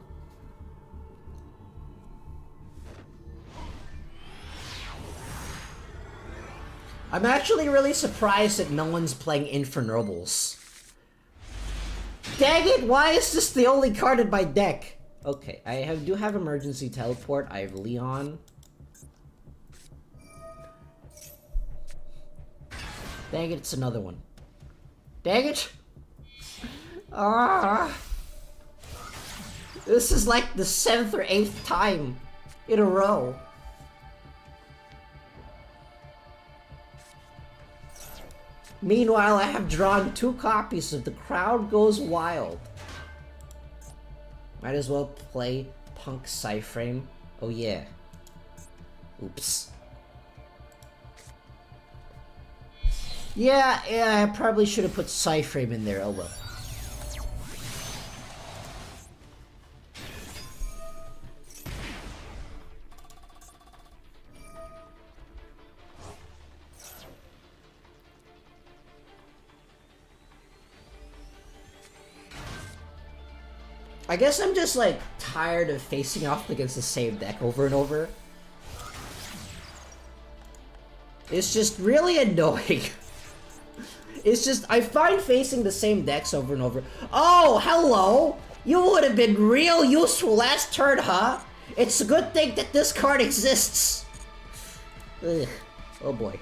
I'm actually really surprised that no one's playing Infernobles. Dang it, why is this the only card in my deck? Okay, I do have Emergency Teleport, I have Leon. Dang it, it's another one. Dang it! Ah! This is like the 7th or 8th time in a row. Meanwhile, I have drawn 2 copies of The Crowd Goes Wild. Might as well play Punk Psyframe. Oh yeah. Oops. Yeah, I probably should have put Psyframe in there, oh well. I guess I'm just like tired of facing off against the same deck over and over. It's just really annoying. It's just, I find facing the same decks over and over. Oh, hello! You would have been real useful last turn, huh? It's a good thing that this card exists. Ugh. Oh boy.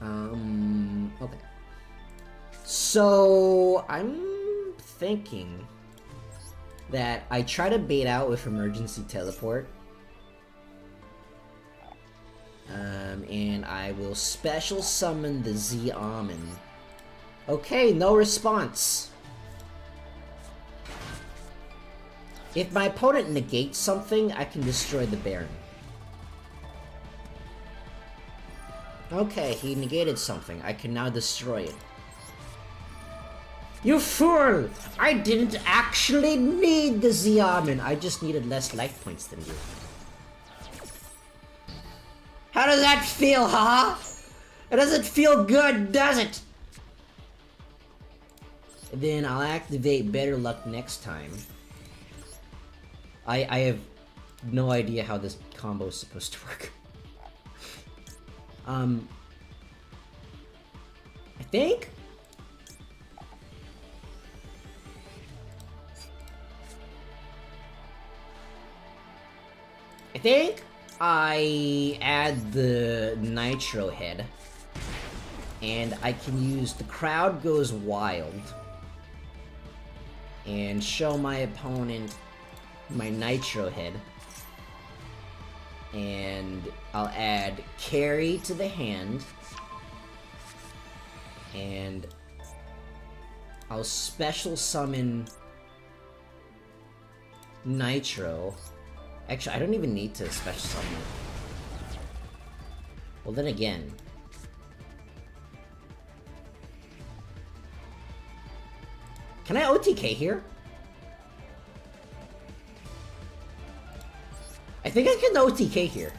Okay. So, I'm thinking that I try to bait out with Emergency Teleport. And I will special summon the Z-Almond. Okay, no response. If my opponent negates something, I can destroy the Baron. Okay, he negated something. I can now destroy it. You fool! I didn't actually need the Z-Almond. I just needed less life points than you. How does that feel, huh? It doesn't feel good, does it? And then I'll activate Better Luck next time. I have no idea how this combo is supposed to work. I think I add the Nitro head, and I can use The Crowd Goes Wild, and show my opponent my Nitro head, and I'll add Carry to the hand, and I'll special summon Nitro. Actually, I don't even need to special summon it. Well, then again, Can I OTK here? I think I can OTK here.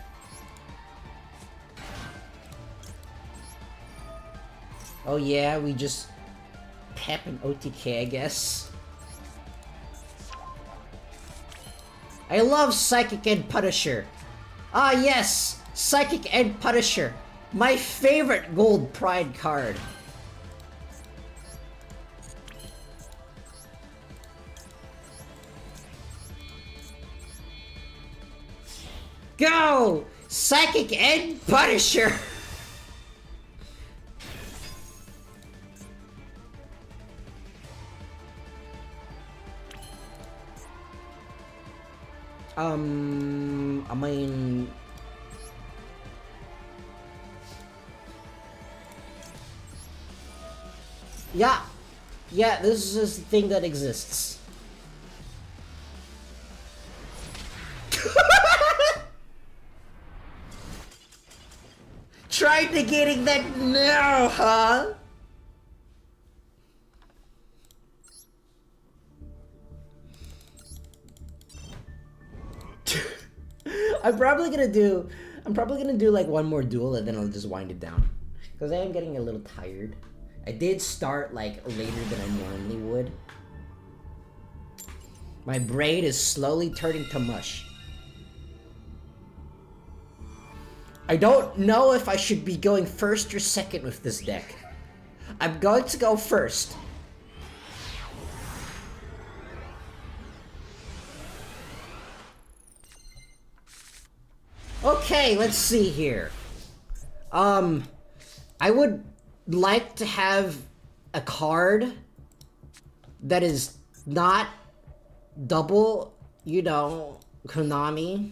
Oh yeah, we just pep an OTK, I guess. I love Psychic and Punisher. Ah yes, Psychic and Punisher. My favorite gold pride card. Go! Psychic and Punisher! I mean... Yeah! Yeah, this is a thing that exists. Try negating that now, huh? I'm probably gonna do like one more duel and then I'll just wind it down. Because I am getting a little tired. I did start like later than I normally would. My brain is slowly turning to mush. I don't know if I should be going first or second with this deck. I'm going to go first. Okay, let's see here. I would like to have a card that is not double, you know, Konami,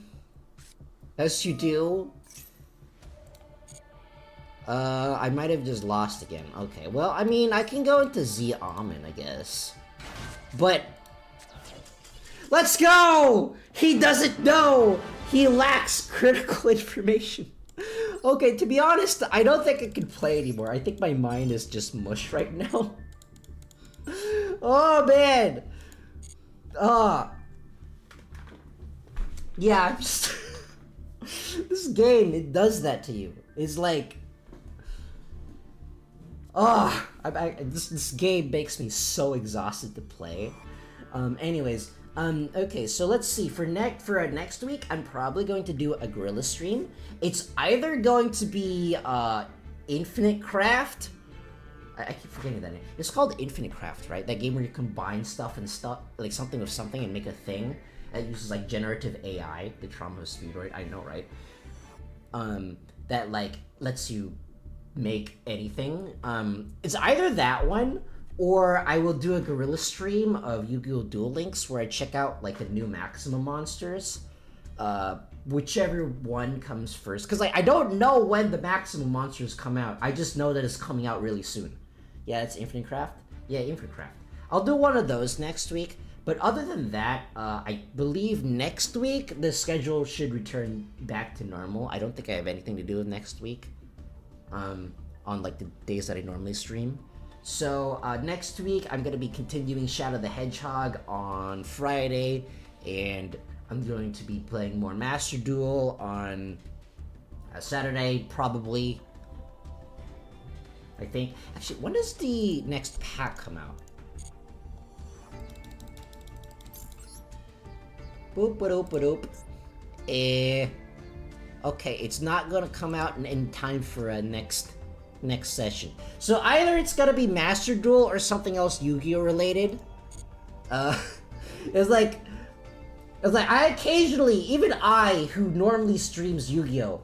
as you do. I might have just lost again. Okay, well, I mean, I can go into Z Almond, I guess. But... let's go! He doesn't know! He lacks critical information. Okay, to be honest, I don't think I can play anymore. I think my mind is just mush right now. Oh, man! Yeah, I'm just... this game, it does that to you. It's like... this game makes me so exhausted to play. Anyways, okay, so let's see. For next week, I'm probably going to do a Gorilla stream. It's either going to be Infinite Craft. I keep forgetting that name. It's called Infinite Craft, right? That game where you combine stuff and stuff, like something with something, and make a thing. That uses like generative AI, the trauma of Speedroid. I know, right? That like lets you make anything. It's either that one, or I will do a Gorilla stream of Yu-Gi-Oh! Duel Links where I check out like the new Maximum monsters. Whichever one comes first, because like I don't know when the Maximum monsters come out. I just know that it's coming out really soon. Yeah, it's Infinite Craft. Yeah, Infinite Craft. I'll do one of those next week. But other than that, I believe next week the schedule should return back to normal. I don't think I have anything to do next week. On like the days that I normally stream. So next week I'm gonna be continuing Shadow the Hedgehog on Friday, and I'm going to be playing more Master Duel on Saturday, probably. I think. Actually, when does the next pack come out? Boop boop boop boop. Okay, it's not gonna come out in time for a next session. So either it's gonna be Master Duel or something else Yu-Gi-Oh related. It's like I occasionally, even I, who normally streams Yu-Gi-Oh,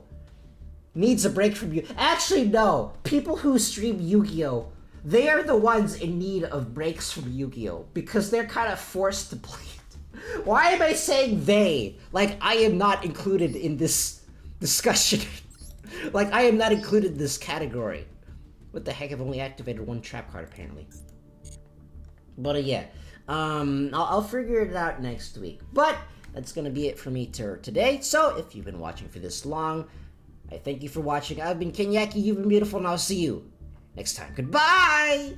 needs a break from you. Actually, no. People who stream Yu-Gi-Oh, they are the ones in need of breaks from Yu-Gi-Oh because they're kind of forced to play it. Why am I saying they? Like I am not included in this discussion. Like I am not included in this category. What the heck? I've only activated one trap card apparently. But yeah, I'll figure it out next week. But that's gonna be it for me today. So if you've been watching for this long, I thank you for watching. I've been Kenyaki. You've been beautiful, and I'll see you next time. Goodbye.